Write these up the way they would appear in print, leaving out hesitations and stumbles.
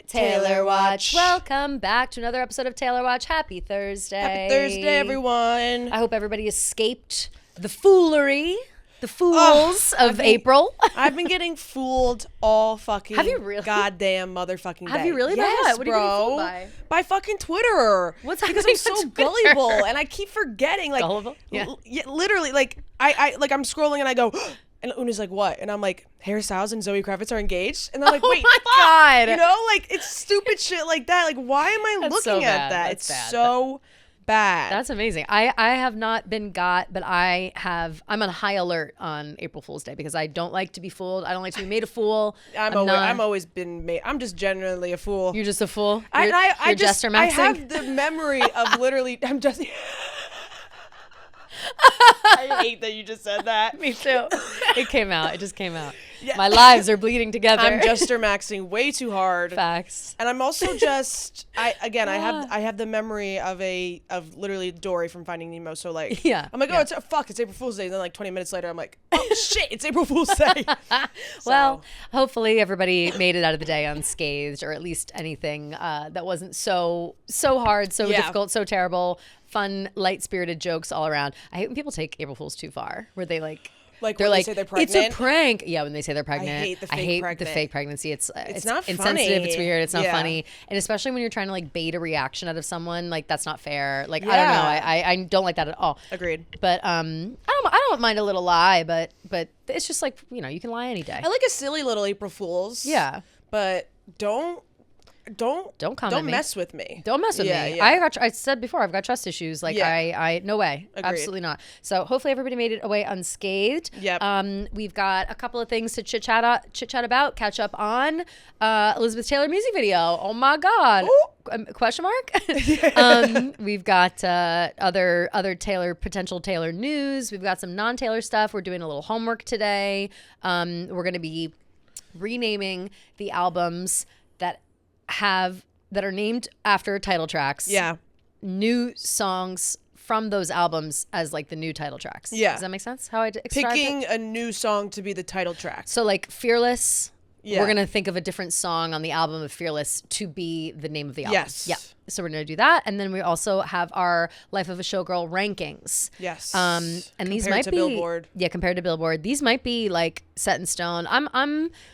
Taylor Watch. Welcome back to another episode of Taylor Watch. Happy Thursday. Happy Thursday, everyone. I hope everybody escaped the foolery, the fools of April. I've been getting fooled all fucking Have you really? goddamn motherfucking day. Have you really? Yes, By what? What are you getting fooled by? By fucking Twitter. What's Because happening I'm so on Twitter? gullible and I keep forgetting. Like, Gullible? Yeah. Literally, like I'm scrolling and I go, and Una's like, what? And I'm like, Harry Styles and Zoe Kravitz are engaged? And I'm like, wait, my fuck. God. You know, like, it's stupid shit like that. Like, why am I That's looking so at bad. that? That's It's bad. so bad. That's amazing. I have not been got, but I'm on high alert on April Fool's Day because I don't like to be fooled. I don't like to be made a fool. I'm always been made. I'm just generally a fool. You're just a fool. I You're just jester I maxing. have the memory of literally. I'm just. I hate that you just said that. Me too. It came out. It just came out. Yeah. My lives are bleeding together. I'm jester maxing way too hard. Facts. And I'm also just I have the memory of literally Dory from Finding Nemo. So like Yeah, I'm like, yeah. it's April Fool's Day. And then like 20 minutes later I'm like, oh shit, it's April Fool's Day. Well, hopefully everybody made it out of the day unscathed, or at least anything that wasn't so hard, so difficult, so terrible. Fun, light-spirited jokes all around. I hate when people take April Fools too far, where they they're when they say they're pregnant. It's a prank. Yeah, when they say they're pregnant. I hate the the fake fake pregnancy. It's not insensitive. funny. It's weird. It's not Yeah. funny. And especially when you're trying to like bait a reaction out of someone, like that's not fair. Like I don't Yeah. know. I don't like that at all. Agreed. But I don't mind a little lie, but it's just like, you know, you can lie any day. I like a silly little April Fool's. Yeah. But don't come at me. mess with me. Don't mess with me. Yeah. I said before, I've got trust issues. Like I no way. Agreed. Absolutely not. So hopefully everybody made it away unscathed. Yep. We've got a couple of things to chit chat about, catch up on. Elizabeth Taylor music video. Oh my God. Question mark? We've got other potential Taylor news. We've got some non-Taylor stuff. We're doing a little homework today. We're going to be renaming the albums that are named after title tracks. Yeah. New songs from those albums as like the new title tracks. Yeah. Does that make sense? How I described Picking it? a new song to be the title track. So like Fearless. Yeah. We're going to think of a different song on the album of Fearless to be the name of the album. Yes. Yeah. So we're going to do that. And then we also have our Life of a Showgirl rankings. Yes. And these Compared might to be Billboard. Yeah, compared to Billboard. These might be like set in stone.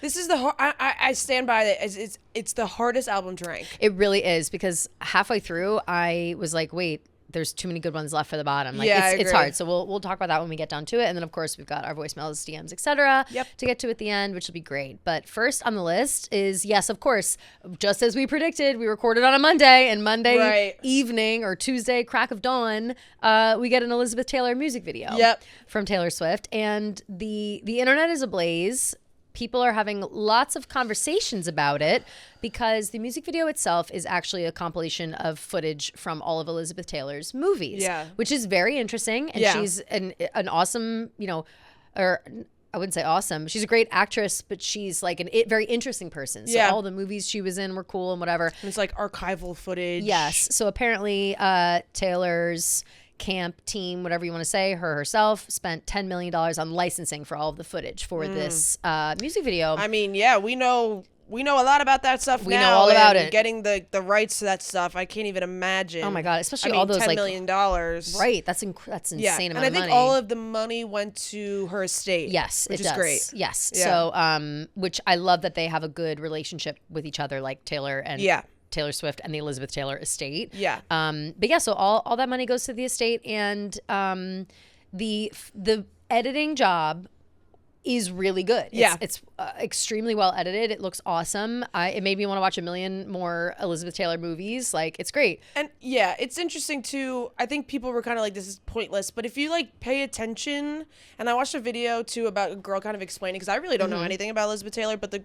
This is I stand by it. It's the hardest album to rank. It really is, because halfway through I was like, wait, there's too many good ones left for the bottom. Like, Yeah, I it's agree. hard. So we'll talk about that when we get down to it. And then of course we've got our voicemails, DMs, etc. Yep. to get to at the end, which will be great. But first on the list is, yes, of course, just as we predicted, we recorded on a Monday, and Monday evening or Tuesday crack of dawn, we get an Elizabeth Taylor music video from Taylor Swift, and the internet is ablaze. People are having lots of conversations about it because the music video itself is actually a compilation of footage from all of Elizabeth Taylor's movies, which is very interesting. And she's an awesome, or I wouldn't say awesome. She's a great actress, but she's like a very interesting person. So all the movies she was in were cool and whatever. And it's like archival footage. Yes. So apparently Taylor's camp team, whatever you want to say, herself, spent $10 million on licensing for all of the footage for this music video. I mean, yeah, we know a lot about that stuff now. We know all about it. Getting the rights to that stuff, I can't even imagine. Oh my God, especially all those $10 million. Right, that's insane amount of money. And I think all of the money went to her estate. Yes, which it is does. great. Yes, Yeah. so which I love that they have a good relationship with each other, like Taylor and Taylor Swift and the Elizabeth Taylor estate. Yeah. But yeah, so all that money goes to the estate, and the editing job is really good. It's extremely well edited. It looks awesome. It made me want to watch a million more Elizabeth Taylor movies. Like, it's great. And yeah, it's interesting too. I think people were kind of like, this is pointless, but if you like pay attention, and I watched a video too about a girl kind of explaining, because I really don't know anything about Elizabeth Taylor, but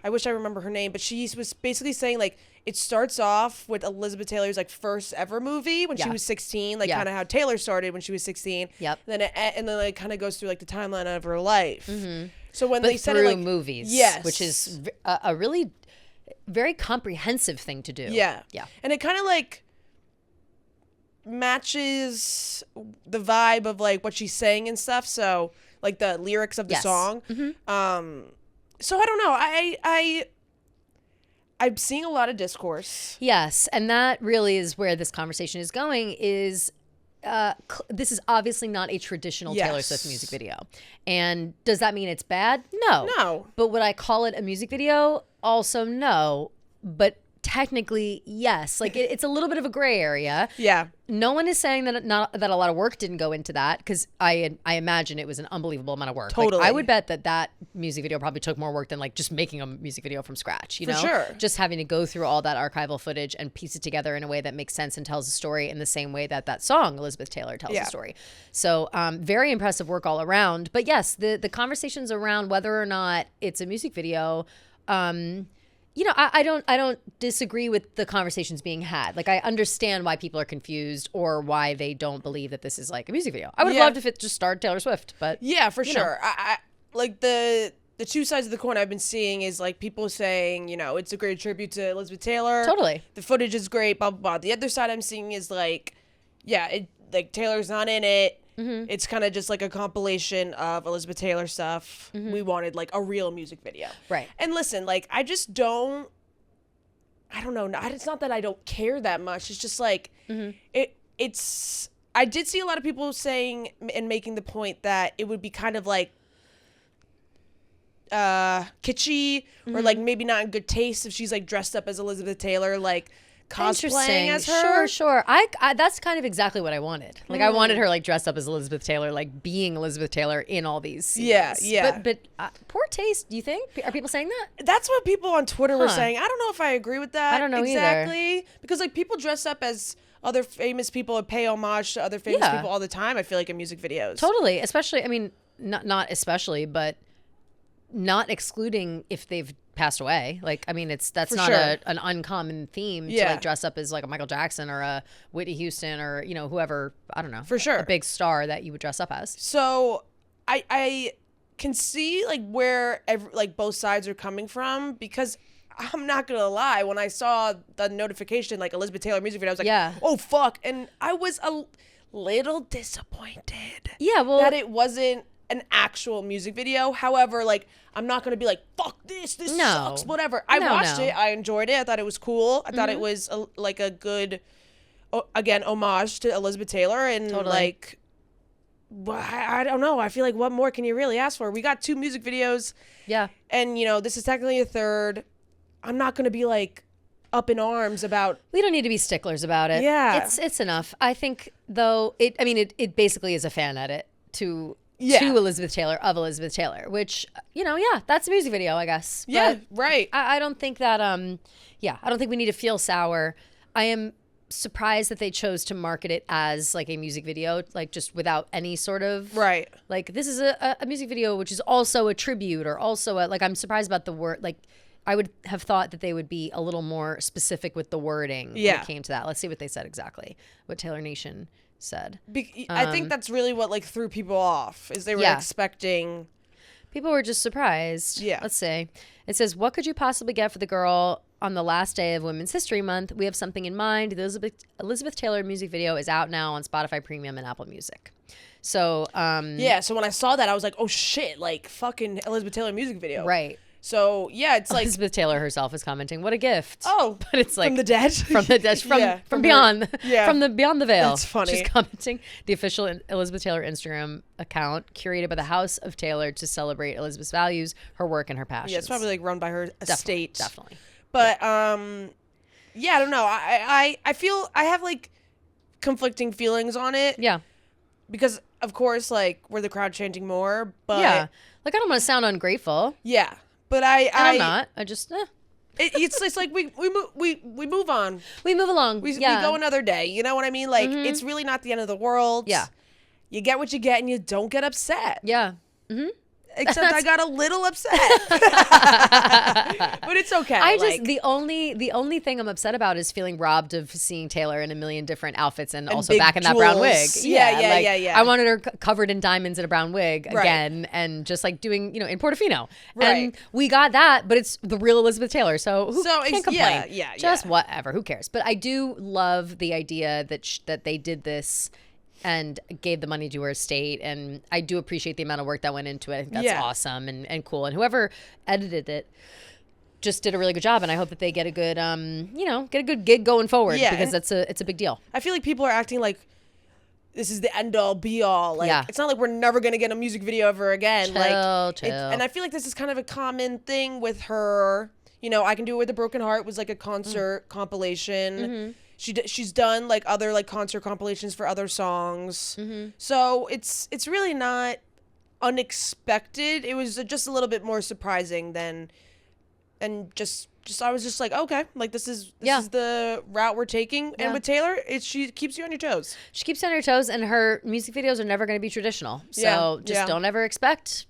I wish I remember her name, but she was basically saying like, it starts off with Elizabeth Taylor's like first ever movie when she was 16, like kind of how Taylor started when she was 16. Yep. And then it kind of goes through like the timeline of her life. So when But they said through it like movies, yes, which is a really very comprehensive thing to do. Yeah. Yeah. And it kind of like matches the vibe of like what she's saying and stuff. So like the lyrics of the song. So I don't know. I'm seeing a lot of discourse. Yes, and that really is where this conversation is going. This is obviously not a traditional Taylor Swift music video. And does that mean it's bad? No. No. But would I call it a music video? Also no. But technically, yes. Like it's a little bit of a gray area. Yeah. No one is saying that that a lot of work didn't go into that, because I imagine it was an unbelievable amount of work. Totally. Like, I would bet that music video probably took more work than like just making a music video from scratch. You know, For sure. Just having to go through all that archival footage and piece it together in a way that makes sense and tells a story in the same way that song Elizabeth Taylor tells a story. So very impressive work all around. But yes, the conversations around whether or not it's a music video. You know, I don't disagree with the conversations being had. Like, I understand why people are confused or why they don't believe that this is like a music video. I would have loved if it just starred Taylor Swift, but yeah, for sure. I like the two sides of the coin I've been seeing is like people saying, you know, it's a great tribute to Elizabeth Taylor. Totally. The footage is great, blah blah blah. The other side I'm seeing is like, yeah, like Taylor's not in it. Mm-hmm. It's kind of just like a compilation of Elizabeth Taylor stuff. Mm-hmm. We wanted like a real music video. Right. And listen, like I don't know. It's not that I don't care that much. It's just like it's I did see a lot of people saying and making the point that it would be kind of like kitschy or like maybe not in good taste if she's like dressed up as Elizabeth Taylor, like cosplaying as her. Sure. I that's kind of exactly what I wanted. Like I wanted her like dressed up as Elizabeth Taylor, like being Elizabeth Taylor in all these scenes. Yeah. But poor taste. Do you think? Are people saying that? That's what people on Twitter were saying. I don't know if I agree with that. I don't know exactly either. Because like people dress up as other famous people and pay homage to other famous people all the time. I feel like in music videos. Totally. Especially, I mean, not especially, but not excluding if they've passed away. Like, I mean, that's not an uncommon theme to like dress up as like a Michael Jackson or a Whitney Houston or, you know, whoever, I don't know. For sure. A big star that you would dress up as. So I can see like where like both sides are coming from, because I'm not going to lie. When I saw the notification, like Elizabeth Taylor music video, I was like, oh, fuck. And I was a little disappointed. Yeah, well, that it wasn't an actual music video. However, like, I'm not going to be like, fuck this sucks, whatever. I watched it. I enjoyed it. I thought it was cool. I thought it was like a good, again, homage to Elizabeth Taylor. And like, I don't know. I feel like what more can you really ask for? We got 2 music videos. Yeah. And, you know, this is technically a third. I'm not going to be like up in arms about. We don't need to be sticklers about it. Yeah. It's enough. I think, though, it basically is a fan edit to Elizabeth Taylor, of Elizabeth Taylor, which, you know, that's a music video, I guess. Yeah, right. I don't think that, I don't think we need to feel sour. I am surprised that they chose to market it as like a music video, like just without any sort of, like this is a music video, which is also a tribute or also like, I'm surprised about the word, like I would have thought that they would be a little more specific with the wording when it came to that. Let's see what they said exactly, what Taylor Nation said. I think that's really what like threw people off, is they were expecting. People were just surprised. Yeah. Let's see. It says, what could you possibly get for the girl on the last day of Women's History Month? We have something in mind. The Elizabeth Taylor music video is out now on Spotify Premium and Apple Music. So so when I saw that, I was like, oh shit, like fucking Elizabeth Taylor music video. Right. So yeah, it's like Elizabeth Taylor herself is commenting, "What a gift!" Oh, but it's like from the dead, from beyond, from the beyond the veil. That's funny. She's commenting. The official Elizabeth Taylor Instagram account, curated by the House of Taylor to celebrate Elizabeth's values, her work, and her passions. Yeah, it's probably like run by her estate. Definitely. But I don't know. I feel I have like conflicting feelings on it. Yeah. Because of course, like we're the crowd chanting more, but like I don't want to sound ungrateful. Yeah. But I'm not. I just it's like we move on. We move along. We go another day. You know what I mean? Like it's really not the end of the world. Yeah. You get what you get, and you don't get upset. Yeah. Mm-hmm. Except I got a little upset. But it's okay. The only thing I'm upset about is feeling robbed of seeing Taylor in a million different outfits and also back in that brown wig. Yeah. I wanted her covered in diamonds in a brown wig again, and just like doing, you know, in Portofino. Right. And we got that, but it's the real Elizabeth Taylor. So who can't complain? Just whatever. Who cares? But I do love the idea that they did this and gave the money to her estate. And I do appreciate the amount of work that went into it. I think that's awesome and cool. And whoever edited it just did a really good job. And I hope that they get a good, get a good gig going forward because it's a big deal. I feel like people are acting like this is the end all be all. Like it's not like we're never going to get a music video ever again. Chill. And I feel like this is kind of a common thing with her. You know, I Can Do It With a Broken Heart was like a concert compilation. She's done like other like concert compilations for other songs. So it's really not unexpected. It was just a little bit more surprising than, and just I was just like, okay, like this is the route we're taking. And with Taylor, she keeps you on your toes. She keeps you on your toes, and her music videos are never going to be traditional. So just don't ever expect,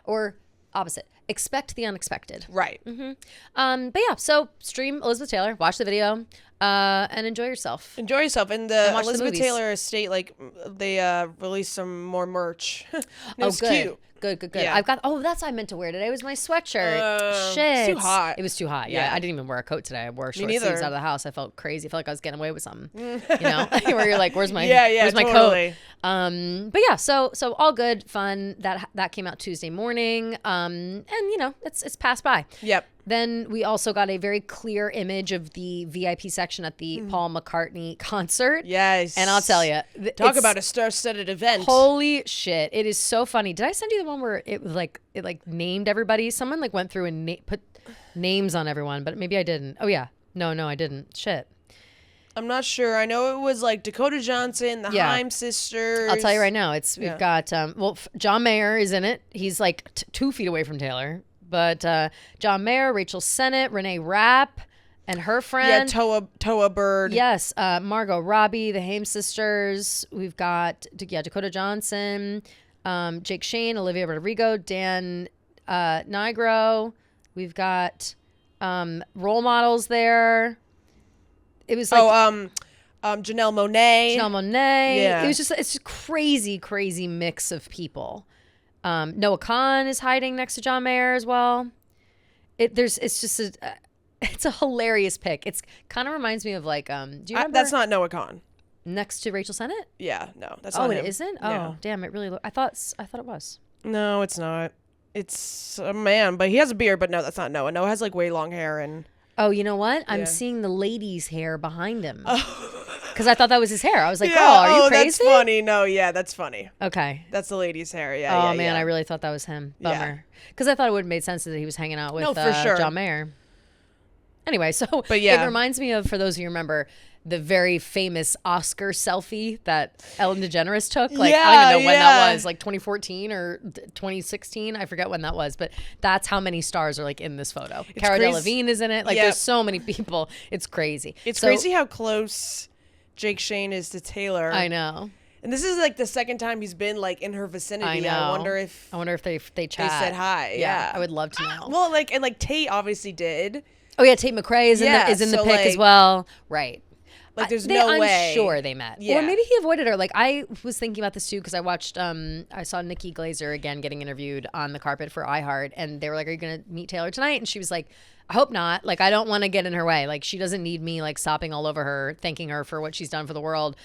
or opposite. Expect the unexpected. Right. But yeah, so stream Elizabeth Taylor, watch the video, and enjoy yourself. Enjoy yourself. And the Elizabeth Taylor estate, like they released some more merch. It was cute. Good. Yeah. I've got, that's what I meant to wear today. It was my sweatshirt. Shit. It's too hot. It was too hot. Yeah. I didn't even wear a coat today. I wore short sleeves out of the house. I felt crazy. I felt like I was getting away with something. You know, where you're like, where's my coat? But yeah, so all good, fun. That came out Tuesday morning. And you know, it's passed by. Yep. Then we also got a very clear image of the VIP section at the Paul McCartney concert. Yes. And I'll tell you. Talk about a star-studded event. Holy shit. It is so funny. Did I send you the one where it was like, named everybody? Someone like went through and put names on everyone, but maybe I didn't. Oh yeah. No, I didn't. Shit. I'm not sure. I know it was like Dakota Johnson, the Haim sisters. I'll tell you right now. We've got, John Mayer is in it. He's like 2 feet away from Taylor. But John Mayer, Rachel Sennett, Renee Rapp, and her friend. Yeah, Toa Bird. Yes, Margot Robbie, the Haim sisters. We've got Dakota Johnson, Jake Shane, Olivia Rodrigo, Dan Nigro. We've got role models there. It was like Janelle Monáe. Yeah. It's a crazy mix of people. Noah Khan is hiding next to John Mayer as well. It's a hilarious pic. It's kind of reminds me of like, do you remember? That's not Noah Khan. Next to Rachel Sennett? Yeah, no, that's not him. Oh, it isn't? Yeah. Oh, damn, it really I thought it was. No, it's not. It's a man, but he has a beard, but no, that's not Noah. Noah has like way long hair and... Oh, you know what? I'm seeing the lady's hair behind him. Because I thought that was his hair. I was like, girl, are you crazy? That's funny. No, that's funny. Okay. That's the lady's hair. Yeah. Oh, man, I really thought that was him. Bummer. Because I thought it would have made sense that he was hanging out with John Mayer. Anyway, it reminds me of, for those of you who remember, the very famous Oscar selfie that Ellen DeGeneres took. Like, I don't even know when that was, like 2014 or 2016. I forget when that was, but that's how many stars are like in this photo. Cara Delevingne is in it. Like, there's so many people. It's crazy. It's crazy how close Jake Shane is to Taylor. I know. And this is like the second time he's been like in her vicinity. I know. I wonder if they chat. They said hi. Yeah. I would love to know. Well, like Tate obviously did. Oh yeah, Tate McRae is in the pic as well. Right. Like there's no way. I'm sure they met. Yeah. Or maybe he avoided her. Like I was thinking about this too because I watched I saw Nikki Glaser again getting interviewed on the carpet for iHeart, and they were like, "Are you gonna meet Taylor tonight?" And she was like, "I hope not. Like I don't want to get in her way. Like she doesn't need me like sopping all over her, thanking her for what she's done for the world."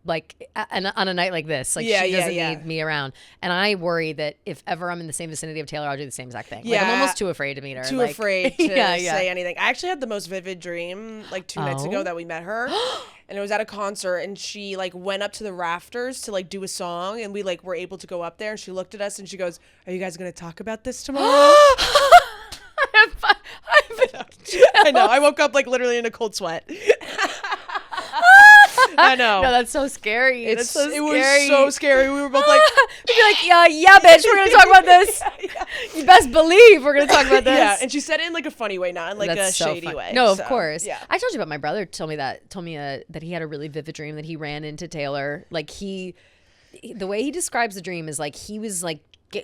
Like on a night like this, like she doesn't need me around. And I worry that if ever I'm in the same vicinity of Taylor, I'll do the same exact thing. Like I'm almost too afraid to meet her. Too afraid to say anything. I actually had the most vivid dream like 2 nights ago that we met her. And it was at a concert, and she like went up to the rafters to like do a song, and we like were able to go up there, and she looked at us and she goes, "Are you guys gonna talk about this tomorrow?" I know. I woke up like literally in a cold sweat. I know. No, that's so scary. It was so scary. We were both like, we'd be like, yeah, bitch, we're gonna talk about this. You best believe we're gonna talk about this. Yeah, and she said it in like a funny way, not in like a shady way. No, of course. Yeah. I told you about my brother. Told me that he had a really vivid dream that he ran into Taylor. Like the way he describes the dream is like he was like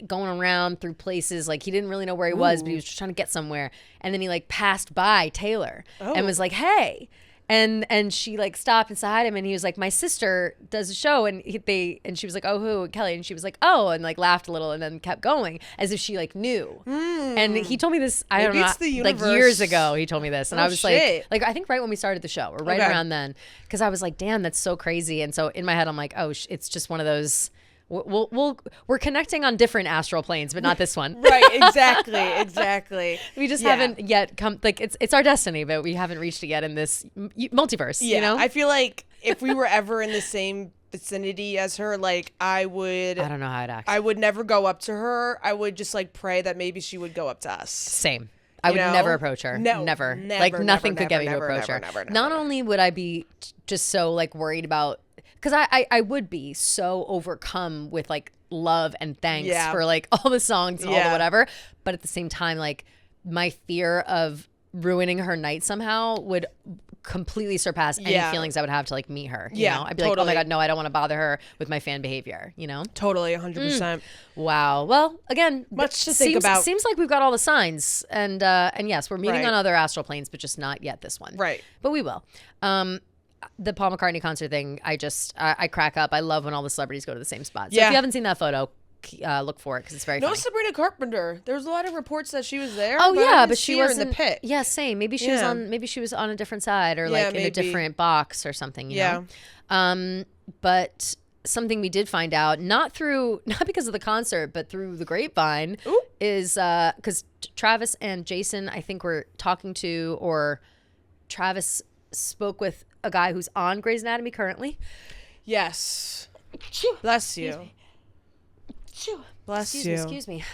going around through places, like he didn't really know where he was, but he was just trying to get somewhere, and then he like passed by Taylor and was like, "Hey." And she like stopped and said hi to him, and he was like, my sister does a show, and she was like, oh, who? Kelly. And she was like, oh, and like laughed a little and then kept going as if she like knew. And he told me this, I don't know, like years ago he told me this, and I was like I think right when we started the show or right around then, because I was like, damn, that's so crazy. And so in my head I'm like, oh, it's just one of those, we're connecting on different astral planes, but not this one. Right, exactly. We just haven't yet come, like it's our destiny, but we haven't reached it yet in this multiverse. Yeah, you know? I feel like if we were ever in the same vicinity as her, like I don't know how I'd act. I would never go up to her. I would just like pray that maybe she would go up to us. Same. I would never approach her. No, never. Like nothing could get me to approach her. Not only would I be just so like worried about, because I would be so overcome with like love and thanks for like all the songs and all the whatever. But at the same time, like my fear of ruining her night somehow would completely surpass any feelings I would have to like meet her. You know? I'd be like, oh my God, no, I don't want to bother her with my fan behavior, you know? Totally, 100%. Wow. Well, again, much to think about. Seems like we've got all the signs. And yes, we're meeting on other astral planes, but just not yet this one. Right. But we will. The Paul McCartney concert thing, I crack up. I love when all the celebrities go to the same spot. So if you haven't seen that photo, look for it because it's very funny. Sabrina Carpenter. There was a lot of reports that she was there. Oh yeah, but she wasn't in the pit. Yeah, same. Maybe she was on. Maybe she was on a different side or like in a different box or something. You know? But something we did find out, not because of the concert, but through the grapevine, is because Travis and Jason, I think, were talking to, or Travis spoke with a guy who's on Grey's Anatomy currently. Yes. Bless you. Bless you. Excuse me.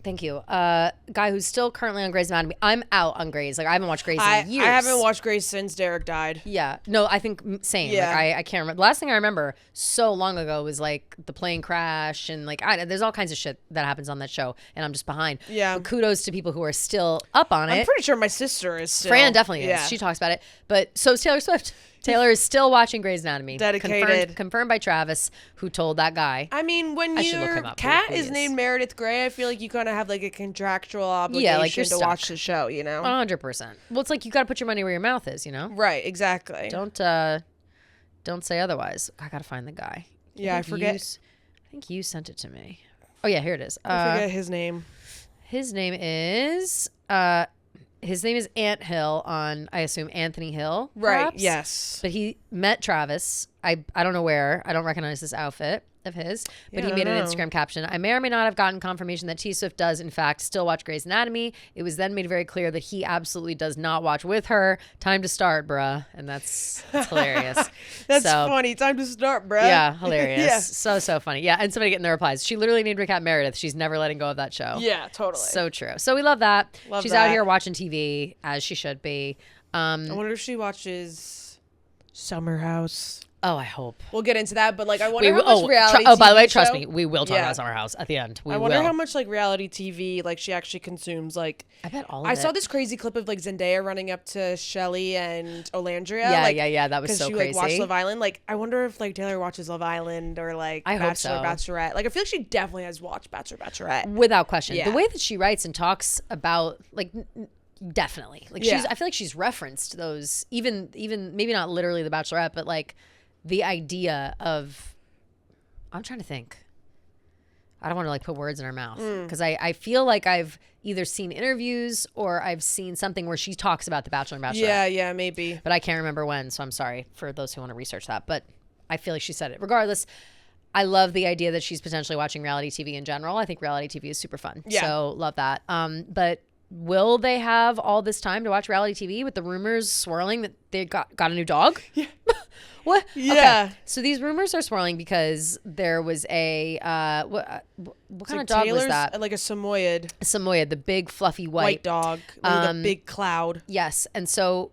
Thank you. Guy who's still currently on Grey's Anatomy. I'm out on Grey's. Like I haven't watched Grey's in years. I haven't watched Grey's since Derek died. Yeah. No, I think same. Yeah. Like I can't remember. The last thing I remember so long ago was like the plane crash and like there's all kinds of shit that happens on that show and I'm just behind. Yeah. But kudos to people who are still up on it. I'm pretty sure my sister is still. Fran definitely is. She talks about it. But so is Taylor Swift. Taylor is still watching Grey's Anatomy. Dedicated. Confirmed by Travis, who told that guy. I mean, when your cat is named Meredith Grey, I feel like you kind of have like a contractual obligation to watch the show, you know? 100%. Well, it's like you got to put your money where your mouth is, you know? Right, exactly. Don't say otherwise. I got to find the guy. I forget. I think you sent it to me. Oh, yeah, here it is. I forget his name. His name is... His name is Ant Hill on, I assume, Anthony Hill. Perhaps? Right, yes. But he met Travis. I don't know where. I don't recognize this outfit of his. But he made an Instagram caption. I may or may not have gotten confirmation that T Swift does, in fact, still watch Grey's Anatomy. It was then made very clear that he absolutely does not watch with her. Time to start, bruh. And that's hilarious. That's funny. Time to start, bruh. Yeah, hilarious. So funny. Yeah, and somebody getting the replies. She literally named her cat Meredith. She's never letting go of that show. Yeah, totally. So true. So we love that. She's out here watching TV, as she should be. I wonder if she watches Summer House. Oh, I hope. We'll get into that, but like I wonder how much reality by the way, trust me, we will talk about Summer House at the end. I wonder how much like reality TV like she actually consumes. Like I bet all of it. I saw this crazy clip of like Zendaya running up to Shelly and Olandria. Yeah, that was so crazy. Because she like watched Love Island. Like I wonder if like Taylor watches Love Island or like Bachelor, Bachelorette. Like I feel like she definitely has watched Bachelor, Bachelorette. Without question. The way that she writes and talks about like definitely. Like I feel like she's referenced those even maybe not literally The Bachelorette, but like the idea of, I'm trying to think. I don't want to like put words in her mouth because I feel like I've either seen interviews or I've seen something where she talks about The Bachelor and Bachelorette. Yeah, maybe. But I can't remember when, so I'm sorry for those who want to research that. But I feel like she said it. Regardless, I love the idea that she's potentially watching reality TV in general. I think reality TV is super fun. Yeah. So love that. But will they have all this time to watch reality TV with the rumors swirling that they got a new dog? Yeah. What? Yeah. Okay. So these rumors are swirling because there was a what kind of dog was that? Like a Samoyed. A Samoyed, the big fluffy white dog with a big cloud. Yes, and so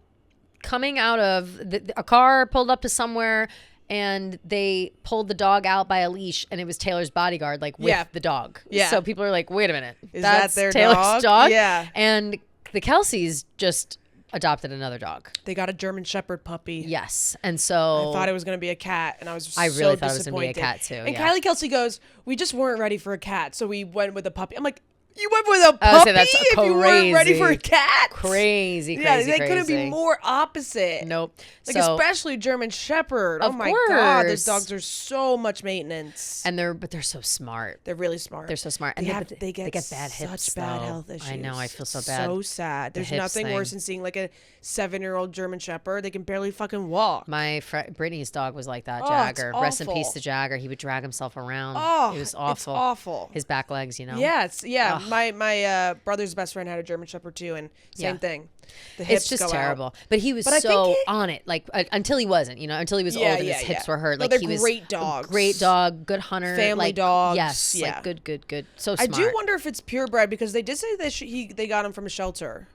coming out of a car pulled up to somewhere. And they pulled the dog out by a leash, and it was Taylor's bodyguard, like with the dog. Yeah. So people are like, "Wait a minute, that's their Taylor's dog?" Yeah. And the Kelseys just adopted another dog. They got a German Shepherd puppy. Yes, and so I thought it was going to be a cat, and I was I really thought it was going to be a cat too. And Kylie Kelsey goes, "We just weren't ready for a cat, so we went with a puppy." I'm like, You went with a puppy I would say that's if you weren't ready for a cat? Crazy. Yeah, they couldn't be more opposite. Nope. Like, especially German Shepherd. Oh my God, those dogs are so much maintenance. And but they're so smart. They're really smart. They're so smart. And they get bad hips. Such bad health issues. I know. I feel so bad. So sad. There's nothing worse than seeing like a 7-year-old German Shepherd. They can barely fucking walk. My Brittany's dog was like that. Jagger. Rest in peace to Jagger. He would drag himself around. Oh, it was awful. It's awful. His back legs, you know. Yeah. My brother's best friend had a German Shepherd too, and same thing. The hips it's just go terrible. out. But he was so on it, like until he wasn't, until he was old and his hips were hurt. Like they're he was great dogs. Great dog, good hunter, family dogs. Yes, like good. So smart. I do wonder if it's purebred because they did say that they got him from a shelter.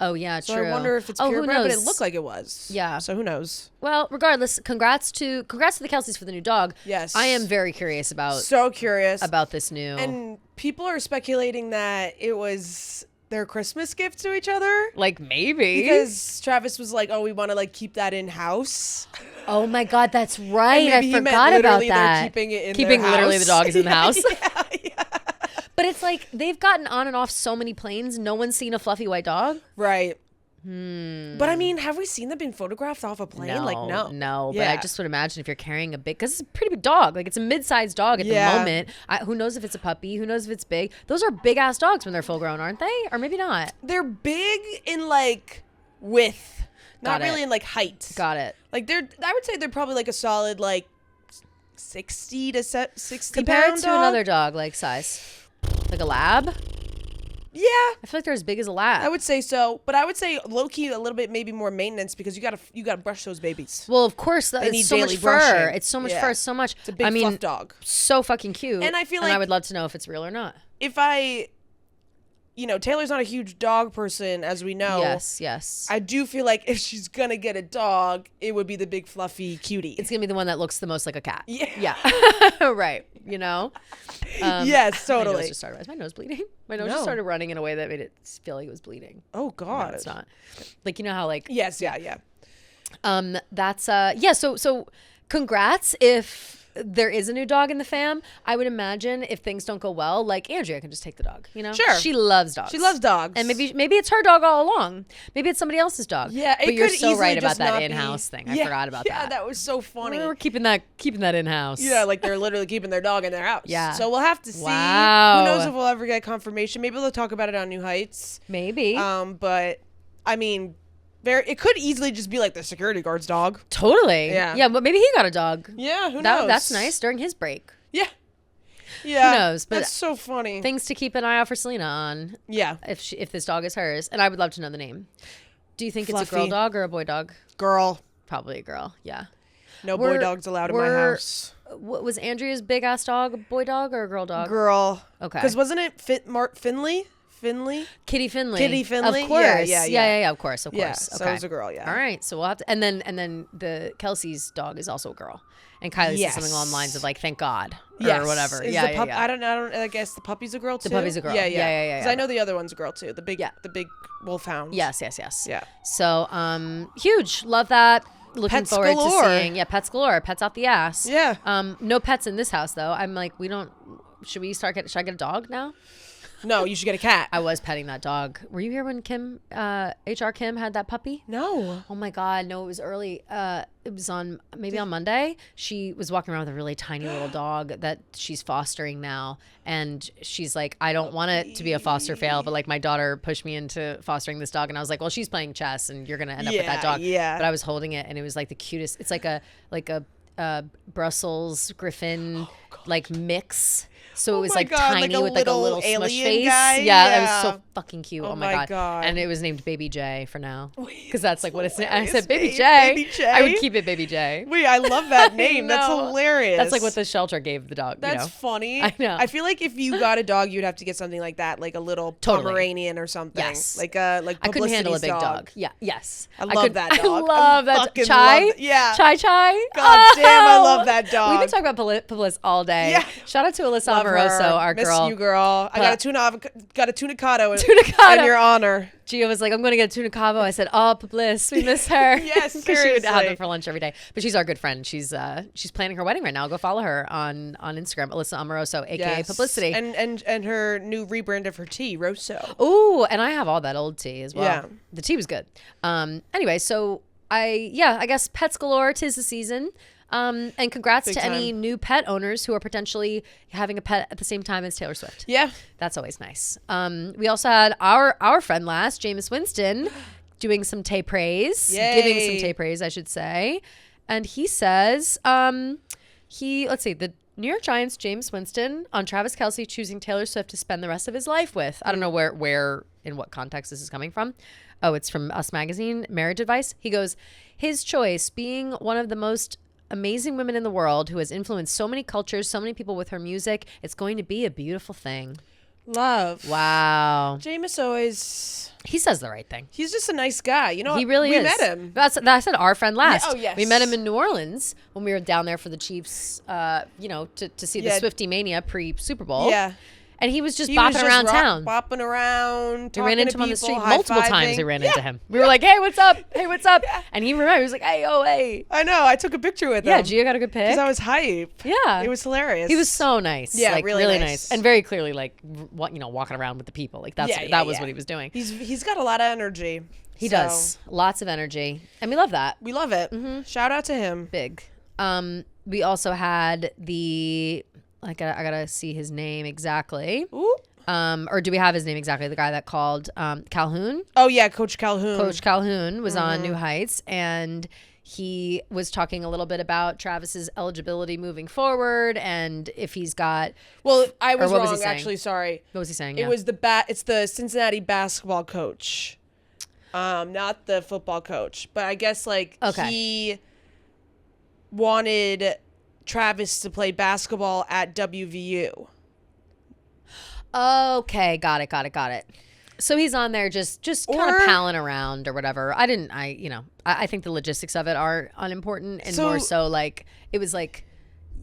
Oh yeah, so true. I wonder if it's purebred, but it looked like it was. Yeah. So who knows? Well, regardless, congrats to the Kelseys for the new dog. Yes. I am very curious about this new. And people are speculating that it was their Christmas gift to each other. Like maybe. Because Travis was like, "Oh, we want to like keep that in house." Oh my God, that's right. I forgot about that. Keeping it in keeping their literally house. the dog is in the house. Yeah. But it's like they've gotten on and off so many planes. No one's seen a fluffy white dog. Right. But I mean, have we seen them being photographed off a plane? No. But I just would imagine if you're carrying a big, because it's a pretty big dog. Like it's a mid-sized dog at the moment. Who knows if it's a puppy? Who knows if it's big? Those are big ass dogs when they're full grown, aren't they? Or maybe not. They're big in like width, not really in like height. Got it. Like I would say they're probably like a solid like 60 to 60 compared pound to another dog like size, like a lab. Yeah, I feel like they're as big as a lab. I would say so, but I would say low key a little bit maybe more maintenance because you gotta brush those babies. Well, of course, it's so much fur. Brushing. It's so much fur. It's so much. It's a big fluff dog. So fucking cute. And I feel like I would love to know if it's real or not. If Taylor's not a huge dog person, as we know. Yes. I do feel like if she's gonna get a dog, it would be the big fluffy cutie. It's gonna be the one that looks the most like a cat. Yeah. Right. Yes, totally. My nose just started. Is my nose bleeding? My nose just started running in a way that made it feel like it was bleeding. Oh God. No, it's not. Like how like. Yes. Yeah. That's So congrats if there is a new dog in the fam. I would imagine if things don't go well, like Andrea can just take the dog, Sure. She loves dogs. She loves dogs. And maybe it's her dog all along. Maybe it's somebody else's dog. Yeah, but you're so right about that in-house thing. I forgot about that. Yeah, that was so funny. We're keeping that in-house. Yeah, like they're literally keeping their dog in their house. Yeah. So we'll have to see. Wow. Who knows if we'll ever get confirmation. Maybe they'll talk about it on New Heights. Maybe. But I mean, it could easily just be like the security guard's dog. Totally. Yeah. Yeah, but maybe he got a dog. Yeah, who knows? That's nice during his break. Yeah. Yeah. Who knows? But that's so funny. Things to keep an eye out for Selena on. Yeah. If this dog is hers. And I would love to know the name. Do you think Fluffy. it's a girl dog or a boy dog? Girl. Probably a girl. Yeah. No boy dogs allowed in my house. Was Andrea's big ass dog a boy dog or a girl dog? Girl. Okay. Because wasn't it Finley? Kitty Finley. Of course. Yeah, of course. Yeah, okay. So it was a girl, yeah. All right. So we'll have to, and then the Kelsey's dog is also a girl. And Kylie said something along the lines of like, thank God, or whatever. Yeah. I don't I guess the puppy's a girl too. The puppy's a girl. Yeah. Because I know the other one's a girl too. The big wolfhound. Yes. Yeah. So huge. Love that. Looking Pets forward galore. to seeing. Yeah, pets galore. Pets out the ass. Yeah. No pets in this house though. I'm like, should I get a dog now? No, you should get a cat. I was petting that dog. Were you here when HR Kim had that puppy? No. Oh my God, no, it was early. It was on Monday. She was walking around with a really tiny little dog that she's fostering now. And she's like, I don't want it to be a foster fail, but like my daughter pushed me into fostering this dog. And I was like, well, she's playing chess and you're going to end up with that dog. Yeah. But I was holding it and it was like the cutest. It's like a Brussels Griffin like mix. So it was like tiny with like a little smush face. Guy? Yeah, it was so fucking cute. Oh my God. And it was named Baby J for now. Because that's like what it's named. I said Baby J. I would keep it Baby J. Wait, I love that name. That's hilarious. That's like what the shelter gave the dog. That's funny. I know. I feel like if you got a dog, you'd have to get something like that, like a little Pomeranian or something. Yes. Like I couldn't handle a big dog. Yeah. Yes. I love that dog. I love that. Chai? Chai. God damn, I love that dog. We can talk about Publis all day. Yeah. Shout out to Alyssa on Amoroso, our Miss girl. you, girl. I got a tunicado Tunicado. in your honor. Gia was like, I'm going to get a tunicado. I said, oh, Bliss, we miss her. Yes, Because she would have seriously. them for lunch every day. But she's our good friend. She's planning her wedding right now. Go follow her on Instagram, Alyssa Amoroso, aka Publicity. And her new rebrand of her tea, Rosso. Ooh, and I have all that old tea as well. Yeah. The tea was good. Anyway, so I guess pets galore, 'tis the season. And congrats to any new pet owners who are potentially having a pet at the same time as Taylor Swift. Yeah. That's always nice. We also had our friend last, Jameis Winston, doing some Tay praise. Yay. Giving some Tay praise, I should say. And he says, let's see, the New York Giants, Jameis Winston, on Travis Kelce choosing Taylor Swift to spend the rest of his life with. I don't know where in what context this is coming from. Oh, it's from Us Magazine, Marriage Advice. He goes, his choice, being one of the most amazing women in the world who has influenced so many cultures, so many people with her music. It's going to be a beautiful thing. Love. Wow. Jameis always... He says the right thing. He's just a nice guy. You know, He really is. We met him. I said our friend last. Yeah, oh, yes. We met him in New Orleans when we were down there for the Chiefs, to see the Swiftie Mania pre-Super Bowl. Yeah. And he was just bopping around town. Bopping around. We ran into him on the street multiple times. We ran into him. We were Yeah. like, "Hey, what's up? Hey, what's up?" And he remembered. He was like, "Hey, oh, hey." I know. I took a picture with him. Yeah, Gia got a good pic. Because I was hype. Yeah, It was hilarious. He was so nice. Yeah, like, really nice. and very clearly like walking around with the people. Like that was what he was doing. He's got a lot of energy. He does lots of energy, and we love that. We love it. Mm-hmm. Shout out to him. Big. We also had I gotta see his name exactly. Ooh. Or do we have his name exactly? The guy that called Calhoun. Oh yeah, Coach Calhoun. Coach Calhoun was on New Heights, and he was talking a little bit about Travis's eligibility moving forward, and if he's got. Well, I was what was wrong. he saying? Actually, sorry. What was he saying? It was It's the Cincinnati basketball coach, not the football coach. But I guess he wanted Travis to play basketball at WVU. Okay, got it. So he's on there just kind of palling around or whatever. I think the logistics of it are unimportant and more so like it was like,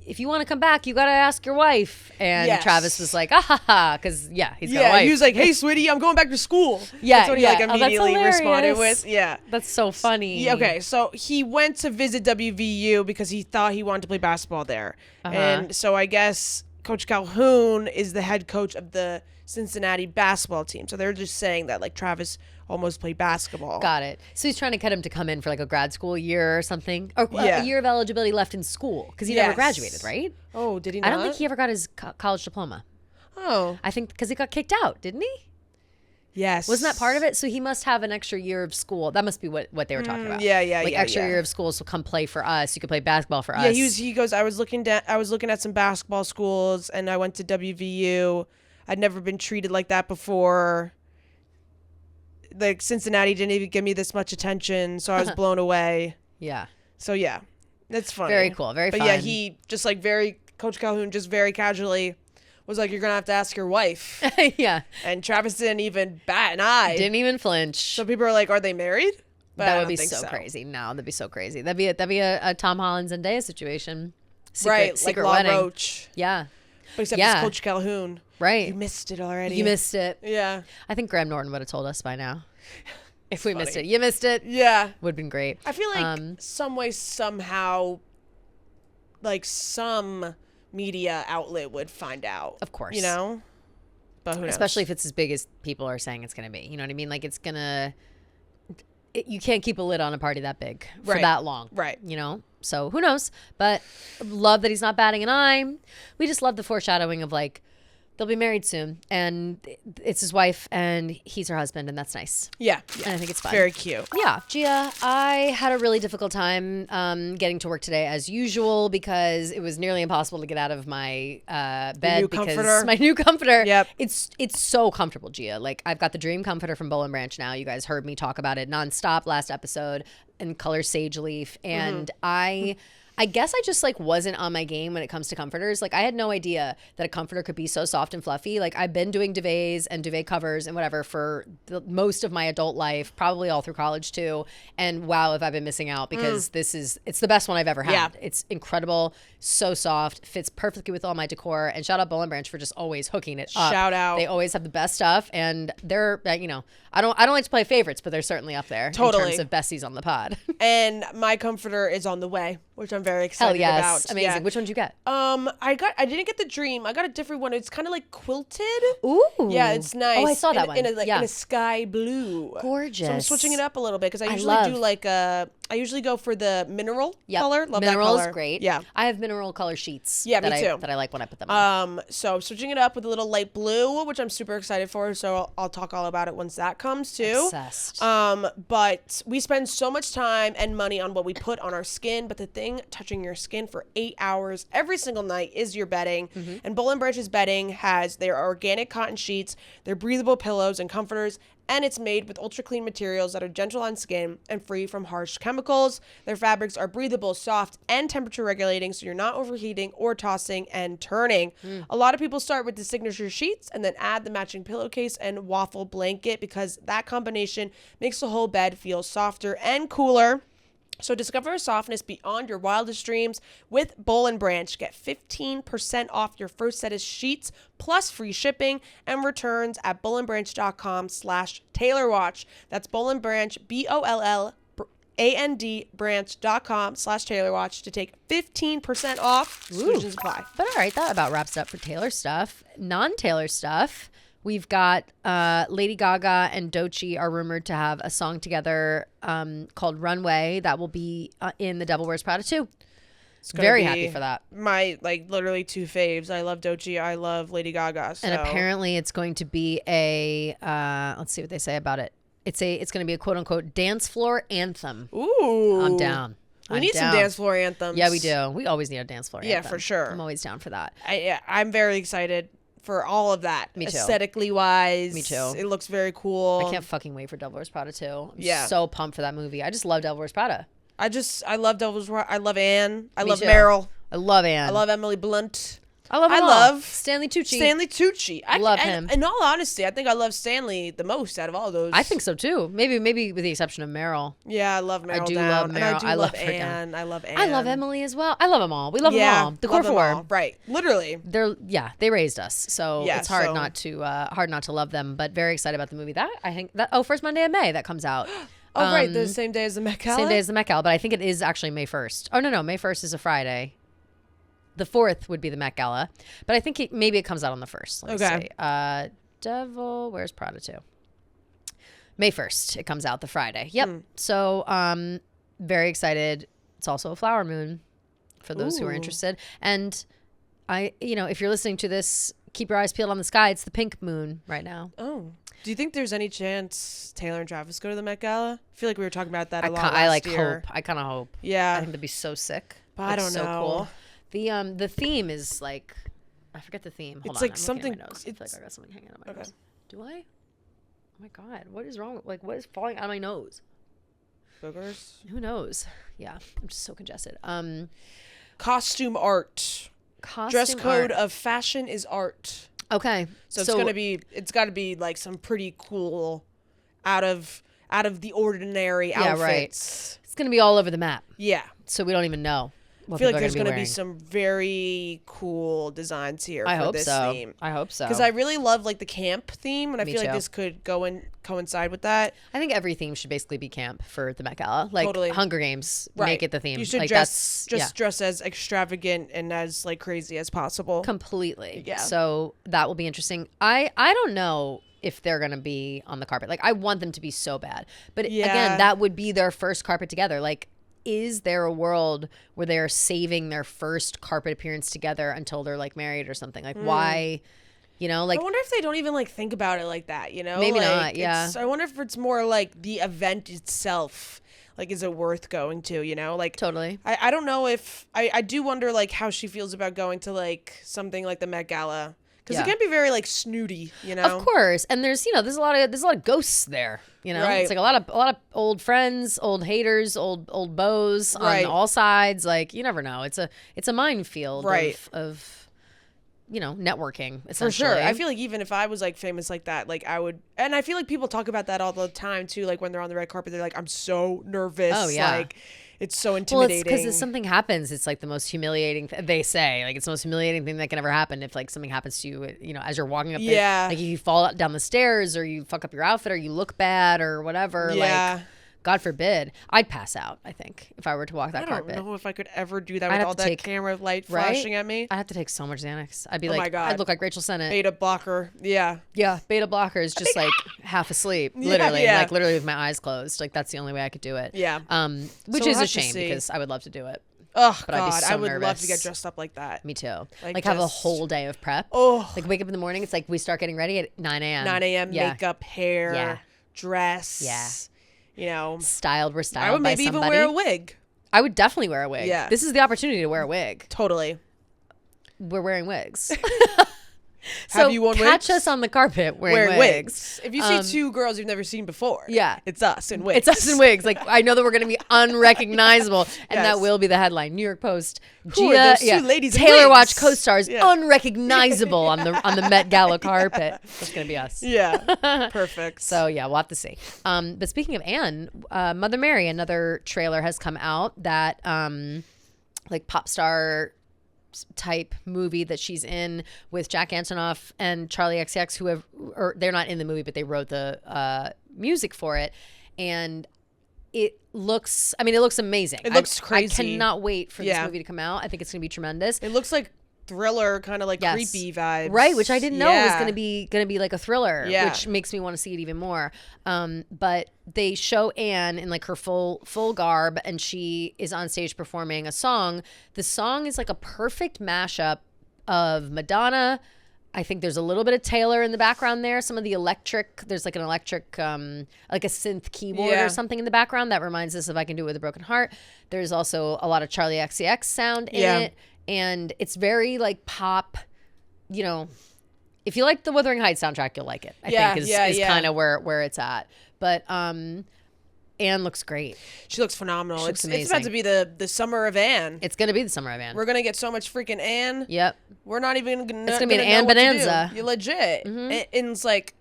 if you want to come back, you got to ask your wife. And Travis was like, ah ha ha, because he's got a wife. He was like, hey, sweetie, I'm going back to school. Yeah, that's what he immediately responded with. Yeah, that's so funny. Yeah, okay, so he went to visit WVU because he thought he wanted to play basketball there, and so I guess Coach Calhoun is the head coach of the Cincinnati basketball team. So they're just saying that like Travis almost played basketball. Got it. So he's trying to get him to come in for like a grad school year or something, or a year of eligibility left in school because he never graduated, right? Oh, did he not? I don't think he ever got his college diploma. Oh. I think because he got kicked out, didn't he? Yes. Wasn't that part of it? So he must have an extra year of school. That must be what they were talking about. Extra year of school, so come play for us. You could play basketball for us. Yeah, he goes, I was looking at some basketball schools and I went to WVU. I'd never been treated like that before. Like Cincinnati didn't even give me this much attention, so I was blown away. Yeah. So yeah. That's funny. Very cool. Very fun. But yeah, he just like Coach Calhoun just very casually was like, you're going to have to ask your wife. Yeah. And Travis didn't even bat an eye. Didn't even flinch. So people are like, are they married? But that would be so crazy. No, that'd be so crazy. That'd be a Tom Holland Zendaya situation. Secret like wedding. La Roche. Yeah. But except it's Coach Calhoun. Right. You missed it already. You missed it. Yeah. I think Graham Norton would have told us by now. If we missed it. You missed it. Yeah. Would have been great. I feel like some way, somehow, like some media outlet would find out. Of course. You know? But who knows? Especially if it's as big as people are saying it's going to be. You know what I mean? Like it's going to... You can't keep a lid on a party that big for that long. Right. You know? So who knows? But love that he's not batting an eye. We just love the foreshadowing of like, they'll be married soon. And it's his wife and he's her husband. And that's nice. Yeah. And I think it's fun. Very cute. Yeah. Gia, I had a really difficult time getting to work today as usual because it was nearly impossible to get out of my bed because my new comforter. Yep. It's so comfortable, Gia. Like I've got the Dream comforter from Bowl and Branch now. You guys heard me talk about it nonstop last episode in color sage leaf. And I I guess I just like wasn't on my game when it comes to comforters. Like I had no idea that a comforter could be so soft and fluffy. Like I've been doing duvets and duvet covers and whatever for most of my adult life, probably all through college too. And wow, have I been missing out because it's the best one I've ever had. Yeah. It's incredible, so soft, fits perfectly with all my decor. And shout out Boll and Branch for just always hooking it up. Shout out. They always have the best stuff, and they're I don't like to play favorites, but they're certainly up there Totally. in terms of besties on the pod. And my comforter is on the way, which I'm very excited Hell yes, about. amazing. Yeah. Which one did you get? I didn't get the Dream. I got a different one. It's kind of like quilted. Ooh. Yeah, it's nice. Oh, I saw that one. In a sky blue. Gorgeous. So I'm switching it up a little bit because I usually do like I usually go for the mineral color. Love mineral that color. is great. Yeah. I have mineral color sheets. Yeah, that me too. that I like when I put them on. So I'm switching it up with a little light blue, which I'm super excited for. So I'll talk all about it once that comes too. Obsessed. But we spend so much time and money on what we put on our skin, but the thing touching your skin for 8 hours every single night is your bedding. And Boll and Branch's bedding has their organic cotton sheets, their breathable pillows and comforters, and it's made with ultra clean materials that are gentle on skin and free from harsh chemicals. Their fabrics are breathable, soft, and temperature regulating, so you're not overheating or tossing and turning. A lot of people start with the signature sheets and then add the matching pillowcase and waffle blanket because that combination makes the whole bed feel softer and cooler. So discover a softness beyond your wildest dreams with Boll and Branch. Get 15% off your first set of sheets plus free shipping and returns at bollandbranch.com/TaylorWatch. That's Boll and Branch, BOLLAND branch.com/TaylorWatch to take 15% off. Exclusions apply. But all right, that about wraps it up for Taylor stuff. Non-Taylor stuff. We've got Lady Gaga and Doechii are rumored to have a song together called Runway that will be in The Devil Wears Prada 2. Very happy for that. My literally two faves. I love Doechii. I love Lady Gaga. So. And apparently it's going to be a let's see what they say about it. It's going to be a quote unquote dance floor anthem. Ooh, I'm down. We need some dance floor anthems. Yeah, we do. We always need a dance floor anthem. Yeah, for sure. I'm always down for that. I'm very excited for all of that. Me too. Aesthetically wise. Me too. It looks very cool. I can't fucking wait for Devil Wears Prada 2. Yeah. So pumped for that movie. I just love Devil Wears Prada. I love Devil's Prada. I love Anne. I love too. Meryl. I love Anne. I love Emily Blunt. I love Stanley Tucci. I love him. In all honesty, I think I love Stanley the most out of all those. I think so too. Maybe with the exception of Meryl. Yeah, I love Meryl. I do down. love Meryl. And I do love her down. Anne. I love Anne. I love Emily as well. I love them all. We love them all. The core four. Right. Literally. They raised us, so Yeah, it's hard not to love them. But very excited about the movie. First Monday in May that comes out. Right, the same day as the Met Gala. Same day as the Met Gala, but I think it is actually May 1st. Oh no, May 1st is a Friday. The 4th would be the Met Gala, but I think maybe it comes out on the 1st. Let me see. Devil Wears Prada 2. May 1st, it comes out the Friday. Yep. So, very excited. It's also a flower moon for those who are interested. And if you're listening to this, keep your eyes peeled on the sky. It's the pink moon right now. Oh. Do you think there's any chance Taylor and Travis go to the Met Gala? I feel like we were talking about that a lot last year. I kind of hope. Yeah. I think that'd be so sick. But I don't know. Cool. The theme is like, I forget the theme. Hold it's on, like I'm something. I feel like I got something hanging out of my nose. Do I? Oh my god, what is wrong? What is falling out of my nose? Boogers. Who knows? Yeah, I'm just so congested. Costume art. Dress code of fashion is art. Okay, so it's got to be like some pretty cool, out of the ordinary outfits. Yeah, right. It's gonna be all over the map. Yeah. So we don't even know. I feel like there's going to be some very cool designs here for this theme. I hope so. Because I really love the camp theme, and I feel like this could go and coincide with that. I think every theme should basically be camp for the Met Gala. Totally. Hunger Games, make it the theme. You should dress as extravagant and as crazy as possible. Completely. Yeah. So that will be interesting. I don't know if they're going to be on the carpet. I want them to be so bad. But again, that would be their first carpet together. Is there a world where they're saving their first carpet appearance together until they're married or something? Why, I wonder if they don't even think about it like that, Maybe not, yeah. I wonder if it's more the event itself. Is it worth going to, Totally. I don't know if, I do wonder how she feels about going to something like the Met Gala. Because it can be very like snooty, you know. Of course, and there's a lot of ghosts there. You know, Right. It's like a lot of old friends, old haters, old beaux Right. on all sides. Like you never know. It's a minefield Right. of networking For essentially. sure. I feel like even if I was like famous like that, like I would, and I feel like people talk about that all the time too. Like when they're on the red carpet, they're like, I'm so nervous. Oh, yeah. Like it's so intimidating. Well, it's because if something happens, it's like the most humiliating. They say like it's the most humiliating thing that can ever happen. If like something happens to you, as you're walking up, Yeah. like if you fall down the stairs or you fuck up your outfit or you look bad or whatever. Yeah. Like, God forbid, I'd pass out. I think if I were to walk that carpet. I don't know if I could ever do that I'd with have all to that take- camera light Right? flashing at me. I'd have to take so much Xanax. I'd be Oh like, my God. I'd look like Rachel Sennett. Beta blocker. Yeah. Yeah, beta blockers, just like half asleep, literally, yeah. like literally with my eyes closed. Like that's the only way I could do it. Yeah. Which So is we'll a have to shame see. because I would love to do it. Oh But I'd be God, so I would love to nervous. get dressed up like that. Me too. Like, Like have a just- whole day of prep. Oh. Like wake up in the morning. It's like we start getting ready at 9 a.m. 9 a.m. Yeah. Makeup, hair, Yeah. dress. Yeah. You know, Styled. We're styled I would by maybe somebody. even wear a wig. I would definitely wear a wig. Yeah. This is the opportunity to wear a wig. Totally. We're wearing wigs. Have you worn catch wigs? us on the carpet wearing wigs. If you see two girls you've never seen before, Yeah. it's us in wigs. It's us in wigs. Like I know that we're going to be unrecognizable, and Yes. that will be the headline. New York Post. Who are those two ladies in Taylor wigs? Watch co-stars Yeah. unrecognizable on the Met Gala carpet. That's going to be us. Yeah, perfect. So yeah, we'll have to see. But speaking of Anne, Mother Mary, another trailer has come out that like pop star type movie that she's in with Jack Antonoff and Charlie XCX, or they're not in the movie, but they wrote the music for it, and it looks amazing. It looks crazy. I cannot wait for this Yeah. movie to come out. I think it's gonna be tremendous. It looks like thriller, kind of like Yes. creepy vibes, Right, which I didn't know was Yeah. gonna be like a thriller, Yeah. which makes me want to see it even more. But they show Anne in like her full garb, and she is on stage performing a song. The song is like a perfect mashup of Madonna. I think there's a little bit of Taylor in the background there. Some of the there's like an electric, like a synth keyboard Yeah. or something in the background that reminds us of I Can Do It With a Broken Heart. There's also a lot of Charlie XCX sound in Yeah. it. And it's very like pop, if you like the Wuthering Heights soundtrack, you'll like it. I think is kind of where it's at. But Anne looks great. She looks phenomenal. She looks It's about amazing. to be the summer of Anne. It's gonna be the summer of Anne. We're gonna get so much freaking Anne. Yep. We're not even gonna. It's gonna be an know Anne what to do. bonanza. You're legit. And it's like,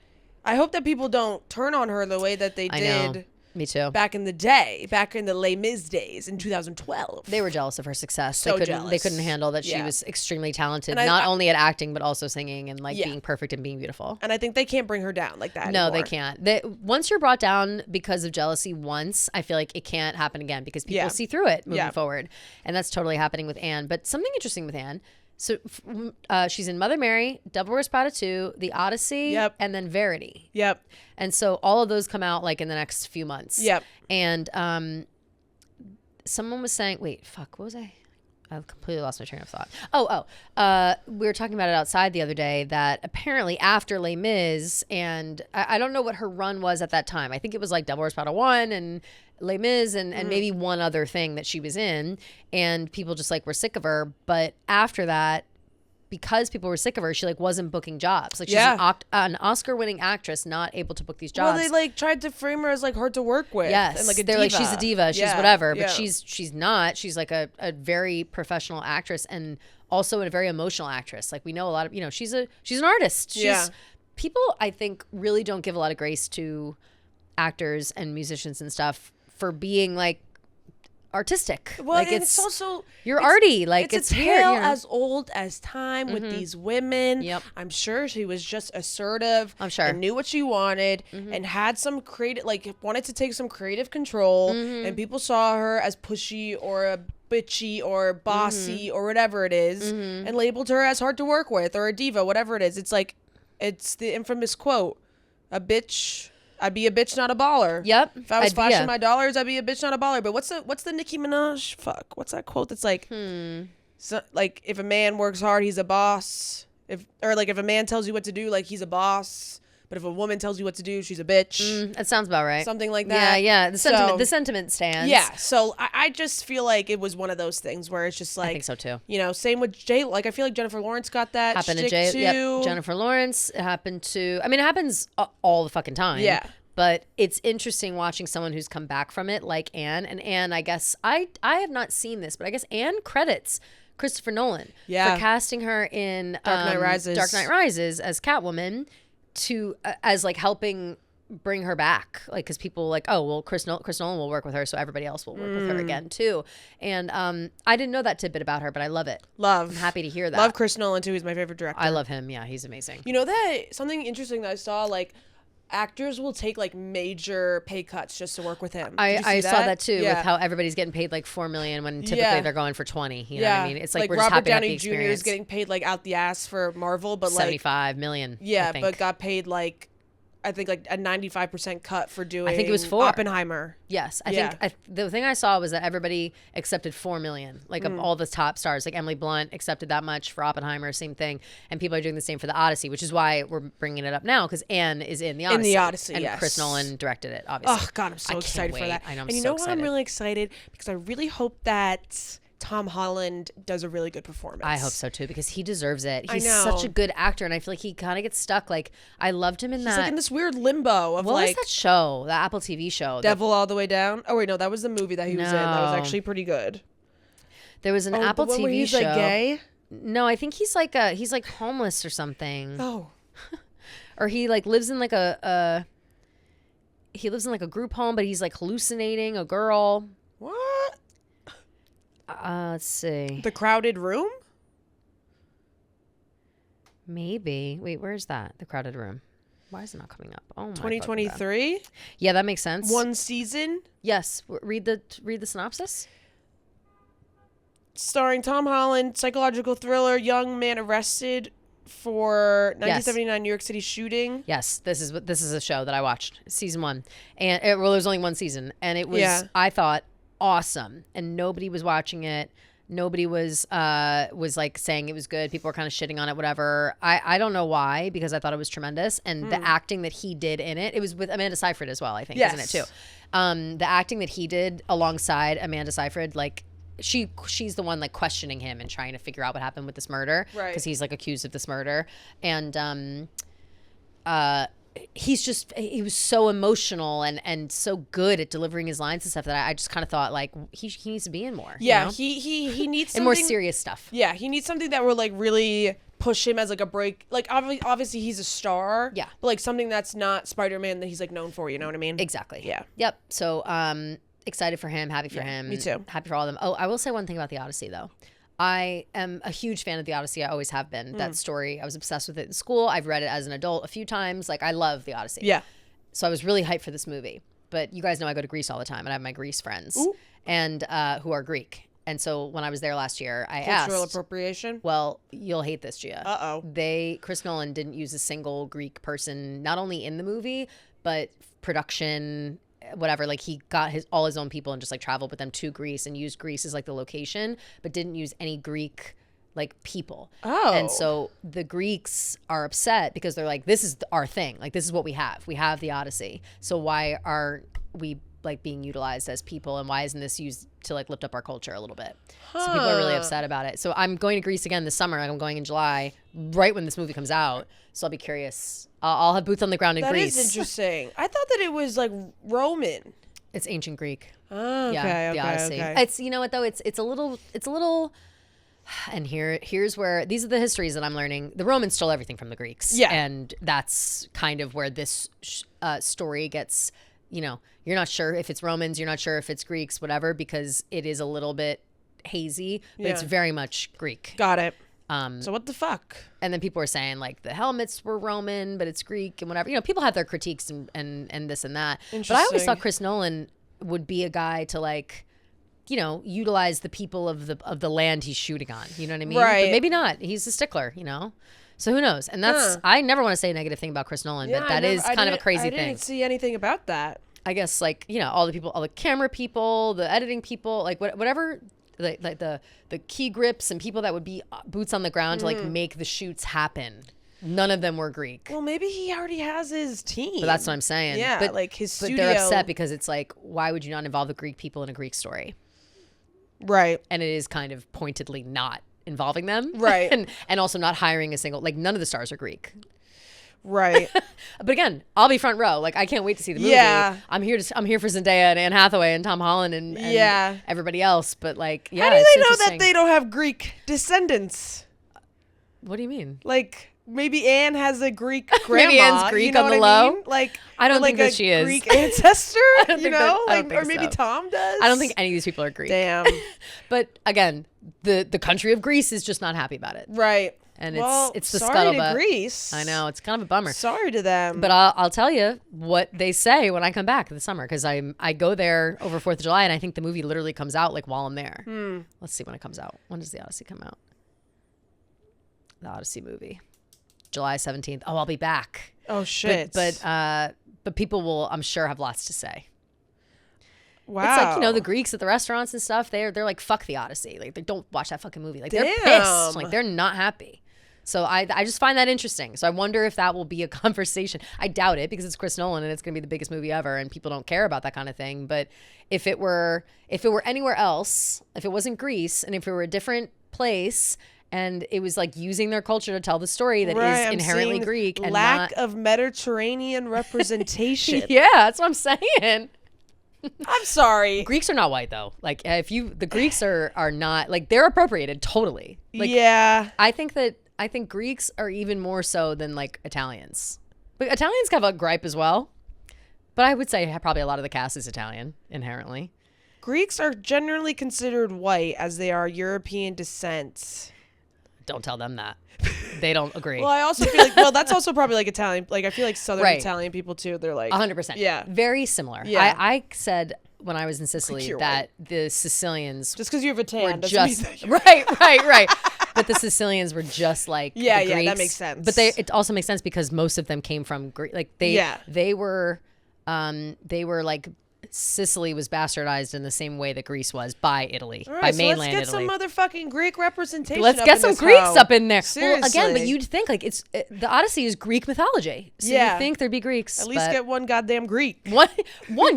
I hope that people don't turn on her the way that they I know. did Me too. back in the day, back in the Les Mis days in 2012. They were jealous of her success. So They jealous. couldn't handle that she Yeah. was extremely talented, And not only at acting but also singing and like Yeah. being perfect and being beautiful. And I think they can't bring her down like that. No, they anymore. can't. Once you're brought down because of jealousy once, I feel like it can't happen again because people Yeah. see through it moving Yeah. forward. And that's totally happening with Anne. But something interesting with Anne. So she's in Mother Mary, Devil Wears Prada 2, The Odyssey, Yep. and then Verity. Yep. And so all of those come out like in the next few months. Yep. And someone was saying, wait, fuck, what was I? I've completely lost my train of thought. We were talking about it outside the other day that apparently after Les Mis, and I don't know what her run was at that time. I think it was like Devil Wears Prada 1 and Les Mis and maybe one other thing that she was in, and people just like were sick of her. But after that, because people were sick of her, she like wasn't booking jobs. Like she's an Oscar-winning actress, not able to book these jobs. Well, they like tried to frame her as like hard to work with. Yes, and, like a they're diva. like she's a diva, she's Yeah, whatever, yeah. but she's not. She's like a very professional actress and also a very emotional actress. Like we know a lot of she's an artist. Yeah. People I think really don't give a lot of grace to actors and musicians and stuff for being like artistic. Well, like and it's also you're arty. Like it's a hair, tale as old as time with these women. Yep. I'm sure she was just assertive. I'm sure. And knew what she wanted and had some creative, like wanted to take some creative control. And people saw her as pushy or a bitchy or bossy or whatever it is, and labeled her as hard to work with or a diva, whatever it is. It's like, it's the infamous quote, a bitch. I'd be a bitch, not a baller. Yep. If I was flashing my dollars, I'd be a bitch, not a baller. But what's the Nicki Minaj? Fuck. What's that quote that's like, so, like if a man works hard, he's a boss. If a man tells you what to do, like he's a boss. but if a woman tells you what to do, she's a bitch. That sounds about right. Something like that. Yeah. The sentiment stands. Yeah. So I just feel like it was one of those things where it's just like, I think so too. You know, same with Jay. Like, I feel like Jennifer Lawrence got that happened to shtick Jay. too. Yep. Jennifer Lawrence. It happened to. I mean, it happens all the fucking time. Yeah. But it's interesting watching someone who's come back from it, like Anne. And Anne, I guess I have not seen this, but I guess Anne credits Christopher Nolan for casting her in Dark Knight Rises as Catwoman as like helping bring her back, like, because people like, oh well, Chris Nolan will work with her, so everybody else will work with her again too. And I didn't know that tidbit about her, but I love it. I'm happy to hear that. Love Chris Nolan too. He's my favorite director. I love him. Yeah, he's amazing. You know that something interesting that I saw, like, actors will take like major pay cuts just to work with him. I saw that too, with how everybody's getting paid like $4 million when typically they're going for 20. You know what I mean? It's like we're just Robert happy to have the Downey Jr. is experience. getting paid like out the ass for Marvel, but like $75 million. Yeah, but got paid like, I think like a 95% cut for doing. I think it was 4. Oppenheimer. Yes, I think the thing I saw was that everybody accepted $4 million, like of all the top stars. Like Emily Blunt accepted that much for Oppenheimer, same thing, and people are doing the same for the Odyssey, which is why we're bringing it up now, because Anne is in the Odyssey. In the Odyssey, and yes. Chris Nolan directed it, obviously. Oh God, I'm so excited for that. I know, and you know what? I'm really excited because I really hope that Tom Holland does a really good performance. I hope so too, because he deserves it. He's I know. such a good actor, and I feel like he kind of gets stuck. Like, I loved him in He's that. like in this weird limbo of what like was that show? The Apple TV show. Devil All the Way Down. Oh wait, no, that was the movie that he was in. That was actually pretty good. There was an Apple the one TV where he's show. like gay? No, I think he's like homeless or something. Oh. Or he like lives in like a group home, but he's like hallucinating a girl. What? Let's see. The Crowded Room? Maybe. Wait, where's that? The Crowded Room. Why is it not coming up? Oh my 2023? Yeah, that makes sense. 1 season? Yes. Read the synopsis. Starring Tom Holland, psychological thriller, young man arrested for 1979 New York City shooting. Yes, this is a show that I watched, season 1. And there was only 1 season, and it was I thought awesome, and nobody was watching it. Nobody was like saying it was good. People were kind of shitting on it, whatever. I don't know why, because I thought it was tremendous, and the acting that he did in it was with Amanda Seyfried as well, I think, isn't it too? The acting that he did alongside Amanda Seyfried, like she's the one like questioning him and trying to figure out what happened with this murder, right? Because he's like accused of this murder, and he was so emotional and so good at delivering his lines and stuff that I just kind of thought like he needs to be in more. Yeah, you know? he needs and more serious stuff. Yeah, he needs something that will like really push him as like a break. Like obviously he's a star. Yeah, but like something that's not Spider-Man that he's like known for. You know what I mean? Exactly. Yeah. Yep. So excited for him. Happy for him. Me too. Happy for all of them. Oh, I will say one thing about the Odyssey though. I am a huge fan of the Odyssey. I always have been. That story, I was obsessed with it in school. I've read it as an adult a few times. Like, I love the Odyssey. Yeah. So I was really hyped for this movie. But you guys know I go to Greece all the time, and I have my Greece friends and who are Greek. And so when I was there last year, I asked. Cultural appropriation? Well, you'll hate this, Gia. Uh-oh. Chris Nolan didn't use a single Greek person, not only in the movie, but production, whatever. Like, he got all his own people and just like traveled with them to Greece and used Greece as like the location, but didn't use any Greek like people. And so the Greeks are upset because they're like, this is our thing. Like, this is what we have. We have the Odyssey. So why are we like being utilized as people, and why isn't this used to like lift up our culture a little bit? So people are really upset about it. So I'm going to Greece again this summer. Like, I'm going in July, right when this movie comes out. So I'll be curious. I'll have boots on the ground in Greece. That is interesting. I thought that it was like Roman. It's ancient Greek. Oh, okay, the Odyssey. It's, you know what though? It's a little. And here's where these are the histories that I'm learning. The Romans stole everything from the Greeks. Yeah, and that's kind of where this story gets. You know, you're not sure if it's Romans, you're not sure if it's Greeks, whatever, because it is a little bit hazy, but it's very much Greek. Got it. So what the fuck? And then people were saying like the helmets were Roman, but it's Greek and whatever. You know, people have their critiques and this and that. But I always thought Chris Nolan would be a guy to like, you know, utilize the people of the land he's shooting on. You know what I mean? Right. But maybe not. He's a stickler, you know? So who knows? And that's, I never want to say a negative thing about Chris Nolan, but that is kind of a crazy thing. I didn't see anything about that. I guess like, you know, all the camera people, the editing people, like whatever, like the key grips and people that would be boots on the ground to like make the shoots happen. None of them were Greek. Well, maybe he already has his team. But that's what I'm saying. Yeah, but, like his studio. But they're upset because it's like, why would you not involve the Greek people in a Greek story? Right. And it is kind of pointedly not involving them. Right. and also not hiring a single, like none of the stars are Greek. Right. But again, I'll be front row. Like I can't wait to see the movie. Yeah. I'm here for Zendaya and Anne Hathaway and Tom Holland and everybody else. But like, yeah. How do they know that they don't have Greek descendants? What do you mean? Like maybe Anne has a Greek grandma. Maybe Anne's Greek you know on the what low. I mean? Like I don't think like that she is Greek ancestor. You know, or maybe Tom does. I don't think any of these people are Greek. Damn. But again, the country of Greece is just not happy about it. Right. And it's the sorry scuttlebutt. to Greece. I know, it's kind of a bummer. Sorry to them. But I'll tell you what they say when I come back this summer, because I go there over 4th of July, and I think the movie literally comes out like while I'm there. Let's see when it comes out. When does the Odyssey come out? The Odyssey movie, July 17th. Oh, I'll be back. Oh shit. But people will, I'm sure, have lots to say. Wow. It's like, you know, the Greeks at the restaurants and stuff, they're like, fuck the Odyssey. Like, they don't watch that fucking movie. Like, they're pissed. Like, they're not happy. So I just find that interesting. So I wonder if that will be a conversation. I doubt it, because it's Chris Nolan and it's going to be the biggest movie ever, and people don't care about that kind of thing. But if it were anywhere else, if it wasn't Greece, and if it were a different place, and it was like using their culture to tell the story that is inherently Greek, and lack of Mediterranean representation. Yeah, that's what I'm saying. I'm sorry. Greeks are not white though. Like the Greeks are not, like, they're appropriated totally. Like, yeah. I think Greeks are even more so than like Italians. But Italians have a gripe as well. But I would say probably a lot of the cast is Italian inherently. Greeks are generally considered white as they are European descent. Don't tell them that. They don't agree. Well, I also feel like, that's also probably like Italian. Like I feel like Southern Right. Italian people too. They're like 100%. Yeah. Very similar. Yeah. I said when I was in Sicily you're that the Sicilians just because you have a tan were doesn't just mean that right. But the Sicilians were just like the Greeks. that makes sense. But it also makes sense because most of them came from Greek. Like they were like, Sicily was bastardized in the same way that Greece was by Italy, All right, by so mainland let's get Italy. some motherfucking Greek representation. Let's get some Greeks up in there. Seriously. Well, again, but you'd think like the Odyssey is Greek mythology, so you think there'd be Greeks. At least get one goddamn Greek. One.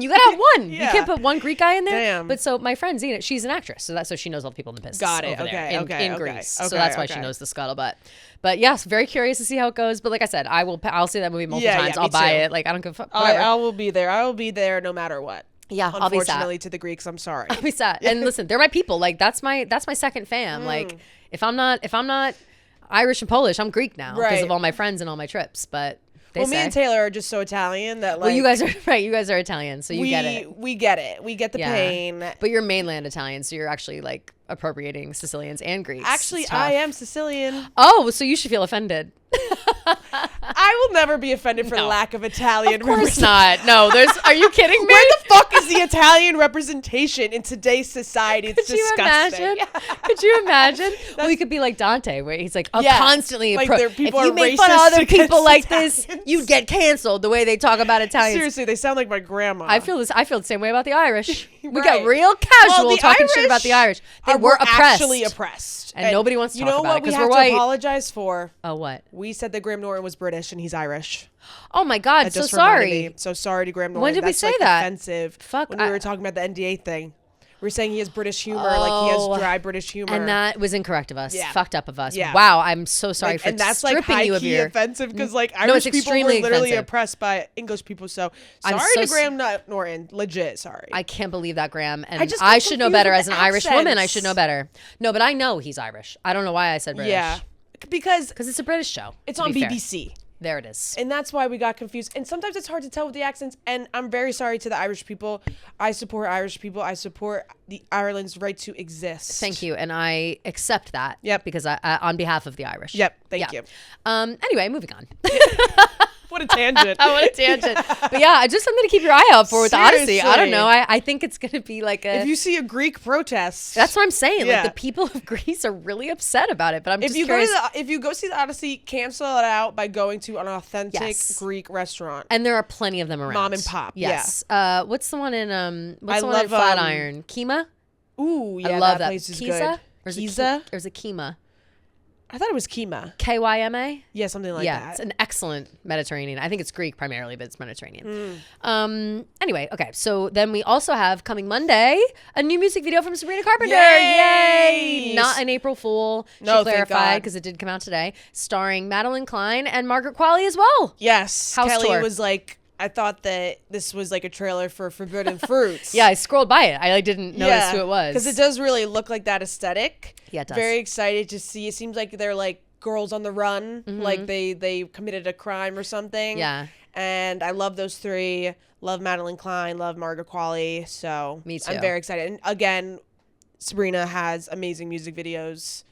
You gotta have one. Yeah. You can't put one Greek guy in there. Damn. But so my friend Zena, she's an actress, so she knows all the people in the business. Got it. Over there Okay. in Greece. Okay, So that's why she knows the scuttlebutt. But yes, very curious to see how it goes. But like I said, I'll see that movie multiple times. I'll buy it. Like I don't give a fuck. I will be there. I will be there no matter what. Yeah, I'll be sad. Unfortunately, to the Greeks, I'm sorry. I'll be sad. And listen, they're my people. Like that's my second fam. Like if I'm not Irish and Polish, I'm Greek now because of all my friends and all my trips. But me and Taylor are just so Italian that like. Well, you guys are right. You guys are Italian, so you get it. We get it. We get the pain. But you're mainland Italian, so you're actually like appropriating Sicilians and Greeks. Actually, I am Sicilian. Oh, so you should feel offended. I will never be offended for lack of Italian. Of course not. No, are you kidding me? Where the fuck is the Italian representation in today's society? It's disgusting. Could you imagine? Could you imagine? Well, he could be like Dante, where he's like constantly. Like people if you are make fun of racist other people like Italians. this, you'd get canceled. The way they talk about Italians. Seriously, they sound like my grandma. I feel the same way about the Irish. We Right. got real casual talking shit about the Irish. They were oppressed. Actually oppressed. And nobody wants to talk about it because we're You know what we white. have to apologize for? Oh, what? We said that Graham Norton was British and he's Irish. Oh my God, That so just reminded sorry. me. So sorry to Graham Norton. When did we That's, say like, that? Offensive. Fuck, When we were talking about the NDA thing. We were saying he has British humor, like he has dry British humor. And that was incorrect of us. Yeah. Fucked up of us. Yeah. Wow, I'm so sorry like, for and that's stripping like you of high-key your offensive because like No, Irish it's people were extremely literally offensive. oppressed by English people. So I'm sorry so to Graham Norton. Legit, sorry. I can't believe that, Graham. And just I get should know confused better with as an the Irish woman. I accents. should know better. No, but I know he's Irish. I don't know why I said British. Yeah, because Because it's a British show. it's to on be fair. BBC. There it is. And that's why we got confused. And sometimes it's hard to tell with the accents. And I'm very sorry to the Irish people. I support Irish people. I support the Ireland's right to exist. Thank you. And I accept that. Yep. Because I on behalf of the Irish. Yep. Thank you. Anyway, moving on. What a tangent. What a tangent. But yeah, just something to keep your eye out for with the Odyssey. I don't Seriously. know. I think it's going to be like a... If you see a Greek protest. That's what I'm saying. Yeah. Like the people of Greece are really upset about it. But I'm If just you curious. if you go see the Odyssey, cancel it out by going to an authentic Yes. Greek restaurant. And there are plenty of them around. Mom and pop, Yes. What's the one in I the one in love, Flatiron? Kima? Ooh, yeah, I love that place is Kisa? good. Or is Kisa? Or is it Kima? I thought it was Kima. Kyma. Yeah, something like that. Yeah, it's an excellent Mediterranean. I think it's Greek primarily, but it's Mediterranean. Anyway, okay. So then we also have coming Monday a new music video from Sabrina Carpenter. Yay! Not an April Fool. No, she clarified because it did come out today, starring Madeline Klein and Margaret Qualley as well. Yes, House Kelly tour. was like, I thought that this was like a trailer for Forbidden Fruits. Yeah, I scrolled by it. I didn't notice who it was. Because it does really look like that aesthetic. Yeah, it does. Very excited to see. It seems like they're like girls on the run, like they committed a crime or something. Yeah. And I love those three. Love Madeline Klein. Love Margaret Qualley. So Me too. I'm very excited. And again, Sabrina has amazing music videos.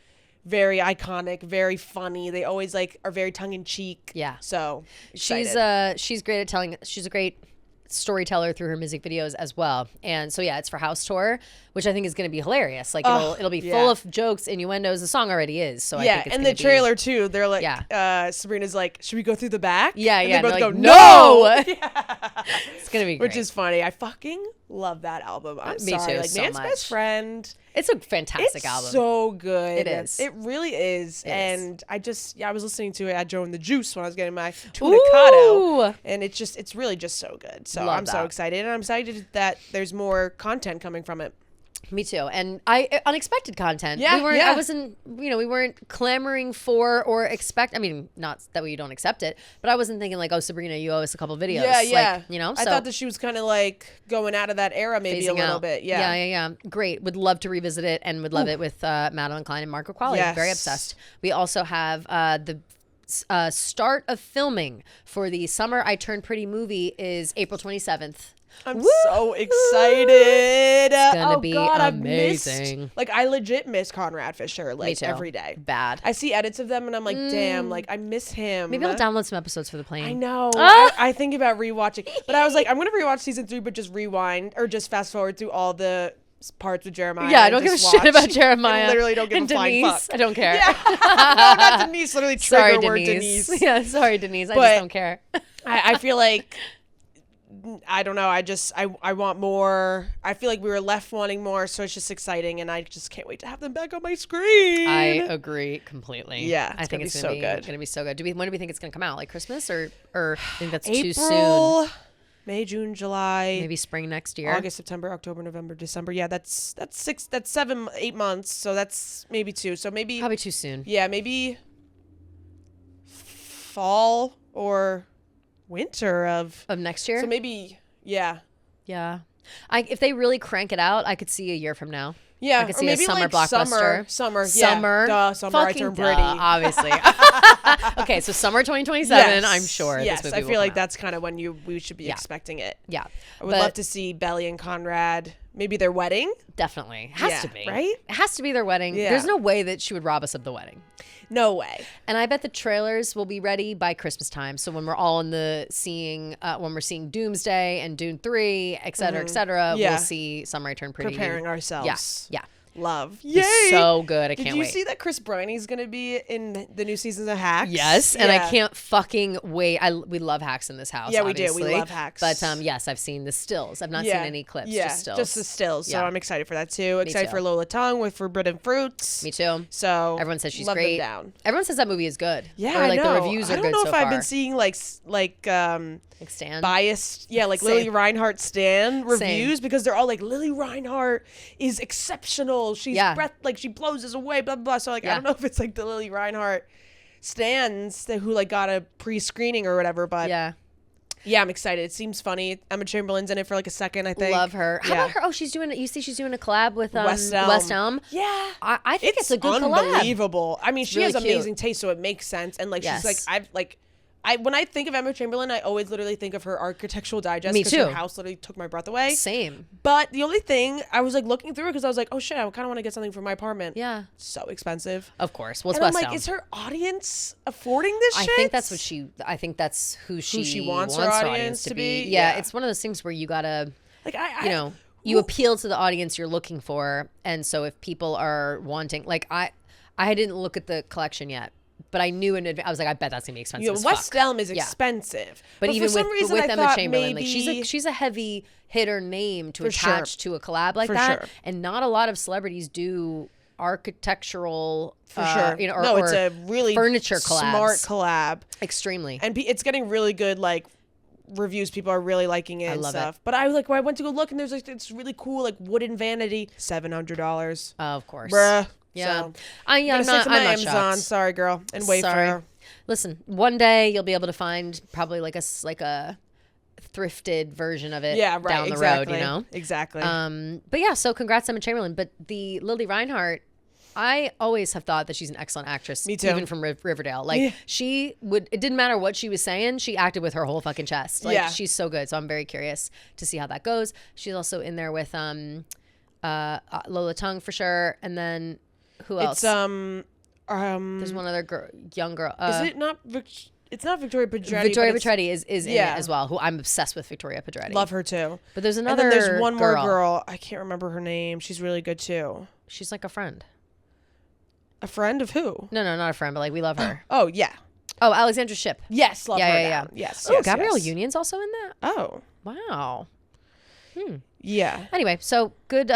Very iconic, very funny. They always like are very tongue in cheek. Yeah. So excited. She's great at telling. She's a great storyteller through her music videos as well. And so yeah, it's for House Tour, which I think is going to be hilarious. Like it'll be full of jokes, innuendos. The song already is. So I think it's and gonna the trailer too. They're like, Sabrina's like, should we go through the back? Yeah, and yeah. They both go, like, no. It's gonna be great. Which is funny. I fucking love that album. I'm Me sorry. too, Like so Man's much. Best Friend. It's a fantastic album. So good. It is. It really is. It and I was listening to it at Joe and the Juice when I was getting my tunicado. And it's really just so good. So I'm so excited. And I'm excited that there's more content coming from it. Me too. And unexpected content. Yeah, I wasn't, we weren't clamoring for or expect. I mean, not that we don't accept it, but I wasn't thinking like, oh, Sabrina, you owe us a couple videos. Yeah. Like, I thought that she was kind of like going out of that era maybe a little bit. Yeah. Great. Would love to revisit it and would love it with Madeline Klein and Margaret Qualley. Yes. Very obsessed. We also have the start of filming for the Summer I Turned Pretty movie is April 27th. I'm so excited. It's gonna be amazing. I legit miss Conrad Fisher every day. Bad. I see edits of them and I'm like, damn, like I miss him. Maybe I'll download some episodes for the plane. I know. I think about rewatching, but I was like, I'm gonna rewatch season 3, but just rewind or just fast forward through all the parts with Jeremiah. Yeah, I don't give a shit about Jeremiah. I literally don't give and a flying Denise, fuck. I don't care. Yeah. No, not Denise. Literally trigger Sorry, word Denise. Denise. Yeah, sorry, Denise. I just don't care. I feel like, I don't know. I want more. I feel like we were left wanting more, so it's just exciting, and I just can't wait to have them back on my screen. I agree completely. Yeah, I think it's gonna be so good. Gonna be so good. When do we think it's gonna come out? Like Christmas or I think that's too soon. May, June, July, maybe spring next year. August, September, October, November, December. Yeah, that's 7, 8 months. So that's maybe 2. So maybe probably too soon. Yeah, maybe fall or winter of next year. So maybe yeah. If they really crank it out, I could see a year from now. Yeah, I could see or maybe a summer like blockbuster. Summer. Duh, summer. I Turn Pretty. Obviously. Okay, so summer 2027. Yes. I'm sure. Yes, this movie I feel like out. that's kind of when we should be expecting it. Yeah, I would love to see Belly and Conrad. Maybe their wedding. Definitely has to be right. It has to be their wedding. Yeah. There's no way that she would rob us of the wedding. No way. And I bet the trailers will be ready by Christmas time. So when we're all in the when we're seeing Doomsday and Dune 3, et cetera, we'll see Summer I Turned Pretty. Preparing ourselves. Yeah. Love. Yay! So good. I can't wait. Did you see that Chris Briney's going to be in the new seasons of Hacks? Yes, and I can't fucking wait. We love Hacks in this house. Yeah, obviously. we do. We love Hacks. But yes, I've seen the stills. I've not seen any clips. Yeah, just stills. Just the stills. So I'm excited for that too. Excited for Lola Tongue with Forbidden Fruits. Me too. So everyone says she's love great. Them down. Everyone says that movie is good. Yeah, or, like I know. The reviews are good so far. I don't know if I've been seeing like Stan? Biased, like Lily Reinhart Stan reviews because they're all like, Lily Reinhart is exceptional. She's she blows us away, blah, blah, blah. So like, I don't know if it's like the Lily Reinhart Stans who like got a pre-screening or whatever, but yeah, I'm excited. It seems funny. Emma Chamberlain's in it for like a second, I think. Love her. How about her? Oh, she's doing a collab with West Elm. Yeah. I think it's a good unbelievable. collab. I mean, she has amazing taste, so it makes sense. And like, she's like, when I think of Emma Chamberlain, I always literally think of her Architectural Digest. Me too. Her house literally took my breath away. Same. But the only thing, I was like looking through it because I was like, oh shit, I kind of want to get something for my apartment. Yeah. So expensive. Of course. Well, it's and West I'm like, Elm. Is her audience affording this shit? I think that's who she wants her audience to be. Yeah. It's one of those things where you gotta, like, you appeal to the audience you're looking for. And so if people are wanting, like, I didn't look at the collection yet. But I knew in advance. I was like, I bet that's gonna be expensive. Yeah, West Elm is expensive, but even for some reason, with I Emma Chamberlain, maybe... like she's a heavy hitter name to attach to a collab like that, and not a lot of celebrities do architectural for sure. You know, no, or it's a really furniture collabs. smart collab. Extremely. And it's getting really good like reviews. People are really liking it. I love stuff. But I went to go look and there's like it's really cool like wooden vanity, $700. Of course. Bruh. Yeah. So, I'm not Amazon. shocked. Sorry, girl. And Wayfair. Sorry. Listen, one day you'll be able to find probably like a thrifted version of it down the road, you know? Exactly. But yeah, so congrats, Emma Chamberlain. But the Lily Reinhart, I always have thought that she's an excellent actress. Me too. Even from Riverdale. Like, it didn't matter what she was saying, she acted with her whole fucking chest. Like, she's so good. So I'm very curious to see how that goes. She's also in there with Lola Tung for sure. And then who else? It's, there's one other young girl. Is it not... It's not Victoria Pedretti. Victoria Pedretti is in it as well, who I'm obsessed with. Victoria Pedretti. Love her too. But there's another and then there's one more girl. I can't remember her name. She's really good too. She's like a friend. A friend of who? No, not a friend, but like we love her. Oh, yeah. Oh, Alexandra Shipp. Yes, love her. Yeah. Yes. Oh, Gabrielle Union's also in that? Oh. Wow. Yeah. Anyway, so good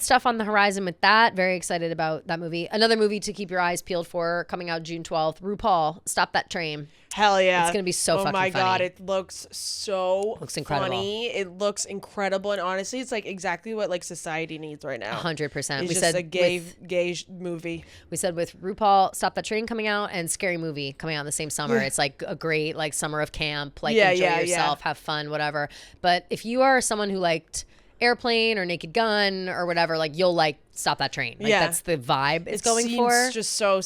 stuff on the horizon with that. Very excited about that movie. Another movie to keep your eyes peeled for, coming out June 12th. RuPaul, Stop That Train. Hell yeah. It's going to be so fucking funny. Oh my God, it looks so incredible. Funny. It looks incredible. And honestly, it's like exactly what like society needs right now. 100%. It's just a gay movie. We said with RuPaul, Stop That Train coming out and Scary Movie coming out in the same summer. It's like a great like summer of camp. Like enjoy yourself, have fun, whatever. But if you are someone who liked Airplane or Naked Gun or whatever, like you'll like Stop That Train. Like that's the vibe it's going for. It's just so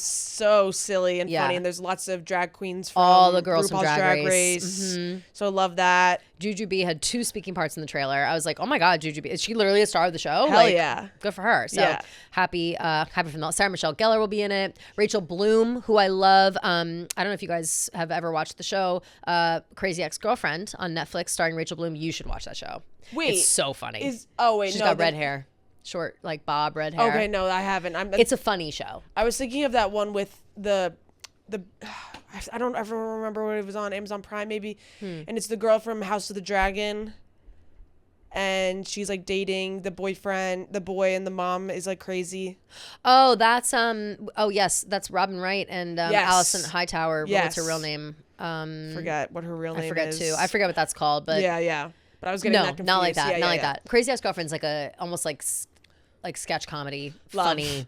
silly and funny, and there's lots of drag queens from all the girls RuPaul's from Drag Race. So I love that. Juju B had 2 speaking parts in the trailer. I was like, oh my God, Juju B. Is she literally a star of the show? Hell yeah. Good for her. So happy from that. Sarah Michelle Gellar will be in it. Rachel Bloom, who I love. I don't know if you guys have ever watched the show Crazy Ex-Girlfriend on Netflix starring Rachel Bloom. You should watch that show. Wait. It's so funny. She's got red hair. Short, like bob red hair. Okay, no, I haven't. It's a funny show. I was thinking of that one with the I don't ever remember what it was on, Amazon Prime maybe. And it's the girl from House of the Dragon. And she's like dating the boyfriend, the boy, and the mom is like crazy. Oh, that's yes, that's Robin Wright and Alison Hightower. What's her real name? Forget what her real name is. I forget too. I forget what that's called, but yeah. But I was getting that confused. Not like that. Not like that. Crazy Ex-Girlfriend's like almost like sketch comedy, funny,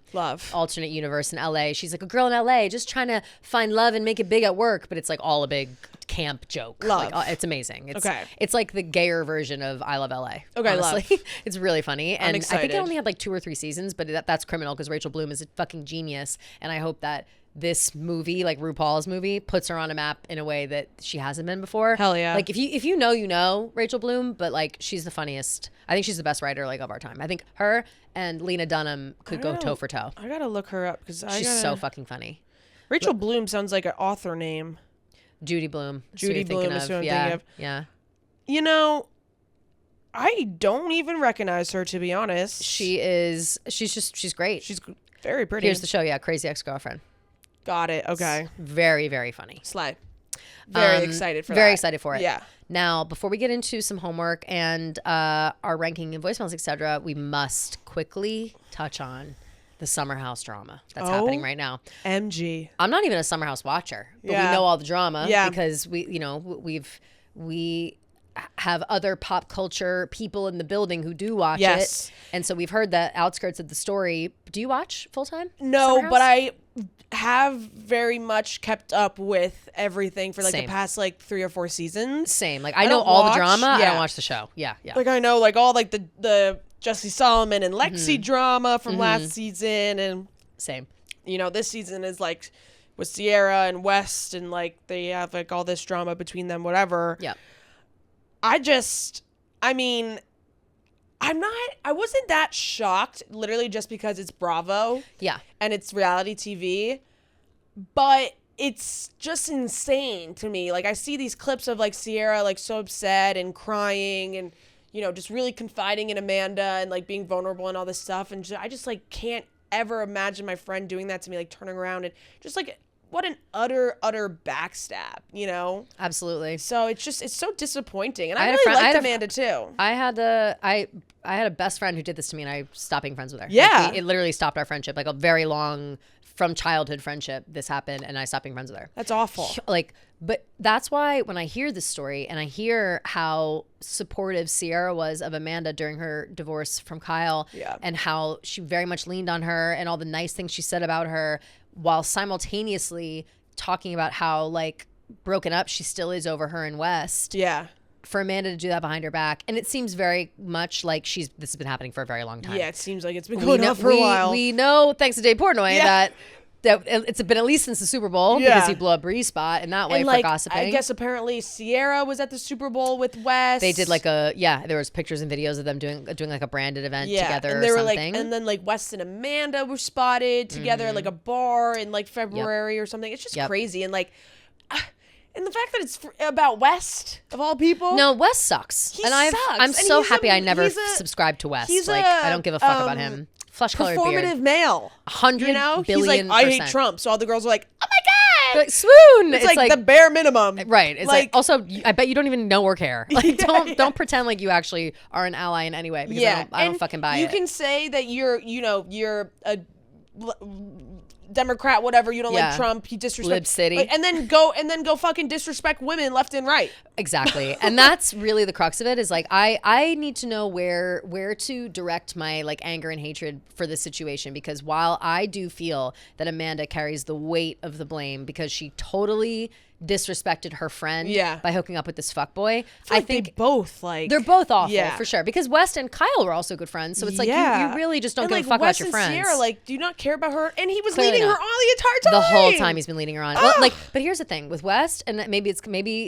alternate universe in LA. She's like a girl in LA just trying to find love and make it big at work, but it's like all a big camp joke. Love. Like, it's amazing. It's like the gayer version of I Love LA. Okay, honestly. Love. It's really funny. And I think it only had like 2 or 3 seasons, but that's criminal because Rachel Bloom is a fucking genius. And I hope that this movie, like RuPaul's movie, puts her on a map in a way that she hasn't been before. Hell yeah. Like if you know Rachel Bloom, but like she's the funniest. I think she's the best writer like of our time. I think her and Lena Dunham could go toe for toe. I gotta look her up because she's so fucking funny. Rachel Bloom sounds like an author name. Judy Bloom. Judy Bloom is who I'm thinking of. Yeah. You know, I don't even recognize her, to be honest. She's great. She's very pretty. Here's the show. Yeah, Crazy Ex-Girlfriend. Got it. Okay. It's very, very funny. Slay. Very excited for that. Very excited for it. Yeah. Now, before we get into some homework and our ranking and voicemails, etc., we must quickly touch on the Summer House drama that's happening right now. MG. I'm not even a Summer House watcher, but we know all the drama because we have other pop culture people in the building who do watch it. And so we've heard the outskirts of the story. Do you watch full time? No, but I have very much kept up with everything for like the past like 3 or 4 seasons. Same. Like I know all the drama. I don't watch the show. Yeah. Like I know like all like the Jesse Solomon and Lexi drama from last season, and same. You know, this season is like with Sierra and West, and like they have like all this drama between them, whatever. Yeah. I wasn't that shocked, literally just because it's Bravo. Yeah. And it's reality TV. But it's just insane to me. Like, I see these clips of, like, Sierra, like, so upset and crying and, you know, just really confiding in Amanda and, like, being vulnerable and all this stuff. And I just, like, can't ever imagine my friend doing that to me, like, turning around and just, like, what an utter backstab, you know? Absolutely. So it's so disappointing. And I really liked Amanda too. I had a best friend who did this to me, and I stopped being friends with her. Yeah. Like, it literally stopped our friendship. Like a very long, from childhood friendship, this happened, and I stopped being friends with her. That's awful. Like, but that's why when I hear this story and I hear how supportive Sierra was of Amanda during her divorce from Kyle, and how she very much leaned on her and all the nice things she said about her, while simultaneously talking about how like broken up she still is over her and West. Yeah. For Amanda to do that behind her back, and it seems very much like this has been happening for a very long time. Yeah, it seems like it's been going on for a while. We know, thanks to Dave Portnoy, that it's been at least since the Super Bowl because he blew up Bree's spot in that way for gossiping. I guess apparently Sierra was at the Super Bowl with Wes. They did like there was pictures and videos of them doing like a branded event together and they or were something. and then like Wes and Amanda were spotted together at like a bar in like February or something. It's just crazy. And like and the fact that it's about West of all people. No, West sucks. I'm so happy I never subscribed to West. I don't give a fuck about him. Flesh colored beard. Performative male. 100 billion He's like, I hate Trump. So all the girls are like, oh my God. Like, swoon. It's like the bare minimum. Right. It's like also, I bet you don't even know or care. Like, don't pretend like you actually are an ally in any way. Because I don't fucking buy it. You can say that you're a Democrat, whatever, you don't like Trump, he disrespects Lib City, and then go fucking disrespect women left and right. Exactly. And that's really the crux of it, is like I need to know where to direct my like anger and hatred for this situation, because while I do feel that Amanda carries the weight of the blame because she totally disrespected her friend by hooking up with this fuckboy. I think they both like they're both awful for sure, because West and Kyle were also good friends, so it's like you really just don't give a fuck about your friends. Sierra, like, do you not care about her? And he was leading her on the entire time. The whole time he's been leading her on. Well, like, but here's the thing with West, and maybe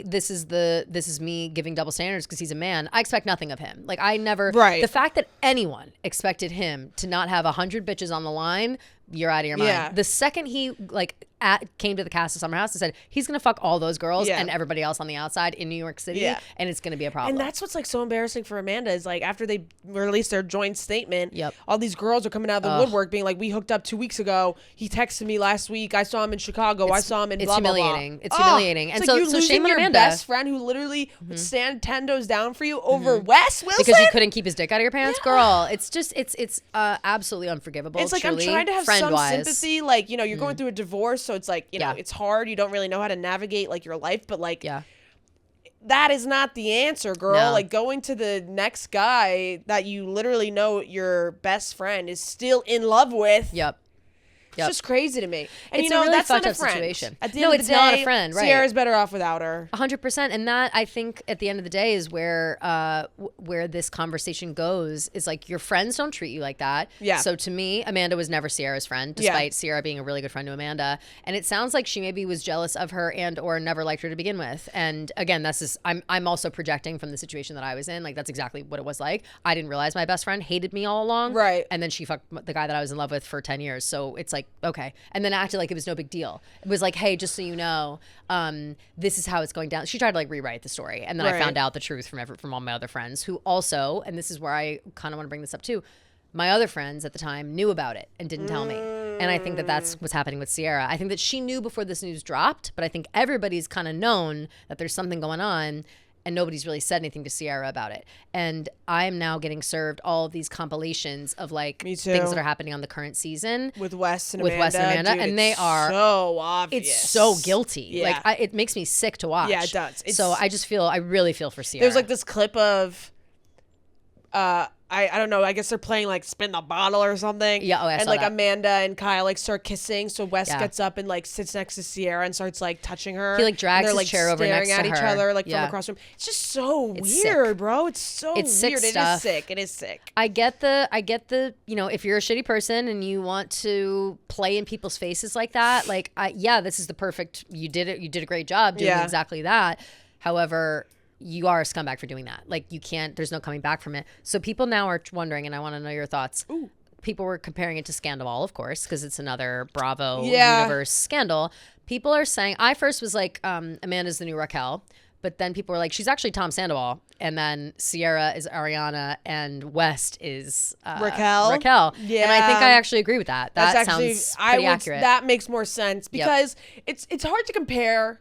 this is me giving double standards because he's a man. I expect nothing of him. Like, I never the fact that anyone expected him to not have 100 bitches on the line, you're out of your mind. Yeah. The second he came to the cast of Summer House and said he's gonna fuck all those girls and everybody else on the outside in New York City, and it's gonna be a problem. And that's what's like so embarrassing for Amanda, is like after they released their joint statement, all these girls are coming out of the woodwork being like, we hooked up 2 weeks ago, he texted me last week, I saw him in Chicago, I saw him in blah, blah, blah. It's humiliating. And like so shame on your Amanda, best friend who literally would stand 10 toes down for you over Wes Wilson because he couldn't keep his dick out of your pants. Girl, it's just it's absolutely unforgivable. It's like, truly, I'm trying to have some sympathy, like, you know, you're going through a divorce, so it's like, you know, it's hard, you don't really know how to navigate like your life, but like that is not the answer, girl. No. Like, going to the next guy that you literally know your best friend is still in love with. It's just crazy to me. And it's you know, a really that's not a friend. Situation. At the end of the day, not a friend, right? Sierra's better off without her. 100%. And that, I think, at the end of the day, is where this conversation goes. Is like, your friends don't treat you like that. Yeah. So to me, Amanda was never Sierra's friend, despite Sierra being a really good friend to Amanda. And it sounds like she maybe was jealous of her and or never liked her to begin with. And again, that's just, I'm also projecting from the situation that I was in. Like, that's exactly what it was like. I didn't realize my best friend hated me all along. Right. And then she fucked the guy that I was in love with for 10 years. So it's like, okay. And then acted like it was no big deal. It was like, hey, just so you know, this is how it's going down. She tried to like rewrite the story, and then I found out the truth from all my other friends, who also, and this is where I kind of want to bring this up too, my other friends at the time knew about it and didn't tell me. And I think that that's what's happening with Sierra. I think that she knew before this news dropped, but I think everybody's kind of known that there's something going on, and nobody's really said anything to Sierra about it. And I am now getting served all of these compilations of like things that are happening on the current season with Wes and Amanda, dude, and they are so obvious. It's so guilty. Yeah. Like, it makes me sick to watch. Yeah, it does. So I really feel for Sierra. There's like this clip of I don't know, I guess they're playing like Spin the Bottle or something. Yeah, I and saw like that. Amanda and Kyle like start kissing, so Wes gets up and like sits next to Sierra and starts like touching her. He like drags his like chair over next to her. staring at each other like from across the room. It's just so weird, sick. bro. It's so weird. Sick It stuff. is sick. It is sick. I get the, you know, if you're a shitty person and you want to play in people's faces like that, like, this is the perfect, you did a great job doing exactly that. However, you are a scumbag for doing that. Like, you can't, there's no coming back from it. So people now are wondering, and I want to know your thoughts. Ooh. People were comparing it to Scandal, of course, because it's another Bravo universe scandal. People are saying, I first was like, Amanda's the new Raquel. But then people were like, she's actually Tom Sandoval. And then Sierra is Ariana and West is Raquel. Yeah. And I think I actually agree with that. That sounds pretty accurate. That makes more sense because it's hard to compare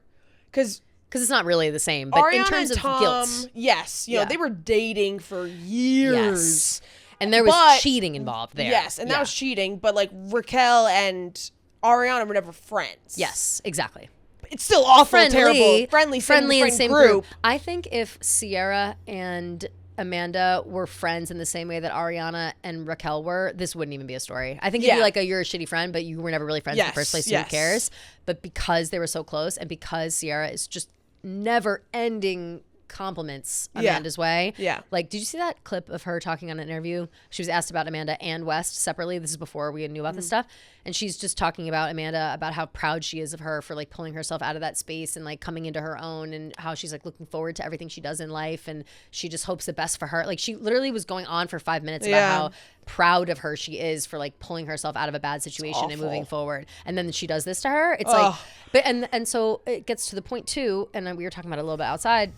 because it's not really the same. But Ariana in terms and of Tom, guilt. yes. You know, they were dating for years. Yes. And there was cheating involved there. Yes, and that was cheating. But like Raquel and Ariana were never friends. Yes, exactly. It's still awful, terrible. Friendly, and same group. I think if Sierra and Amanda were friends in the same way that Ariana and Raquel were, this wouldn't even be a story. I think it'd be like you're a shitty friend, but you were never really friends in the first place, so who cares? But because they were so close and because Sierra is just never ending compliments Amanda's way. Yeah. Like, did you see that clip of her talking on an interview? She was asked about Amanda and West separately. This is before we knew about this stuff. And she's just talking about Amanda, about how proud she is of her for like pulling herself out of that space and like coming into her own, and how she's like looking forward to everything she does in life. And she just hopes the best for her. Like, she literally was going on for 5 minutes about how proud of her she is for like pulling herself out of a bad situation and moving forward. And then she does this to her. It's like, but and so it gets to the point too, and we were talking about it a little bit outside,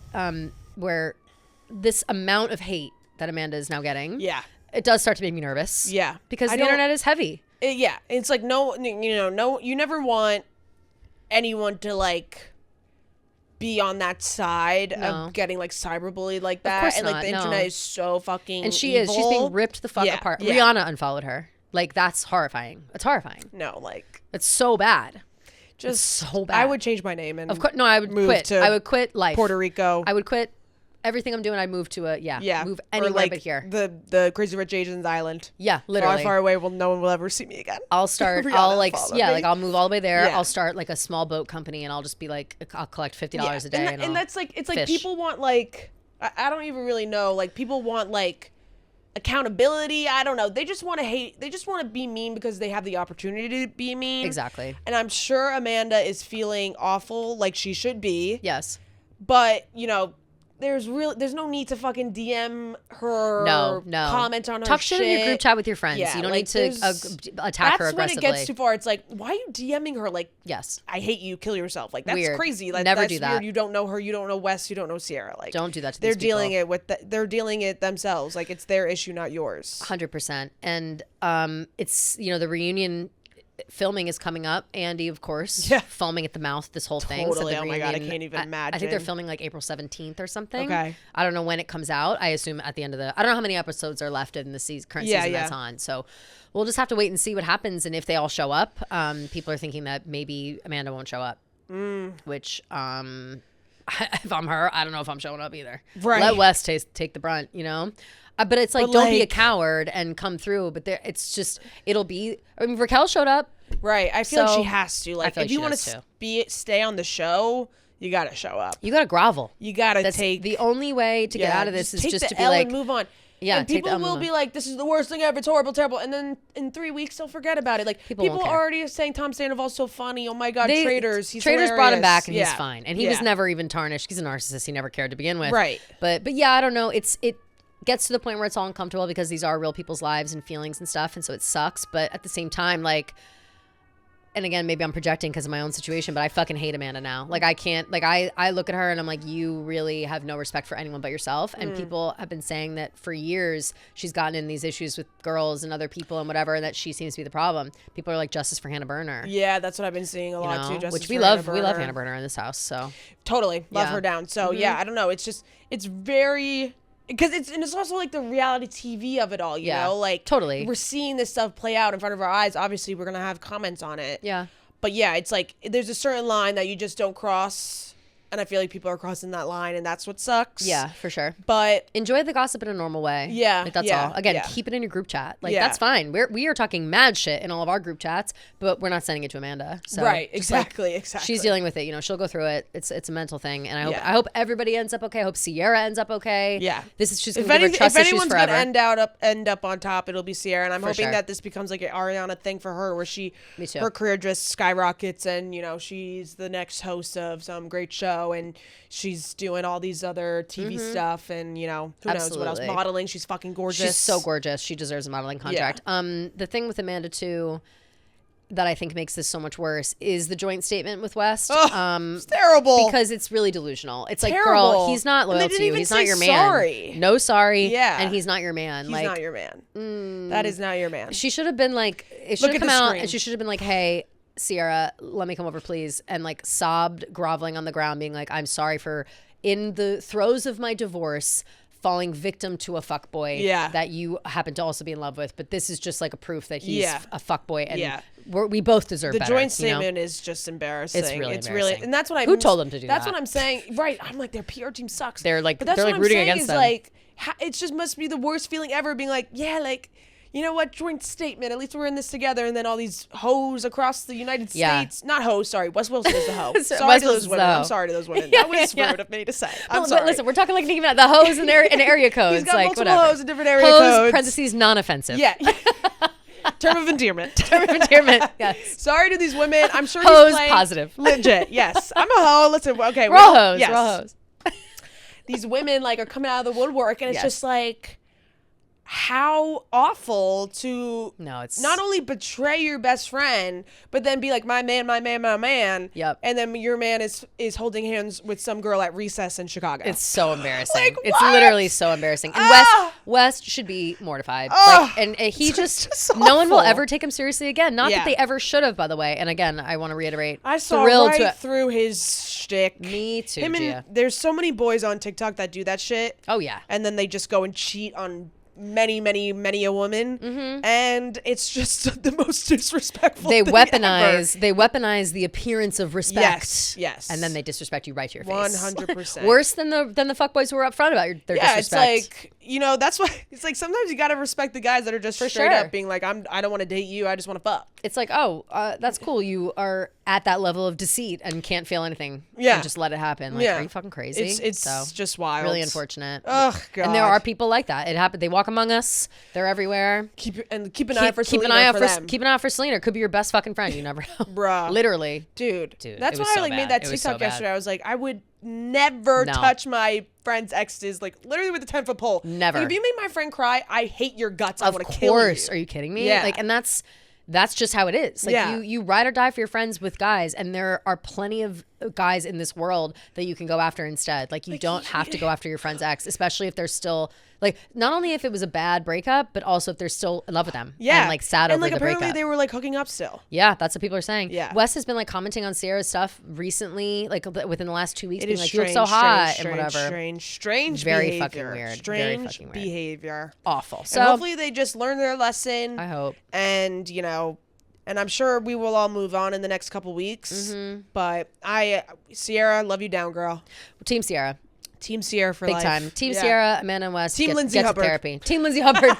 where this amount of hate that Amanda is now getting, it does start to make me nervous. Yeah, because the internet is heavy. It's like you never want anyone to like be on that side of getting like cyberbullied like that. Of course and like the internet is so fucking and evil. She's being ripped the fuck apart. Rihanna unfollowed her. Like, that's horrifying. It's horrifying. No, like it's so bad. Just so bad. I would change my name and of course. No, I would quit. I would quit life. Puerto Rico. I would quit everything I'm doing. I'd move to move anywhere like but here. The Crazy Rich Asians island. Yeah, literally. Far away. No one will ever see me again. I'll start. I'll move all the way there. I'll start like a small boat company, and I'll just be like, I'll collect $50 a day. And that's like, it's like people want like, I don't even really know. Like, people want like accountability. I don't know. They just want to hate. They just want to be mean because they have the opportunity to be mean. Exactly. And I'm sure Amanda is feeling awful, like she should be. Yes. But there's no need to fucking DM her. No. Comment on her. Talk shit in your group chat with your friends. You don't need to attack her aggressively. That's when it gets too far. It's like, why are you DMing her? Like, yes, I hate you. Kill yourself. Like, that's weird. Crazy. Like, never that's do that. Weird. You don't know her. You don't know Wes. You don't know Sierra. Like, don't do that to they're these people. They're dealing it themselves. Like, it's their issue, not yours. 100%. And it's the reunion filming is coming up. Andy, of course, foaming at the mouth this whole thing. Totally. So oh my God, I can't even imagine. I think they're filming like April 17th or something. Okay. I don't know when it comes out. I assume at the end of I don't know how many episodes are left in the current season that's on. So we'll just have to wait and see what happens. And if they all show up, people are thinking that maybe Amanda won't show up. Which, if I'm her, I don't know if I'm showing up either. Right. Let Wes take the brunt, But it's like, don't be a coward and come through. But it's just, it'll be, I mean, Raquel showed up. Right. I feel like she has to. Like, if you want to stay on the show, you got to show up. You got to grovel. You got to take. The only way to get out of this is just to be L like. And move on. Yeah. And people will be like, this is the worst thing ever. It's horrible, terrible. And then in 3 weeks, they'll forget about it. Like, people already are saying Tom Sandoval's so funny. Oh my God, Traitors. He's Traitors hilarious. brought him back and he's fine. And he was never even tarnished. He's a narcissist. He never cared to begin with. Right. But yeah, I don't know. It gets to the point where it's all uncomfortable because these are real people's lives and feelings and stuff. And so it sucks. But at the same time, like, and again, maybe I'm projecting because of my own situation, but I fucking hate Amanda now. Like, I can't, like, I look at her and I'm like, you really have no respect for anyone but yourself. And people have been saying that for years she's gotten in these issues with girls and other people and whatever, and that she seems to be the problem. People are like, justice for Hannah Burner. Yeah, that's what I've been seeing a lot too. Which we love. We love Hannah Burner in this house. So totally love her down. So yeah, I don't know. It's just, it's very. Because it's also like the reality TV of it all, you know? Like, totally. We're seeing this stuff play out in front of our eyes. Obviously, we're going to have comments on it. Yeah. But yeah, it's like there's a certain line that you just don't cross. And I feel like people are crossing that line, and that's what sucks. Yeah, for sure. But enjoy the gossip in a normal way. Yeah. Like, that's all. Again, keep it in your group chat. Like, that's fine. We are talking mad shit in all of our group chats, but we're not sending it to Amanda. So right. Exactly. Exactly. She's dealing with it. She'll go through it. It's a mental thing. And I hope everybody ends up okay. I hope Sierra ends up okay. Yeah. This is just going to give her trust issues forever. If anyone's going to end up on top, it'll be Sierra. And I'm hoping that this becomes like an Ariana thing for her, where her career just skyrockets, and, she's the next host of some great show, and she's doing all these other TV stuff, and who knows what else. Modeling, she's fucking gorgeous. She's so gorgeous. She deserves a modeling contract. The thing with Amanda too, that I think makes this so much worse is the joint statement with West. It's terrible. Because it's really delusional. It's like, Terrible. girl, he's not loyal to you. He's not your man. Sorry. No sorry. Yeah. And he's not your man. He's not your man. That is not your man. She should have been like, it should have come out and she should have been like, hey, Sierra, let me come over, please. And like sobbed, groveling on the ground, being like, I'm sorry for, in the throes of my divorce, falling victim to a fuckboy that you happen to also be in love with. But this is just like a proof that he's a fuckboy, and we both deserve better. The joint statement is just embarrassing. It's really embarrassing. And that's what Who told them to do that? That's what I'm saying. Right. I'm like, their PR team sucks. They're like, but that's they're what like I'm rooting saying against is them. like, it just must be the worst feeling ever, being like, yeah, like, you know what, joint statement, at least we're in this together, and then all these hoes across the United States, not hoes, sorry, Wes Wilson is the hoe. Sorry to those women. I'm sorry to those women. That was rude of me to say. I'm sorry. Listen, we're talking like even the hoes and area codes. He's got like, multiple whatever. hoes in different area codes. Parentheses, non-offensive. Yeah. Term of endearment. Term of endearment, yes. Sorry to these women. I'm sure hoes he's playing positive. Legit, yes. I'm a hoe. Listen, okay. We're all hoes. Yes. We're all hoes. These women like are coming out of the woodwork, and it's just like, how awful to not only betray your best friend, but then be like, my man, my man, my man. Yep. And then your man is holding hands with some girl at recess in Chicago. It's so embarrassing. Like, it's literally so embarrassing. And West should be mortified. And he just no one will ever take him seriously again. Not that they ever should have, by the way. And again, I want to reiterate. I saw right through his shtick. Me too, Gia. There's so many boys on TikTok that do that shit. Oh, yeah. And then they just go and cheat on many a woman, and it's just the most disrespectful they thing weaponize the appearance of respect, yes, and then they disrespect you right to your face. 100%. Worse than the fuckboys who were upfront about their disrespect. It's like, that's why it's like sometimes you gotta respect the guys that are just straight up being like, I don't want to date you, I just want to fuck. It's like, that's cool, you are at that level of deceit and can't feel anything, and just let it happen. Like, are you fucking crazy? It's just wild. Really unfortunate. Oh God. And there are people like that. It happened. They walk among us. They're everywhere. Keep an eye for Selena. Keep an eye for Selena. Could be your best fucking friend. You never know. Bruh. Literally. Dude. That's why I made that TikTok yesterday. I was like, I would never touch my friend's exes, like literally with a 10-foot pole. Never. Like, if you make my friend cry, I hate your guts. I want to kill you. Of course. Are you kidding me? Yeah. Like, and that's just how it is. Like, you ride or die for your friends with guys, and there are plenty of guys in this world that you can go after instead. Like, you don't have to go after your friend's ex, especially if they're still, like, not only if it was a bad breakup, but also if they're still in love with them. Yeah. And like sad over the breakup. Apparently they were like hooking up still. Yeah, that's what people are saying. Yeah. Wes has been like commenting on Sierra's stuff recently, like within the last 2 weeks, being like, you look so hot and whatever. Strange very behavior. Fucking weird. Strange very fucking weird. behavior. Awful. So and hopefully they just learn their lesson. I hope. And and I'm sure we will all move on in the next couple weeks. But Sierra, love you down, girl. Team Sierra. Team Sierra for big life. time. Team Sierra, Amanda and West. Team Lindsay Hubbard. Therapy. Team Lindsay Hubbard.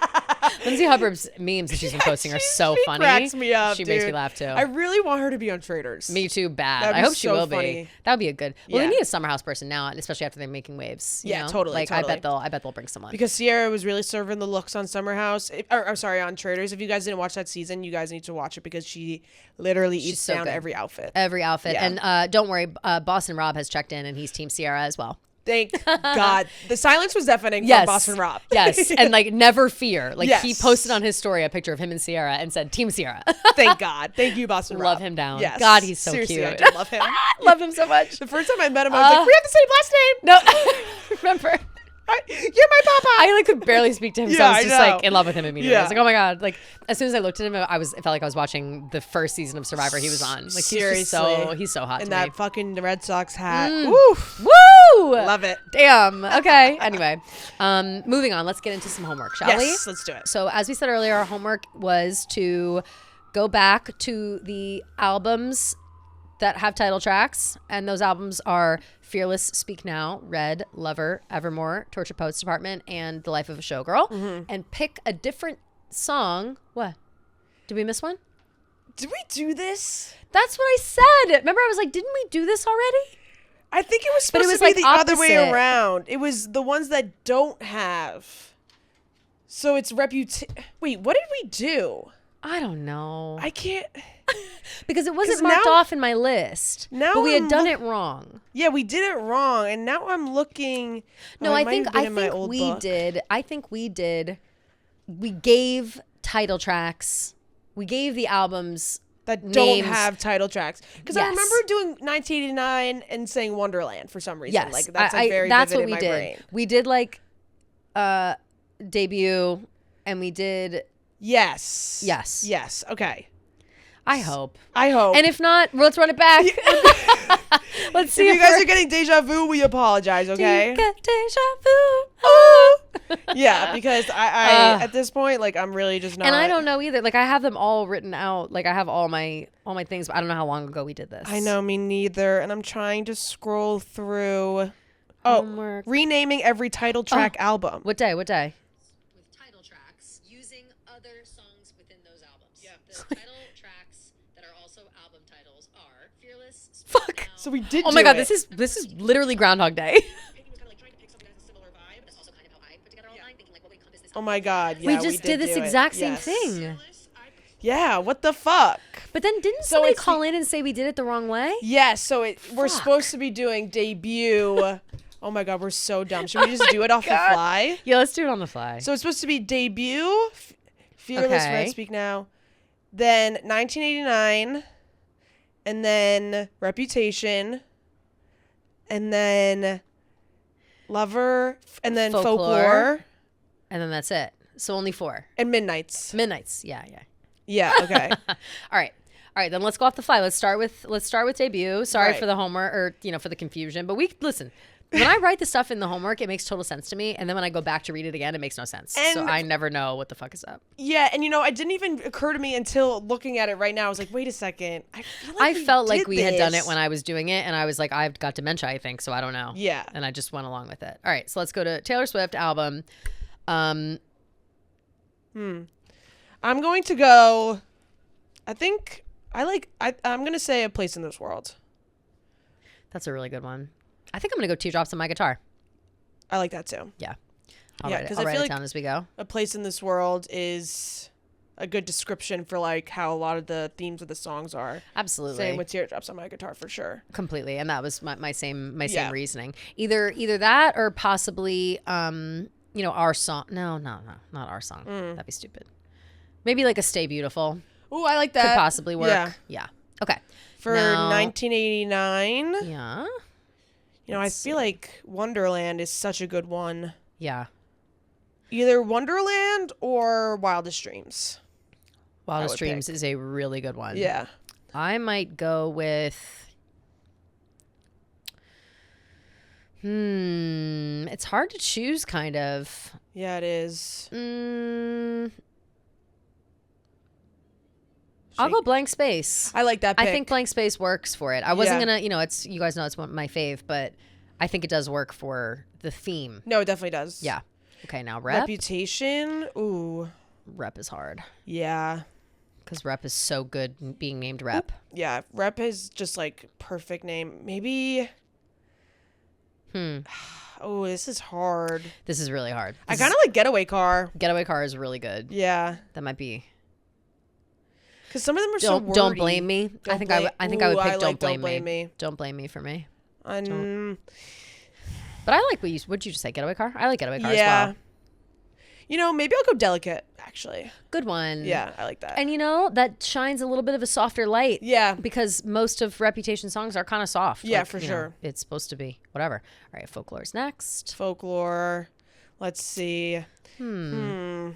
Lindsay Hubbard's memes that she's been posting are so funny. She cracks me up, She makes me laugh too. I really want her to be on Traders. Me too, bad. I hope she will funny. be. That would be a good. Well, they need a summer house person now, especially after they're making waves. You know? Totally. Like, totally. I bet they'll bring someone. Because Sierra was really serving the looks on Summer House. On Traders. If you guys didn't watch that season, you guys need to watch it because she literally eats so down every outfit. Every outfit. Yeah. And don't worry, Boston Rob has checked in and he's Team Sierra as well. Thank God. The silence was deafening from Boston Rob. Yes. And like, never fear. Like, he posted on his story a picture of him and Sierra and said, Team Sierra. Thank God. Thank you, Boston Rob. Love him down. Yes. God, he's so Seriously, cute. I do love him. Love him so much. The first time I met him, I was like, we have the same last name. No. Remember? You're my papa. I like could barely speak to him, so I was just like in love with him immediately. Yeah. I was like, oh my God. Like, as soon as I looked at him, it felt like I was watching the first season of Survivor he was on. Like, he's so hot and to me. that fucking Red Sox hat. Woo! Love it. Damn. Okay. Anyway, moving on. Let's get into some homework, shall we? Yes, let's do it. So, as we said earlier, our homework was to go back to the albums that have title tracks, and those albums are Fearless, Speak Now, Red, Lover, Evermore, Torture Poets Department, and The Life of a Showgirl, and pick a different song. What? Did we miss one? Did we do this? That's what I said. Remember, I was like, didn't we do this already? I think it was supposed to be the other way around. It was the ones that don't have. So it's Wait, what did we do? I don't know. I can't. Because it wasn't marked off in my list. But we had done it wrong. Yeah, we did it wrong, and now I'm looking. No, I think we did. I think we did. We gave title tracks. We gave the albums that don't have title tracks. Because I remember doing 1989 and saying Wonderland for some reason. Yes. Like that's like very vivid in my brain. We did like Debut, and we did Yes. Okay. I hope. And if not, let's run it back. Let's see. If you guys are getting deja vu, we apologize, okay? Do you get deja vu? Oh. Yeah, because I at this point, like, I'm really just not. And I don't know either. Like, I have them all written out. Like, I have all my things, but I don't know how long ago we did this. I know, me neither. And I'm trying to scroll through. Homework. Renaming every title track album. What day? With title tracks using other songs within those albums. Yeah. The title tracks that are also album titles are Fearless. Fuck. So we did. Oh my god, this is literally Groundhog Day. Oh my god, yeah, we just did this exact same thing. Yeah, what the fuck? But then didn't somebody call in and say we did it the wrong way? Yes, so we're supposed to be doing Debut. Oh my god, we're so dumb. Should we just do it off the fly? Yeah, let's do it on the fly. So it's supposed to be Debut, Fearless, Red Speak Now, then 1989, and then Reputation, and then Lover, and then Folklore. And then that's it. So only 4. And Midnights. Yeah. Yeah, okay. All right, then let's go off the fly. Let's start with Debut. Sorry for the homework, or for the confusion. But listen. When I write the stuff in the homework, it makes total sense to me, and then when I go back to read it again, it makes no sense. So I never know what the fuck is up. Yeah, and it didn't even occur to me until looking at it right now. I was like, wait a second. I felt like we had done it when I was doing it, and I was like, I've got dementia, I think, so I don't know. Yeah. And I just went along with it. All right, so let's go to Taylor Swift album. I'm going to go. I think I'm going to say A Place in This World. That's a really good one. I think I'm going to go Teardrops on My Guitar. I like that too. Yeah. I'll write it down as we go. A Place in This World is a good description for like how a lot of the themes of the songs are. Absolutely. Same with Teardrops on My Guitar for sure. Completely. And that was my same reasoning. Either that or possibly our song. No, not our song. That'd be stupid. Maybe like a Stay Beautiful. Ooh, I like that. Could possibly work. Yeah. Okay. For 1989. Yeah. I feel like Wonderland is such a good one. Yeah. Either Wonderland or Wildest Dreams. Wildest Dreams is a really good one. Yeah. I might go with... It's hard to choose, kind of. Yeah, it is. I'll go Blank Space. I like that pick. I think Blank Space works for it. I wasn't going to, it's, you guys know it's my fave, but I think it does work for the theme. No, it definitely does. Yeah. Okay, now Rep. Reputation. Ooh. Rep is hard. Yeah. Because Rep is so good being named Rep. Yeah, Rep is just like perfect name. Maybe. Oh, this is hard. This is really hard. I kind of like Getaway Car. Getaway Car is really good. Yeah. That might be. Because some of them are so wordy. Don't blame me. I think I would pick Don't Blame Me. Don't blame me for me. But I like what'd you just say? Getaway Car? I like Getaway Car as well. Maybe I'll go Delicate, actually. Good one. Yeah, I like that. And that shines a little bit of a softer light. Yeah. Because most of Reputation songs are kind of soft. Yeah, for sure. It's supposed to be. Whatever. All right, Folklore's next. Folklore. Let's see. Mirrorball.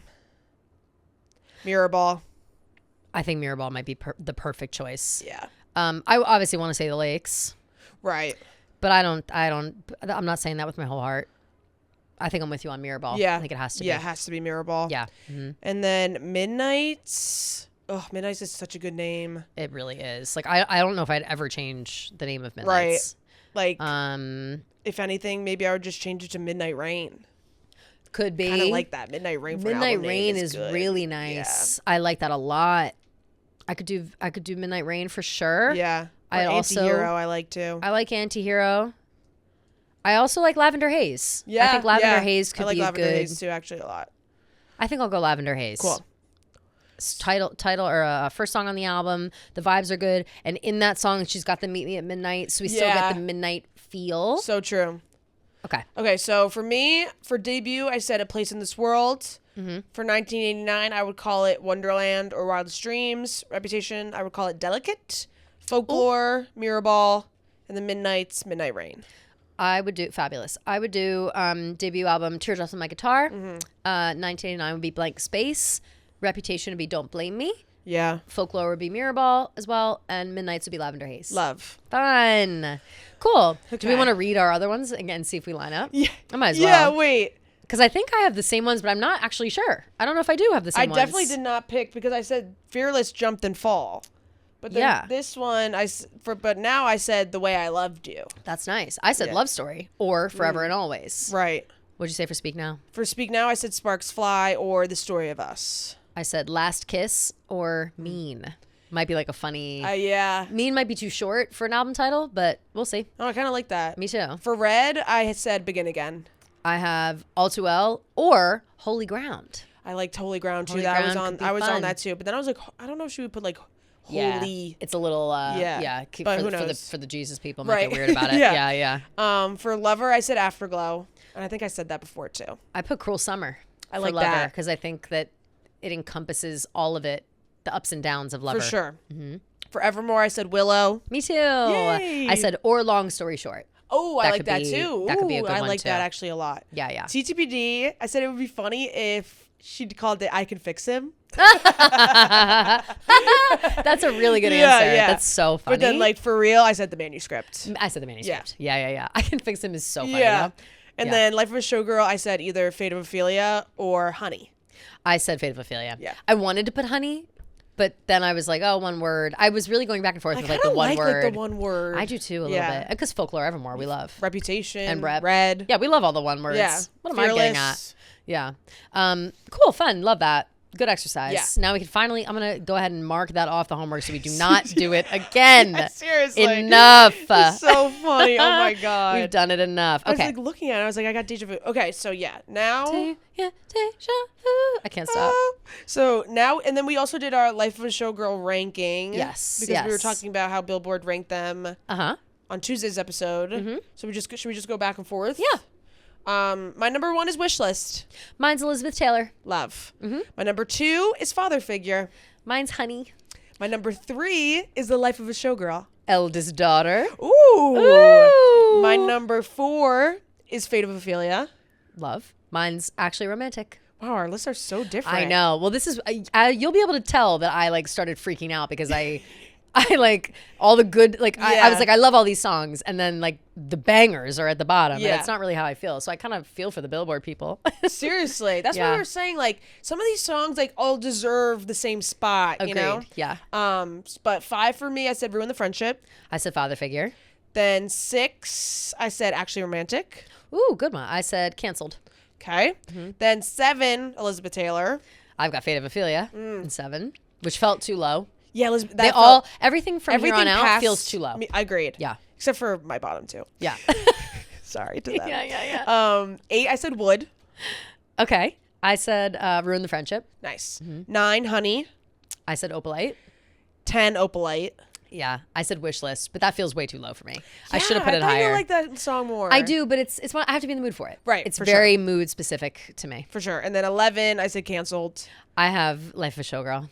I think Mirrorball might be the perfect choice. Yeah. I obviously want to say The Lakes. Right. But I'm not saying that with my whole heart. I think I'm with you on Mirrorball. Yeah. I think it has to be. Yeah, it has to be Mirrorball. Yeah. Mm-hmm. And then Midnights. Oh, Midnights is such a good name. It really is. Like, I don't know if I'd ever change the name of Midnights. Right. Like, if anything, maybe I would just change it to Midnight Rain. Could be. Kind of like that. Midnight Rain for Midnight Rain is really nice. Yeah. I like that a lot. I could do Midnight Rain for sure. Yeah. Antihero I like too. I like Antihero. I also like Lavender Haze. Yeah. I think Lavender Haze could be good. I like Lavender Haze too, actually, a lot. I think I'll go Lavender Haze. Cool. Title or first song on the album. The vibes are good, and in that song, she's got the Meet Me at Midnight, so we still get the midnight feel. So true. Okay. Okay, so for me, for debut, I said A Place in This World. For 1989, I would call it Wonderland or Wildest Dreams. Reputation, I would call it Delicate. Folklore, Mirrorball, and the Midnights, Midnight Rain. I would do Fabulous. I would do debut album Teardrops on My Guitar. 1989 would be Blank Space. Reputation would be Don't Blame Me. Yeah. Folklore would be Mirrorball as well, and Midnights would be Lavender Haze. Love. Fun. Cool. Okay. Do we want to read our other ones again and see if we line up? Yeah. I might as well. Yeah, wait. Because I think I have the same ones, but I'm not actually sure. I don't know if I do have the same ones. I definitely did not pick because I said Fearless, Jump, then Fall. But then this one, but now I said The Way I Loved You. That's nice. I said Love Story or Forever and Always. Right. What'd you say for Speak Now? For Speak Now, I said Sparks Fly or The Story of Us. I said Last Kiss or Mean. Might be like a funny... Yeah. Mean might be too short for an album title, but we'll see. Oh, I kind of like that. Me too. For Red, I said Begin Again. I have All Too Well or Holy Ground. I liked Holy Ground too. Holy that Ground I was fun. on that too. But then I was like, I don't know if she would put like holy. Yeah, it's a little But who knows? For the Jesus people might get weird about it. Yeah. For Lover, I said Afterglow, and I think I said that before too. I put Cruel Summer. I like that because I think that it encompasses all of it, the ups and downs of Lover. For sure. For Evermore, I said Willow. Me too. Yay. I said or Long Story Short. Oh, I like that too. That could be a good I one like too. that actually a lot. Yeah. TTPD, I said it would be funny if she'd called it I Can Fix Him. That's a really good answer. Yeah. That's so funny. But then like for real, I said the manuscript. I said the manuscript. Yeah. I Can Fix Him is so funny. Yeah. Though. And then Life of a Showgirl, I said either Fate of Ophelia or Honey. I said Fate of Ophelia. Yeah. I wanted to put Honey, but then I was like, oh, one word. I was really going back and forth with like the one word. Like the one word. I do too a little bit. Because Folklore Evermore we love. Reputation. And Red. Yeah, we love all the one words. Yeah. What am I getting at? Yeah. Cool. Fun. Love that. Good exercise. Yeah. Now we can finally, I'm going to go ahead and mark that off the homework so we do not do it again. Seriously. Enough. It's so funny. Oh my God. We've done it enough. I Okay. was like looking at it. I was like, I got deja vu. Okay. So yeah. Now. Deja vu. I can't stop. So now, and then we also did our Life of a Showgirl ranking. Yes. Because we were talking about how Billboard ranked them on Tuesday's episode. So should we just go back and forth? Yeah. My number 1 is Wishlist. Mine's Elizabeth Taylor. Love. My number 2 is Father Figure. Mine's Honey. My number 3 is The Life of a Showgirl. Eldest Daughter. Ooh. My number 4 is Fate of Ophelia. Love. Mine's Actually Romantic. Wow, our lists are so different. I know. Well, this is you'll be able to tell that I like started freaking out because I like all the good I was like I love all these songs and then like the bangers are at the bottom and it's not really how I feel. So I kind of feel for the Billboard people. Seriously. That's what we were saying, like some of these songs like all deserve the same spot, Agreed. You know? Yeah. But 5 for me, I said Ruin the Friendship. I said Father Figure. Then 6, I said Actually Romantic. Ooh, good one. I said Canceled. Okay. Then 7, Elizabeth Taylor. I've got Fate of Ophelia in 7, which felt too low. Yeah, Elizabeth. Everything from here on out feels too low. I agreed. Yeah. Except for my bottom 2. Yeah. Sorry to them. Yeah. 8, I said Wood. Okay. I said Ruin the Friendship. Nice. 9, Honey. I said Opalite. 10, Opalite. Yeah, I said Wish List, but that feels way too low for me. I should have put it I higher. You like that song more. I do, but it's I have to be in the mood for it. Right, It's for very mood specific to me. For sure. And then 11, I said Canceled. I have Life of a Showgirl.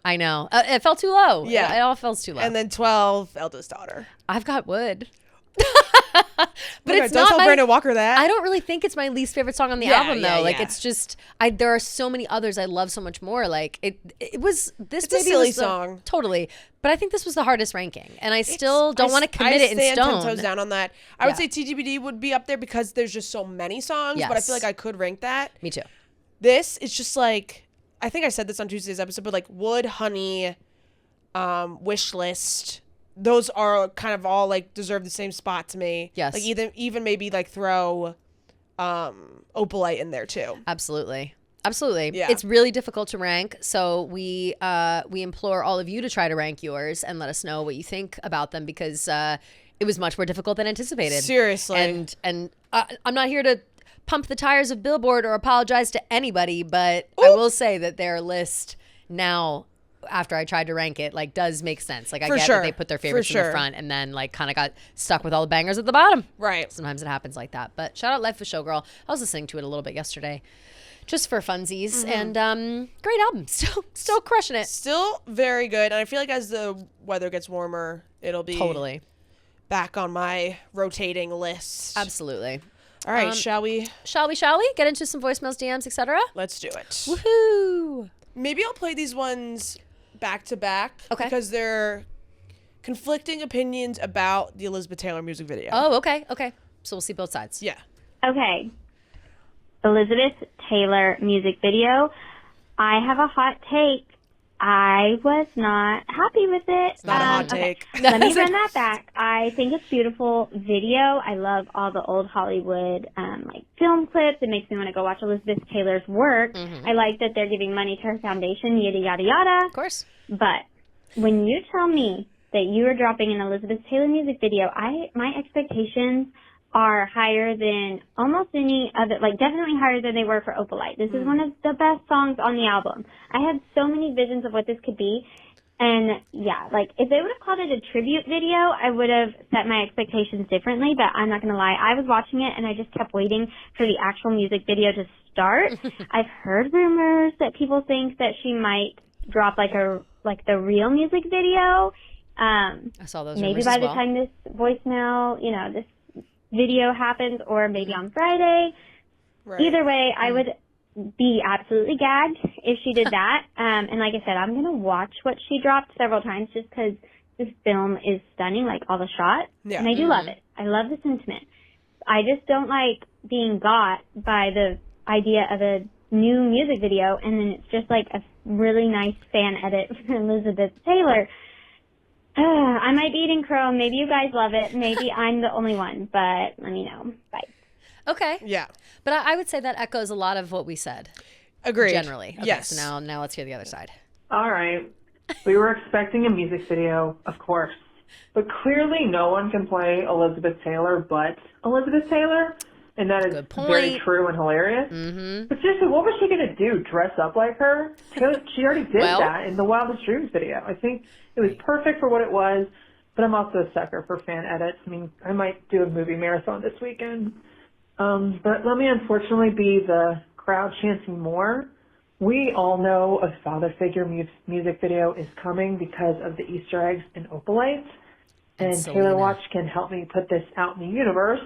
I know. It felt too low. Yeah. It all feels too low. And then 12, Eldest Daughter. I've got Wood. But it's don't tell Brandon Walker that. I don't really think it's my least favorite song on the album though. Like it's just there are so many others I love so much more. Like it was this it's a silly song. Totally. But I think this was the hardest ranking. And I still don't want to commit it in stone. I stand 10 toes down on that. I would say TGBD would be up there because there's just so many songs, but I feel like I could rank that. Me too. This is just like I think I said this on Tuesday's episode, but like Wood, Honey, Wish List, those are kind of all like deserve the same spot to me. Yes. Like even maybe like throw Opalite in there too. Absolutely. Absolutely. Yeah. It's really difficult to rank. So we implore all of you to try to rank yours and let us know what you think about them because it was much more difficult than anticipated. Seriously. And I'm not here to pump the tires of Billboard or apologize to anybody, but I will say that their list now after I tried to rank it, like does make sense. Like I For get sure. that they put their favorites For in the sure. front and then like kind of got stuck with all the bangers at the bottom. Right. Sometimes it happens like that. But shout out Life of Showgirl. I was listening to it a little bit yesterday, just for funsies, and great album. Still crushing it. Still very good. And I feel like as the weather gets warmer, it'll be Totally. back on my rotating list. Absolutely. All right, shall we? Shall we get into some voicemails, DMs, etc.? Let's do it. Woohoo! Maybe I'll play these ones back to back. Okay. Because they're conflicting opinions about the Elizabeth Taylor music video. Oh, okay. So we'll see both sides. Yeah. Okay. Elizabeth Taylor music video. I have a hot take. I was not happy with it. It's not a hot take. Okay. Let me run that back. I think it's beautiful video. I love all the old Hollywood like film clips. It makes me want to go watch Elizabeth Taylor's work. I like that they're giving money to her foundation, yada, yada, yada. Of course. But when you tell me that you are dropping an Elizabeth Taylor music video, my expectations are higher than almost any other, like definitely higher than they were for Opalite. This is one of the best songs on the album. I had so many visions of what this could be. And yeah, like if they would have called it a tribute video, I would have set my expectations differently, but I'm not going to lie. I was watching it and I just kept waiting for the actual music video to start. I've heard rumors that people think that she might drop like the real music video. I saw those Maybe rumors by as the well. time this voicemail, this video happens, or maybe on Friday. Right. Either way, I would be absolutely gagged if she did that. And like I said, I'm going to watch what she dropped several times just because this film is stunning, like all the shots. Yeah. And I do love it. I love the sentiment. I just don't like being got by the idea of a new music video and then it's just like a really nice fan edit for Elizabeth Taylor. I might be eating crow. Maybe you guys love it. Maybe I'm the only one, but let me know. Bye. Okay. Yeah. But I would say that echoes a lot of what we said. Agreed. Generally. Okay, Yes. So now let's hear the other side. All right. We were expecting a music video, of course. But clearly no one can play Elizabeth Taylor but Elizabeth Taylor. And that is Good point. very true and hilarious. Mm-hmm. But seriously, what was she going to do? Dress up like her? She already did Well- that in the Wildest Dreams video. I think it was perfect for what it was. But I'm also a sucker for fan edits. I mean, I might do a movie marathon this weekend. But let me unfortunately be the crowd chanting more. We all know a father figure music video is coming because of the Easter eggs in Opalite. And Selena. Taylor Watch can help me put this out in the universe.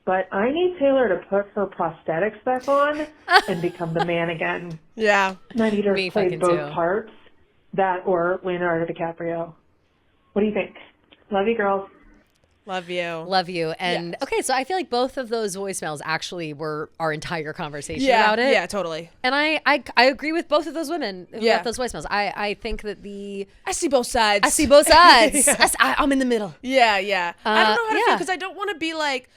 But I need Taylor to put her prosthetics back on and become the man again. Yeah. And I need her Me to play fucking both too. parts, that or Leonardo DiCaprio. What do you think? Love you, girls. Love you. Love you. And Yes. okay, so I feel like both of those voicemails actually were our entire conversation Yeah. about it. Yeah, totally. And I agree with both of those women who Yeah. left those voicemails. I think that I see both sides. I see both sides. Yeah. I'm in the middle. Yeah, yeah. I don't know how to feel yeah. because I don't want to be like,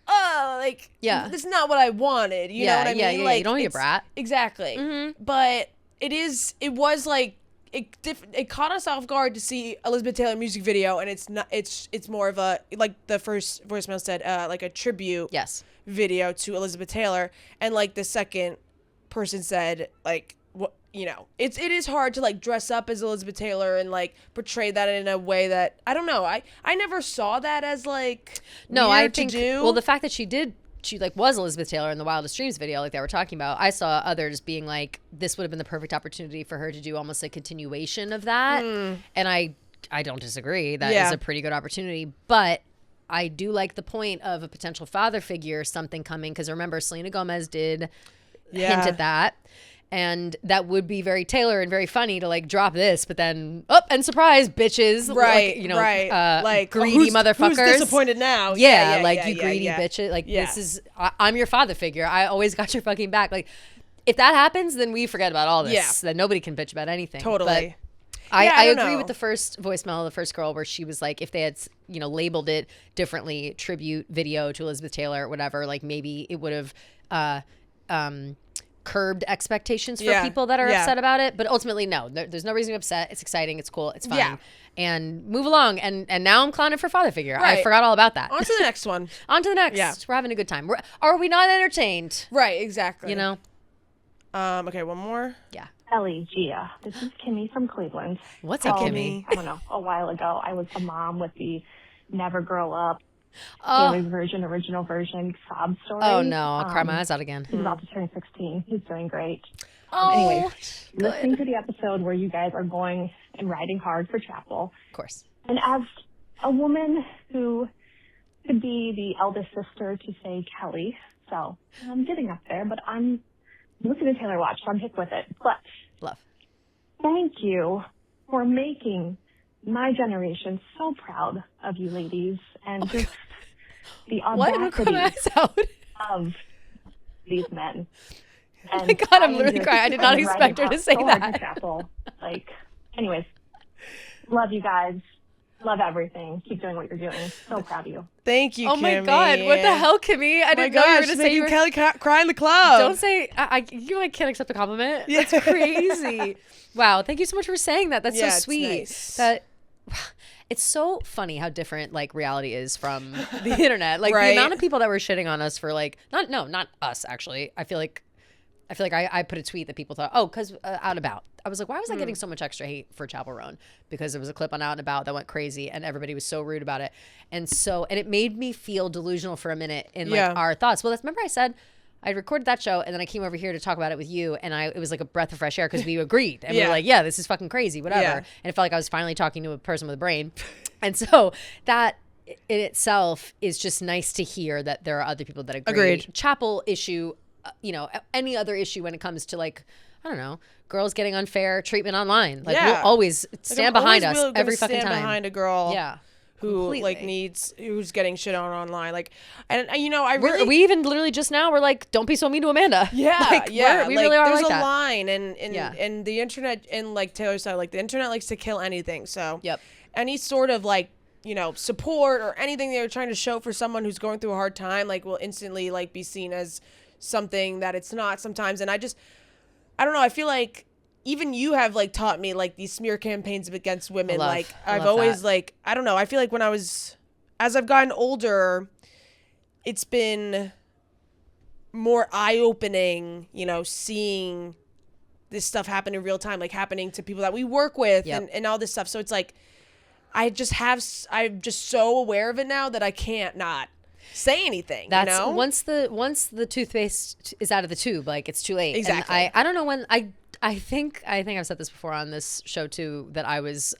oh, like, Yeah. this is not what I wanted. You know what I yeah, mean? yeah. Like, You don't need a it's- brat. Exactly. But it was like, it caught us off guard to see Elizabeth Taylor music video, and it's not. It's more of a, like the first voicemail said, like a tribute Yes. video to Elizabeth Taylor, and like the second person said, like, what, it is hard to like dress up as Elizabeth Taylor and like portray that in a way that I don't know. I never saw that as like No, weird I think to do. well the fact that she like was Elizabeth Taylor in the Wildest Dreams video like they were talking about. I saw others being like this would have been the perfect opportunity for her to do almost a continuation of that. And I don't disagree. That is Yeah. a pretty good opportunity, but I do like the point of a potential father figure, something coming, because remember Selena Gomez did hint at that. And that would be very Taylor and very funny to like drop this, but then and surprise, bitches, right, like, right, like greedy who's motherfuckers. Who's disappointed now? Yeah, yeah, you greedy yeah. bitches. Like Yeah. this is I'm your father figure. I always got your fucking back. Like if that happens, then we forget about all this. Yeah. Then nobody can bitch about anything. Totally. But I I don't agree know. with the first voicemail, the first girl, where she was like, if they had, labeled it differently, tribute video to Elizabeth Taylor or whatever, like maybe it would have curbed expectations for Yeah, people that are yeah. upset about it. But ultimately, no, there's no reason to be upset. It's exciting. It's cool. It's fun. Yeah. And move along. And now I'm clowning for father figure. I Right. forgot all about that. On to the next one. On to the next. Yeah. We're having a good time. Are we not entertained? Right, exactly. You know? Okay, one more. Yeah. Ellie, Gia, this is Kimmy from Cleveland. What's up, Kimmy? I don't know, a while ago, I was the mom with the Never Grow Up, Oh. Haley's version, original version, sob story. Oh, no. I'll cry my eyes out again. He's about to turn 16. He's doing great. Oh, anyways, listening to the episode where you guys are going and riding hard for chapel. Of course. And as a woman who could be the eldest sister to, say, Kelly, so I'm getting up there, but I'm listening to Taylor watch, so I'm hip with it. But love. Thank you for making my generation so proud of you ladies and just the audacity of these men. Oh my God, I'm literally crying. I did not expect her to say that. Chapel. Like, anyways, love you guys. Love everything. Keep doing what you're doing. So proud of you. Thank you, Kimmy. Oh my God, what the hell, Kimmy? I didn't know you were going to say you were... Kelly cry in the club. Don't say, I can't accept a compliment. Yeah. That's crazy. Wow, thank you so much for saying that. That's so sweet. Nice. It's so funny how different like reality is from the internet. Like the amount of people that were shitting on us for like, not us actually. I feel like I put a tweet that people thought, because Out and About. I was like, why was I getting so much extra hate for Chapel Roan? Because there was a clip on Out and About that went crazy and everybody was so rude about it. And it made me feel delusional for a minute in like our thoughts. Well, remember I said I recorded that show and then I came over here to talk about it with you and it was like a breath of fresh air because we agreed. And we were like, yeah, this is fucking crazy, whatever. Yeah. And it felt like I was finally talking to a person with a brain. And so that in itself is just nice to hear that there are other people that agree. Agreed. Chapel issue, any other issue when it comes to like, I don't know, girls getting unfair treatment online. Like we'll always stand behind us every fucking time. Stand behind a girl. Yeah. Who completely. who's getting shit on online. Like, and I really. We even literally just now, we're like, don't be so mean to Amanda. Yeah. We really are there's like that. There's a line and the internet, and like Taylor said, like the internet likes to kill anything. So any sort of like, support or anything they're trying to show for someone who's going through a hard time, like will instantly like be seen as something that it's not sometimes. And I don't know. I feel like even you have like taught me like these smear campaigns against women. I've always like, I don't know. I feel like as I've gotten older, it's been more eye-opening, seeing this stuff happen in real time, like happening to people that we work with and all this stuff. So it's like, I'm just so aware of it now that I can't not say anything. That's once the toothpaste is out of the tube, like it's too late. Exactly. And I don't know when I think I've said this before on this show too, that I was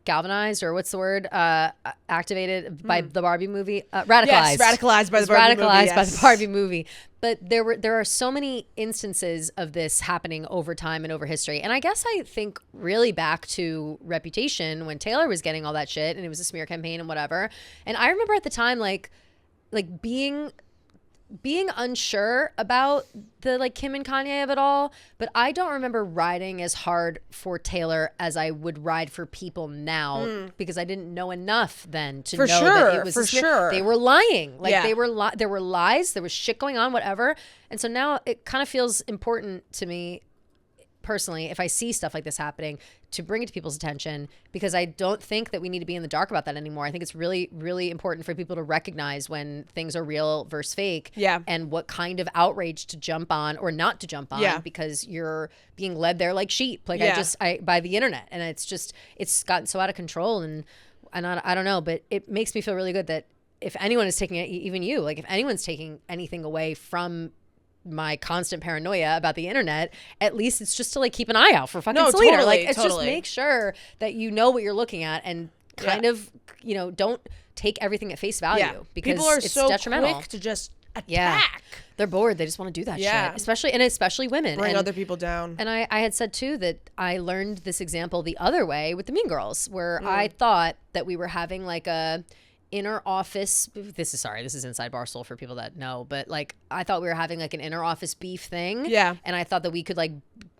galvanized, or what's the word, activated by the Barbie movie, radicalized. Yes, radicalized by the Barbie movie. Radicalized by the Barbie movie. But there are so many instances of this happening over time and over history. And I guess I think really back to Reputation when Taylor was getting all that shit and it was a smear campaign and whatever. And I remember at the time like being unsure about the like Kim and Kanye of it all, but I don't remember riding as hard for Taylor as I would ride for people now because I didn't know enough then to know that it was they were lying. Like there were lies, there was shit going on, whatever. And so now it kind of feels important to me personally, if I see stuff like this happening, to bring it to people's attention, because I don't think that we need to be in the dark about that anymore. I think it's really, really important for people to recognize when things are real versus fake, and what kind of outrage to jump on or not to jump on because you're being led there like sheep, like by the internet, and it's gotten so out of control, and I don't know, but it makes me feel really good that if anyone is taking it, even you, like if anyone's taking anything away from my constant paranoia about the internet, at least it's just to like keep an eye out for fucking Selena. Like it's just make sure that you know what you're looking at and kind of, don't take everything at face value because people are it's so detrimental. Quick to just attack. Yeah. They're bored. They just want to do that shit. Especially women. Bring other people down. And I had said too that I learned this example the other way with the Mean Girls, where I thought that we were having like a inner office, this is inside Barstool for people that know, but like I thought we were having like an inner office beef thing, and I thought that we could like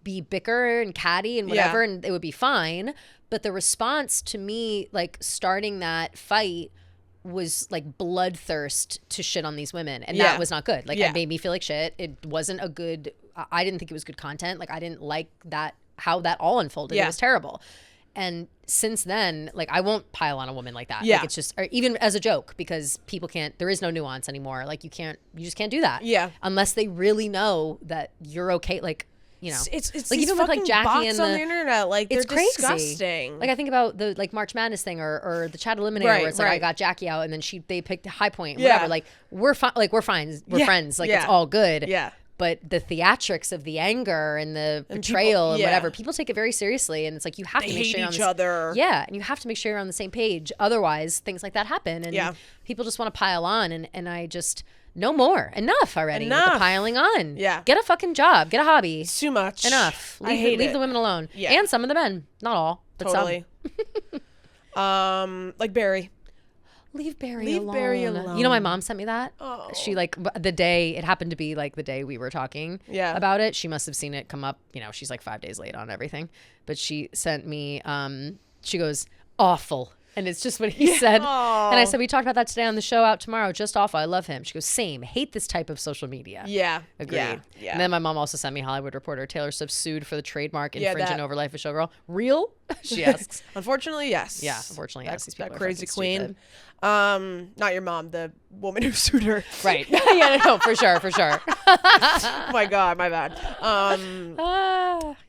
be bicker and catty and whatever, and it would be fine. But the response to me like starting that fight was like bloodthirst to shit on these women, and that was not good. Like it made me feel like shit. It wasn't a good, I didn't think it was good content. Like I didn't like that, how that all unfolded. It was terrible. And since then, like, I won't pile on a woman like that. Yeah. Like, it's just, or even as a joke, because people can't, there is no nuance anymore. Like, you just can't do that. Yeah. Unless they really know that you're okay. Like, you know, it's like, even with like Jackie bots and on the internet, like, they're disgusting. Like, I think about the like March Madness thing or the Chat Eliminator, where it's like, I got Jackie out and then they picked High Point, whatever. Like, we're fine. Like, we're fine. We're friends. Like, it's all good. Yeah. But the theatrics of the anger and the betrayal and whatever, people take it very seriously, and it's like, you have to make sure you're on each other. Yeah, and you have to make sure you're on the same page. Otherwise, things like that happen, and people just want to pile on. And I just no more. Enough already. With the piling on. Yeah, get a fucking job. Get a hobby. It's too much. Enough. Leave the women alone. Yeah, and some of the men, not all, but totally. Like Barry. Leave Barry alone. You know, my mom sent me that. Oh. She, like, the day, it happened to be like the day we were talking about it. She must have seen it come up. You know, she's like 5 days late on everything. But she sent me, she goes, awful. And it's just what he said. Aww. And I said, we talked about that today on the show out tomorrow. Just awful. I love him. She goes, same. Hate this type of social media. Yeah. Agreed. Yeah. And then my mom also sent me Hollywood Reporter. Taylor Swift sued for the trademark infringing over Life of Showgirl. Real? She asks. Unfortunately, yes. Yeah, unfortunately, yes. That crazy queen. Not your mom, the woman who sued her. Right. Yeah, no, for sure. Oh my God, my bad.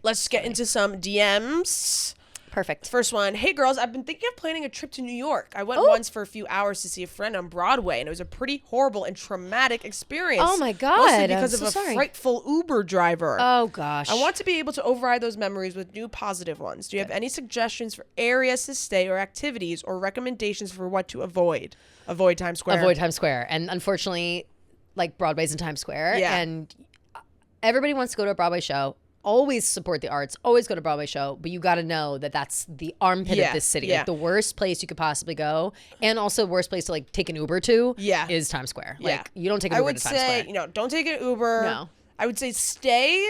Let's get into some DMs. Perfect. First one. Hey girls, I've been thinking of planning a trip to New York. I went once for a few hours to see a friend on Broadway, and it was a pretty horrible and traumatic experience. Oh my God. Mostly because of a frightful Uber driver. Oh gosh. I want to be able to override those memories with new positive ones. Do you have any suggestions for areas to stay or activities or recommendations for what to avoid? Avoid Times Square. Avoid Times Square. And unfortunately, like, Broadway's in Times Square. Yeah. And everybody wants to go to a Broadway show. Always support the arts. Always go to Broadway show, but you got to know that that's the armpit of this city. Like, the worst place you could possibly go, and also worst place to, like, take an Uber to. Is Times Square. Like, you don't take an Uber to Times Square. I would say, don't take an Uber. No. I would say stay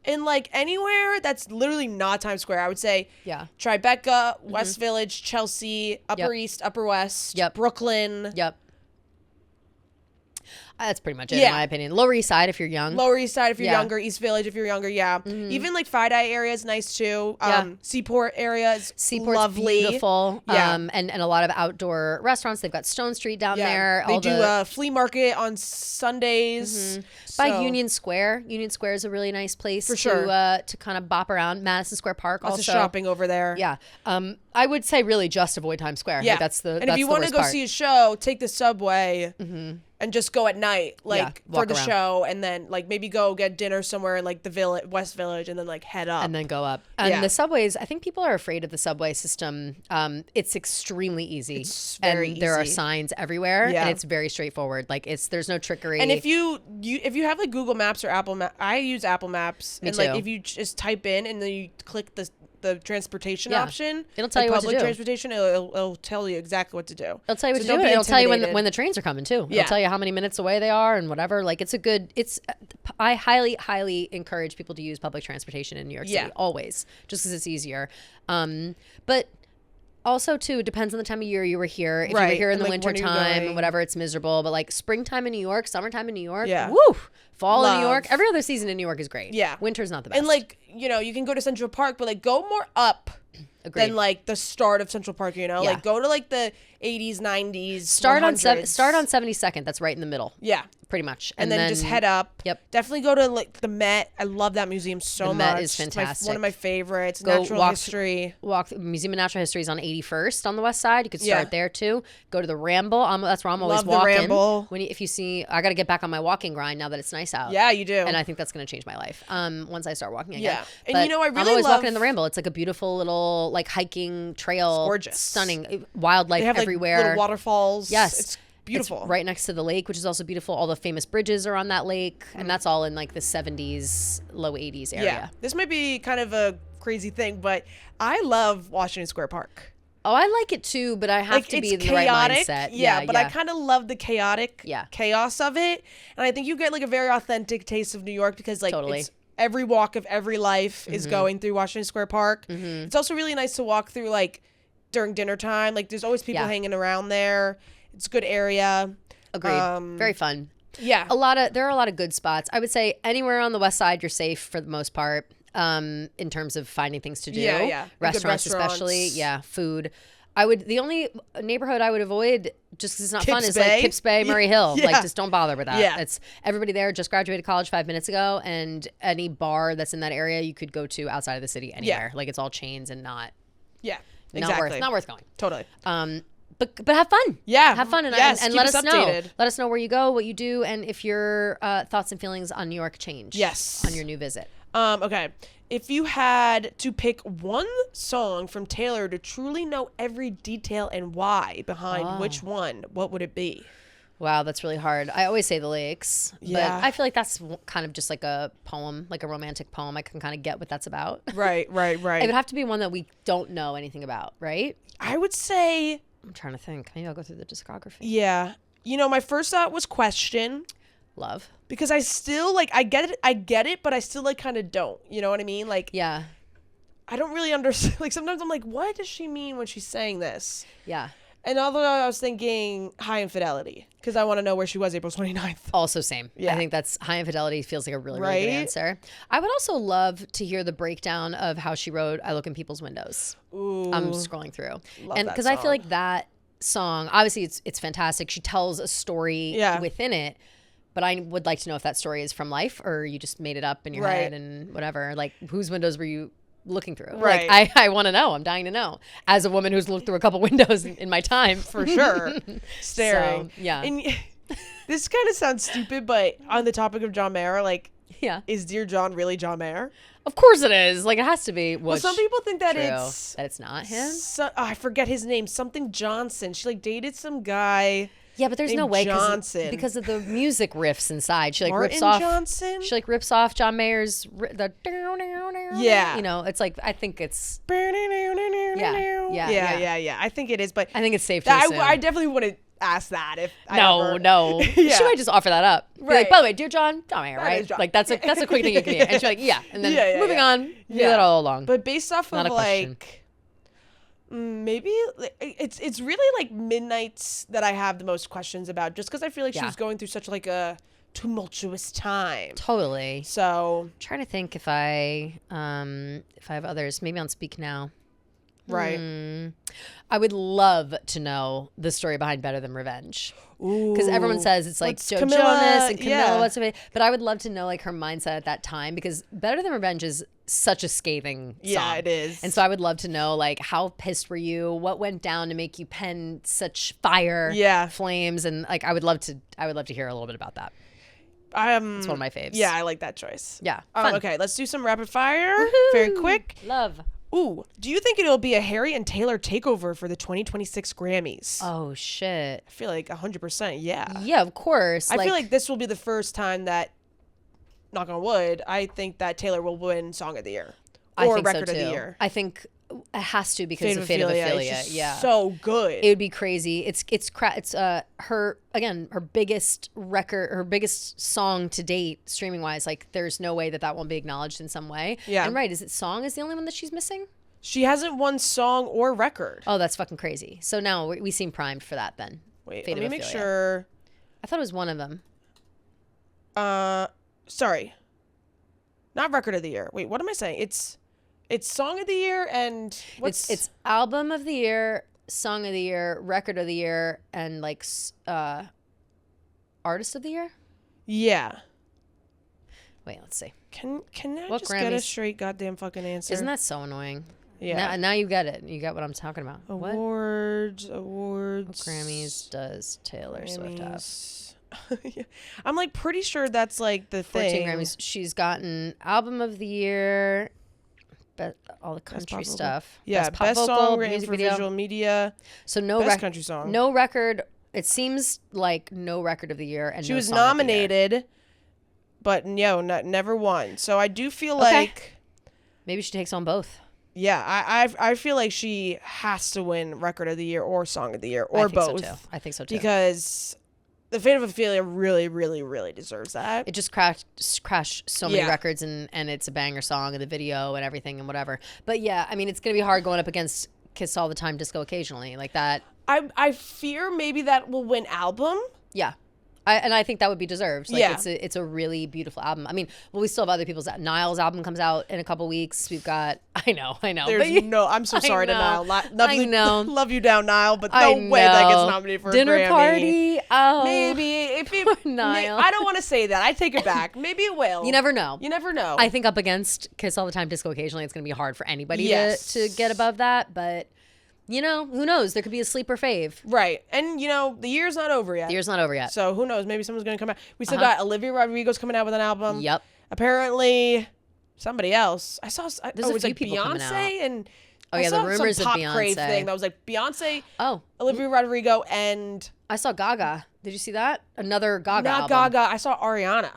in, like, anywhere that's literally not Times Square. I would say Tribeca, West Village, Chelsea, Upper East, Upper West, Brooklyn. That's pretty much it, in my opinion. Lower East Side if you're young. Lower East Side if you're younger. East Village if you're younger. Yeah. Even like Fide area is nice too. Seaport area is lovely. Beautiful. And a lot of outdoor restaurants. They've got Stone Street down there. They do a flea market on Sundays. By Union Square. Union Square is a really nice place to kind of bop around. Madison Square Park also. Shopping over there. Yeah. I would say really just avoid Times Square. Yeah. Like, that's the And if you want to go see a show, take the subway. And just go at night, like, for the show, and then, like, maybe go get dinner somewhere in, like, the West Village, and then, like, head up. And then go up. And the subways, I think people are afraid of the subway system. It's extremely easy. It's very easy. There are signs everywhere, and it's very straightforward. Like, there's no trickery. And if you have, like, Google Maps or Apple Maps, I use Apple Maps. Me and, too. like, if you just type in and then you click the transportation option, it'll tell you what to do. Public transportation, it'll tell you exactly what to do. It'll tell you what to do. It'll tell you when the trains are coming too. It'll tell you how many minutes away they are and whatever. Like, I highly encourage people to use public transportation in New York City always, just because it's easier. But also too, it depends on the time of year you were here. If you were here in the winter time, whatever, it's miserable. But like springtime in New York, summertime in New York, woo! Fall in New York, every other season in New York is great. Yeah, winter's not the best. And like, you can go to Central Park, but like go more up than like the start of Central Park. Like go to like the 80s, 90s. Start on 72nd. That's right in the middle. Yeah. Pretty much. And then just head up. Yep. Definitely go to like the Met. I love that museum so much. The Met is fantastic. One of my favorites. Natural History. Museum of Natural History is on 81st on the west side. You could start there too. Go to the Ramble. That's where I'm always walking. Love the Ramble. If you see, I got to get back on my walking grind now that it's nice out. Yeah, you do. And I think that's going to change my life once I start walking again. Yeah. But and I really I'm always walking in the Ramble. It's like a beautiful little like hiking trail. It's gorgeous. Stunning. Wildlife they have, everywhere. Like, little waterfalls. Yes. It's beautiful. It's right next to the lake, which is also beautiful. All the famous bridges are on that lake, and that's all in like the 70s, low 80s area. Yeah. This might be kind of a crazy thing, but I love Washington Square Park. Oh, I like it too, but I have to be in the right mindset. Yeah, but I kind of love the chaotic chaos of it. And I think you get like a very authentic taste of New York because like it's every walk of every life is going through Washington Square Park. It's also really nice to walk through like during dinner time. Like there's always people hanging around there. It's a good area. Agreed. Very fun. Yeah. There are a lot of good spots. I would say anywhere on the west side you're safe for the most part. in terms of finding things to do. Yeah. Restaurants especially. Yeah, food. The only neighborhood I would avoid just because it's not fun is like Kips Bay, Murray Hill. Yeah. Like, just don't bother with that. Yeah. It's everybody there just graduated college 5 minutes ago, and any bar that's in that area you could go to outside of the city anywhere. Like, it's all chains and not not worth going. Totally. But have fun. Yeah. Have fun and let us know. Let us know where you go, what you do, and if your thoughts and feelings on New York change. Yes. On your new visit. Okay. If you had to pick one song from Taylor to truly know every detail and why behind which one, what would it be? Wow, that's really hard. I always say The Lakes. Yeah. But I feel like that's kind of just like a poem, like a romantic poem. I can kind of get what that's about. Right. It would have to be one that we don't know anything about, right? I would say... I'm trying to think. Maybe I'll go through the discography. Yeah. You know, my first thought was Question. Love. Because I still, like, I get it, but I still, like, kind of don't. You know what I mean? Like, yeah. I don't really understand. Like, sometimes I'm like, what does she mean when she's saying this? Yeah. And although I was thinking High Infidelity, because I want to know where she was April 29th. Also same. Yeah. I think that's High Infidelity feels like a really, really good answer. I would also love to hear the breakdown of how she wrote I Look in People's Windows. Ooh. I'm scrolling through. Love and because I feel like that song, obviously it's fantastic. She tells a story within it. But I would like to know if that story is from life or you just made it up in your head and whatever. Like, whose windows were you looking through? Right. Like, I want to know. I'm dying to know. As a woman who's looked through a couple windows in my time. For sure. Staring. So, yeah. And this kind of sounds stupid, but on the topic of John Mayer, like, is Dear John really John Mayer? Of course it is. Like, it has to be. Well, some people think that it's not him. I forget his name. Something Johnson. She, like, dated some guy. Yeah, but there's no way because of the music riffs inside. She like rips off. Johnson? She like rips off John Mayer's Yeah. You know, it's like I think it's yeah. I think it is, but I think it's safe to assume. I definitely wouldn't ask that if no. She might just offer that up. Be like, by the way, dear John Mayer, right? John. Like that's a quick thing you can do. And she's like, and then moving on. You do that all along. But based off Not of a question. like. Maybe it's really like Midnights that I have the most questions about, just because I feel like she was going through such like a tumultuous time. Totally. So I'm trying to think if I have others. Maybe on Speak Now. Right. I would love to know the story behind Better Than Revenge. Because everyone says it's like Joe Jonas and Camilla. But I would love to know like her mindset at that time, because Better Than Revenge is such a scathing song. Yeah, it is. And so I would love to know like how pissed were you? What went down to make you pen such fire flames? And like I would love to hear a little bit about that. It's one of my faves. Yeah, I like that choice. Yeah. Okay, let's do some rapid fire. Very quick. Love. Ooh, do you think it'll be a Harry and Taylor takeover for the 2026 Grammys? Oh, shit. I feel like 100%, yeah. Yeah, of course. I feel like this will be the first time that, knock on wood, I think that Taylor will win Song of the Year. Or Record of the Year. I think it has to because of Fate of Ophelia. Yeah. So good. It would be crazy. It's her biggest record, her biggest song to date, streaming wise. Like, there's no way that won't be acknowledged in some way. Yeah. And right, is it song is the only one that she's missing? She hasn't won song or record. Oh, that's fucking crazy. So now we seem primed for that then. Wait, Fate let me of make Ophelia. sure. I thought it was one of them. Sorry. Not Record of the Year. Wait, what am I saying? It's Song of the Year and what's... It's Album of the Year, Song of the Year, Record of the Year, and like Artist of the Year? Yeah. Wait, let's see. Can I What just get a Grammys? straight goddamn fucking answer? Isn't that so annoying? Yeah. Now you get it. You get what I'm talking about. Awards. What Grammys does Taylor Swift have? Yeah. I'm like pretty sure that's like the 14 thing. Grammys. She's gotten Album of the Year, all the country stuff. Yeah, Pop best vocal, song written music for video. visual media. So no best country song. No record. It seems like no Record of the Year, and she no was Song of the Year. nominated, but no, never won. So I do feel like maybe she takes on both. Yeah, I feel like she has to win Record of the Year or Song of the Year or both. I think so too. Because the Fate of Ophelia really, really, really deserves that. It just crashed so many records, and it's a banger song, and the video and everything and whatever. But yeah, I mean, it's gonna be hard going up against Kiss All the Time, Disco Occasionally, like that. I fear maybe that will win album. Yeah, I think that would be deserved. Like, Yeah. it's a really beautiful album. I mean, well, we still have other people's. Niall's album comes out in a couple weeks. We've got. I know. There's I'm so sorry to Niall. I know. Love you down, Niall, but no way that gets nominated for Dinner a Grammy. Party. Oh, maybe if it. Niall. I don't want to say that. I take it back. Maybe it will. You never know. You never know. I think up against Kiss All the Time, Disco Occasionally, it's going to be hard for anybody Yes. to get above that. But, you know, who knows? There could be a sleeper fave. Right. And, you know, the year's not over yet. The year's not over yet. So who knows? Maybe someone's going to come out. We still got Olivia Rodrigo's coming out with an album. Yep. Apparently, somebody else. I saw. There's a it was few like people coming out. Beyonce and. Oh, yeah, the rumors some of pop crave Beyonce. thing that was like Beyonce, Oh. Olivia Rodrigo, and I saw Gaga. Did you see that? Another Gaga not album. Gaga. I saw Ariana.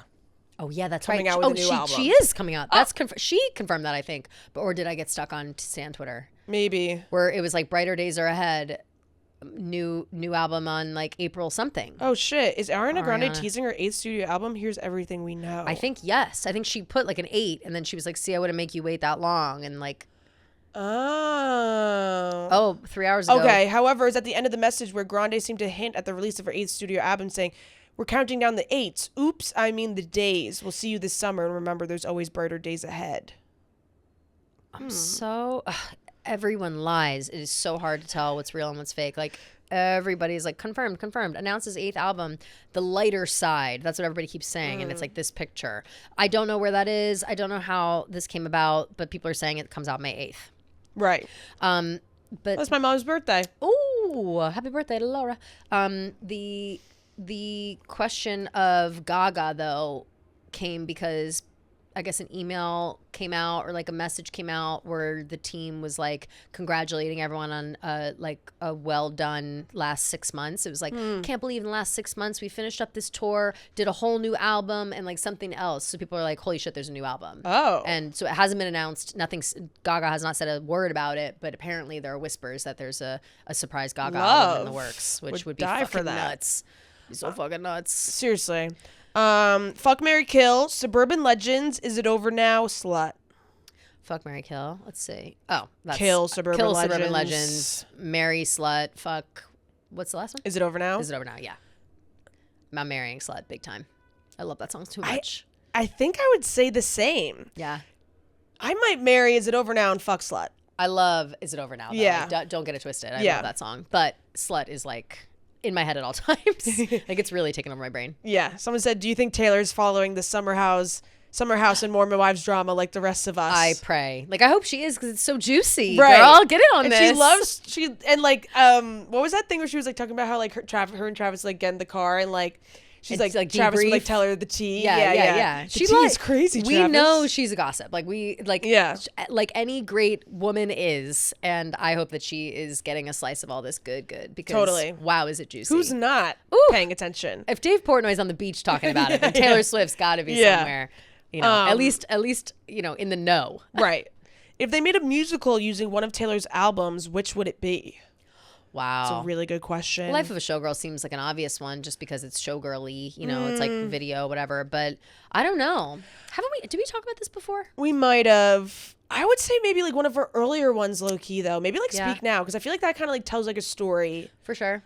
Oh, yeah, that's Coming right. out with a new album. She is coming out. That's she confirmed that, I think. Or did I get stuck on Stan Twitter? Maybe. Where it was like Brighter Days Are Ahead, new album on like April something. Oh shit! Is Ariana Grande Ariana. teasing her 8th studio album? Here's Everything We Know. I think yes. I think she put like an 8, and then she was like, "See, I wouldn't make you wait that long," and like, oh, 3 hours ago. okay. However, it's at the end of the message where Grande seemed to hint at the release of her 8th studio album, saying, "We're counting down the 8s. Oops, I mean the days. We'll see you this summer, and remember, there's always brighter days ahead." I'm so everyone lies. It is so hard to tell what's real and what's fake. Like everybody's like confirmed. Announces 8th album, The Lighter Side. That's what everybody keeps saying, and it's like this picture. I don't know where that is. I don't know how this came about, but people are saying it comes out May 8th. Right. But That's my mom's birthday. ooh, happy birthday to Laura. The question of Gaga though came because I guess an email came out or like a message came out where the team was like congratulating everyone on like a well done last 6 months. It was like, can't believe in the last 6 months we finished up this tour, did a whole new album and like something else. So people are like, holy shit, there's a new album. Oh. And so it hasn't been announced. Gaga has not said a word about it, but apparently there are whispers that there's a surprise Gaga album in the works, which would be die fucking for that. nuts. Be so fucking nuts. Seriously. Fuck, marry, kill. Suburban Legends. Is it over now? Slut. Fuck, marry, kill. Let's see. Oh, that's Kill Suburban Legends. Suburban Legends. Marry, slut. Fuck. What's the last one? Is it over now? Is it over now? Yeah. I'm marrying slut big time. I love that song too much. I think I would say the same. Yeah. I might marry Is It Over Now and fuck Slut. I love Is It Over Now? Though. Yeah. Like, don't get it twisted. I Yeah. love that song. But slut is like in my head at all times. Like it's really taking over my brain. Yeah. Someone said, do you think Taylor's following the Summer House and Mormon Wives drama like the rest of us? I pray. Like I hope she is because it's so juicy. Right. Girl, get in on and this. What was that thing where she was like talking about how like her and Travis like get in the car and like she's It's, like Travis would debrief. like tell her the tea. Yeah. The tea is crazy. We Travis. know she's a gossip. Like Yeah. like any great woman is, and I hope that she is getting a slice of all this good because Totally. wow, is it juicy? Who's not paying attention? If Dave Portnoy's on the beach talking about it, then Taylor Swift's got to be Yeah. somewhere. You know, at least you know in the know. Right. If they made a musical using one of Taylor's albums, which would it be? Wow. It's a really good question. Life of a Showgirl seems like an obvious one just because it's showgirly, you know, it's like video, whatever. But I don't know. Did we talk about this before? We might have. I would say maybe like one of her earlier ones, low key though. Maybe like Yeah. Speak Now, because I feel like that kind of like tells like a story. For sure.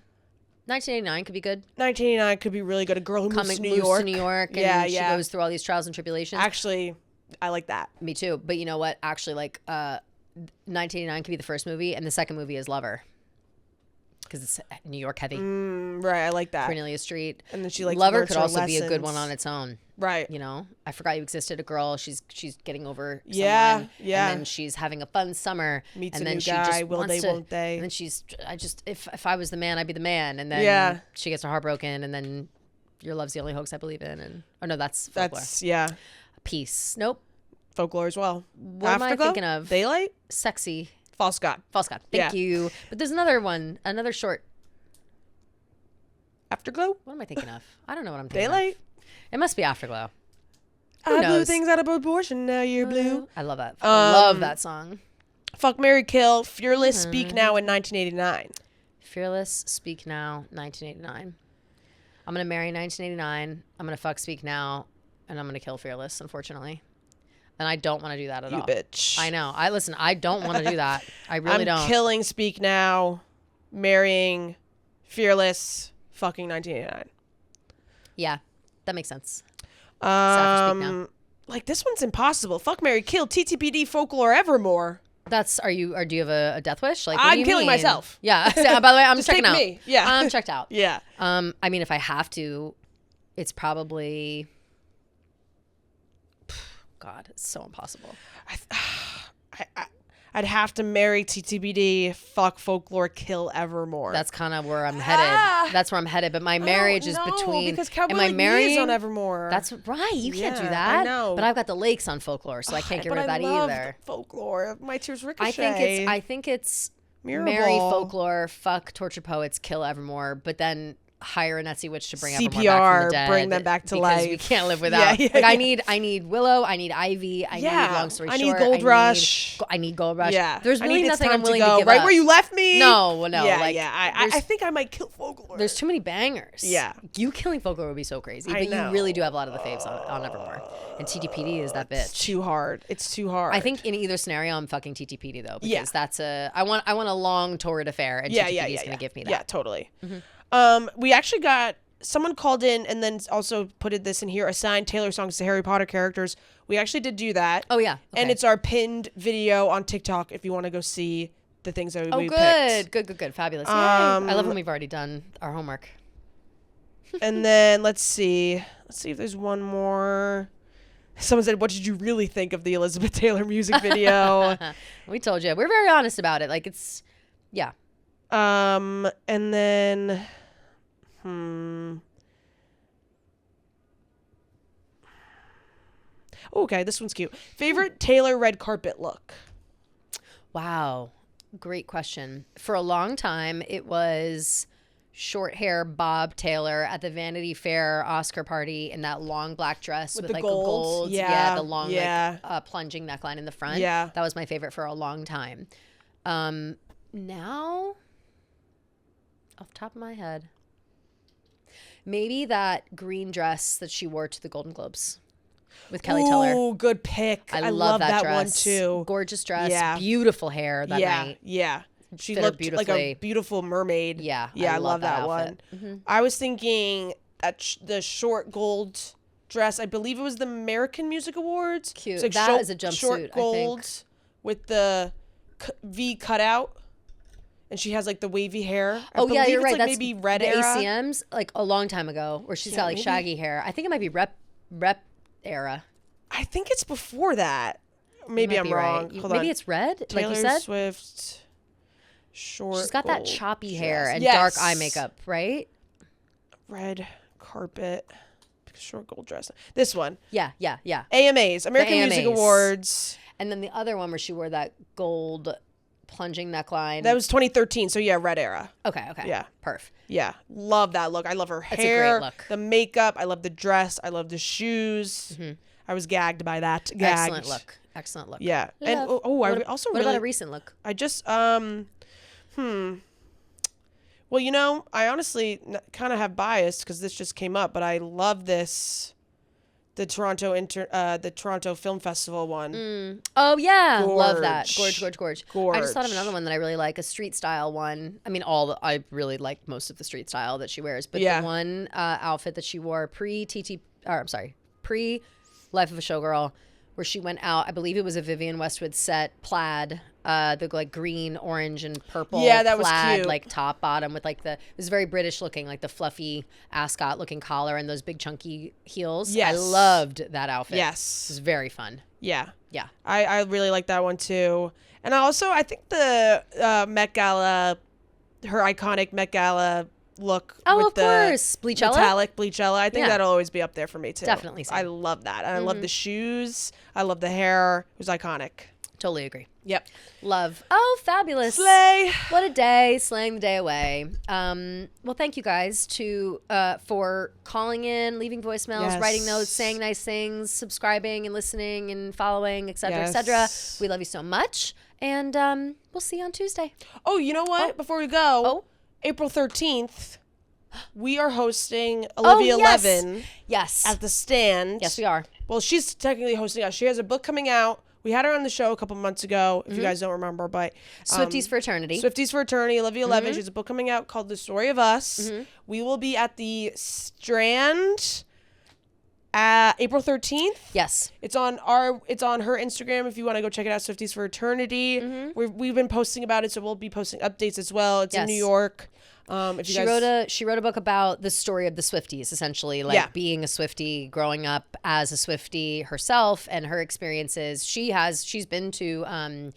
1989 could be good. 1989 could be really good. A girl who moves to New York. To New York and she goes through all these trials and tribulations. Actually, I like that. Me too. But you know what? Actually, like 1989 could be the first movie, and the second movie is Lover. Because it's New York heavy. Right, I like that. Cornelia Street. And then she like Lover learns could her also be a good lessons. one on its own. Right. You know, I forgot you existed. A girl, she's getting over Yeah, someone, yeah. and then she's having a fun summer, Meets and a then new she guy, just will wants they, to, won't they? And then if I was the man, I'd be the man, and then Yeah. she gets her heart broken, and then your love's the only hoax I believe in, and oh no, that's folklore. That's yeah, Peace. Nope. folklore as well. What am I Afterglow? thinking of? Daylight, Sexy. False God, False God. Thank you. But there's another one, another short. Afterglow, What am I thinking of? I don't know what I'm thinking Daylight. of. It must be Afterglow. I blew knows? things out of proportion. Now you're blue. I love that. I love that song. Fuck, marry, kill. Fearless, Speak Now in 1989. Fearless, Speak Now, 1989. I'm going to marry 1989. I'm going to fuck Speak Now, and I'm going to kill Fearless, unfortunately. And I don't want to do that at You all. bitch. I know. I don't want to do that. I really I'm don't. killing Speak Now, marrying Fearless, fucking 1989. Yeah, that makes sense. Sad for Speak Now. Like this one's impossible. Fuck, marry, kill, TTPD, Folklore, Evermore. Do you have a death wish? Like, I'm killing myself. Yeah. So, by the way, I'm Just checking take out. me. Yeah. I'm checked out. Yeah. I mean, if I have to, it's probably. God, it's so impossible. I'd have to marry TTBD, fuck Folklore, kill Evermore. That's kind of where I'm headed. That's where I'm headed. But my marriage is between. Because Cowboy am I Like Me marrying is on Evermore. That's right. You can't do Yeah, that. I know. But I've got the lakes on Folklore, so I can't get rid of that either. Folklore. My tears ricochet. I think it's Mirrorball. marry Folklore, fuck Tortured Poets, kill Evermore, but then hire an Etsy witch to bring Evermore back from CPR, the dead. bring them back to because life. we can't live without. I need Willow. I need Ivy. I need Long Story Short. I need Gold Rush. I need Gold Rush. Yeah. There's really nothing I'm willing to give right up. where you left me. No. Yeah. I think I might kill Folklore. There's too many bangers. Yeah. You killing Folklore would be so crazy. But you really do have a lot of the faves on Evermore. And TTPD is that bitch. It's too hard. I think in either scenario, I'm fucking TTPD though. Because that's I want a long torrid affair. And TTPD is going to give me that. Yeah, totally. Mm-hmm. We actually got... Someone called in and then also put this in here, assigned Taylor songs to Harry Potter characters. We actually did do that. Oh, yeah. Okay. And it's our pinned video on TikTok if you want to go see the things that we picked. Good. Good. Fabulous. I love when we've already done our homework. And then let's see if there's one more. Someone said, what did you really think of the Elizabeth Taylor music video? We told you. We're very honest about it. Like, it's, yeah. And then... Okay, this one's cute. Favorite Taylor red carpet look? Wow. Great question. For a long time, it was short hair Bob Taylor at the Vanity Fair Oscar party in that long black dress with like gold. a gold, yeah, the long like plunging neckline in the front. Yeah. That was my favorite for a long time. Now, off the top of my head, maybe that green dress that she wore to the Golden Globes with Kelly Teller. Oh, good pick. I love that dress. One too. Gorgeous dress. Yeah. Beautiful hair that night. Yeah. She Fit looked like a beautiful mermaid. Yeah. I love that one. Mm-hmm. I was thinking at the short gold dress. I believe it was the American Music Awards. Cute. It's like that is a jumpsuit. Short gold with the V cutout. And she has like the wavy hair. Oh yeah, you're right. Like That's maybe red the era. ACMs like a long time ago, where she's got like shaggy hair. I think it might be rep era. I think it's before that. Maybe I'm wrong. Right. Hold maybe on. it's red, Taylor like you said. Swift. Short. She's got that choppy hair and yes. dark eye makeup, right? Red carpet. Short gold dress. This one. Yeah. AMAs, American Music Awards. And then the other one where she wore that gold plunging neckline. That was 2013, so yeah, red era. Okay. Yeah. Perf. Yeah. Love that look. I love her hair. That's a great look. The makeup. I love the dress. I love the shoes. Mm-hmm. I was gagged by that. Excellent look. Yeah. Love. And I also what about a recent look? I just well, you know, I honestly kind of have bias because this just came up, but I love this. The Toronto Film Festival one. Oh yeah, Gorge. love that. Gorge. Gorge. I just thought of another one that I really like, a street style one. I mean, I really like most of the street style that she wears, but the one outfit that she wore pre Life of a Showgirl, where she went out. I believe it was a Vivienne Westwood set plaid. The like green, orange, and purple that was plaid, cute. like top bottom with like it was very British looking, like the fluffy ascot looking collar and those big chunky heels. Yes. I loved that outfit. Yes. It was very fun. Yeah. Yeah. I really like that one too. And I think the Met Gala, her iconic Met Gala look with of course. Bleachella? metallic Bleachella. I think that'll always be up there for me too. Definitely same. I love that. And I love the shoes. I love the hair. It was iconic. Totally agree. Yep. Love. Oh, fabulous. Slay. What a day. Slaying the day away. Well, thank you guys for calling in, leaving voicemails, writing notes, saying nice things, subscribing and listening and following, et cetera, et cetera. We love you so much. And we'll see you on Tuesday. Oh, you know what? Before we go, Oh. April 13th, we are hosting Olivia Levin Yes. at the Stand. Yes, we are. Well, she's technically hosting us. She has a book coming out We had her on the show a couple months ago, if you guys don't remember, but Swifties for Eternity. Swifties for Eternity, Olivia Levin. She has a book coming out called The Story of Us. We will be at the Strand April 13th. Yes. It's on her Instagram if you want to go check it out, Swifties for Eternity. We've been posting about it, so we'll be posting updates as well. It's in New York. She wrote a book about the story of the Swifties, essentially, like being a Swiftie, growing up as a Swiftie herself, and her experiences. She's been to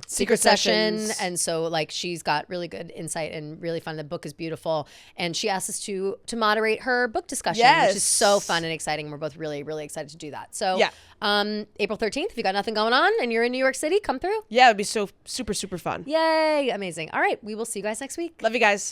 Secret Session, and so like she's got really good insight and really fun. The book is beautiful, and she asked us to moderate her book discussion, which is so fun and exciting. We're both really, really excited to do that. So April 13th, if you got nothing going on and you're in New York City, come through. Yeah, it'd be so super, super fun. Yay, amazing. All right, we will see you guys next week. Love you guys.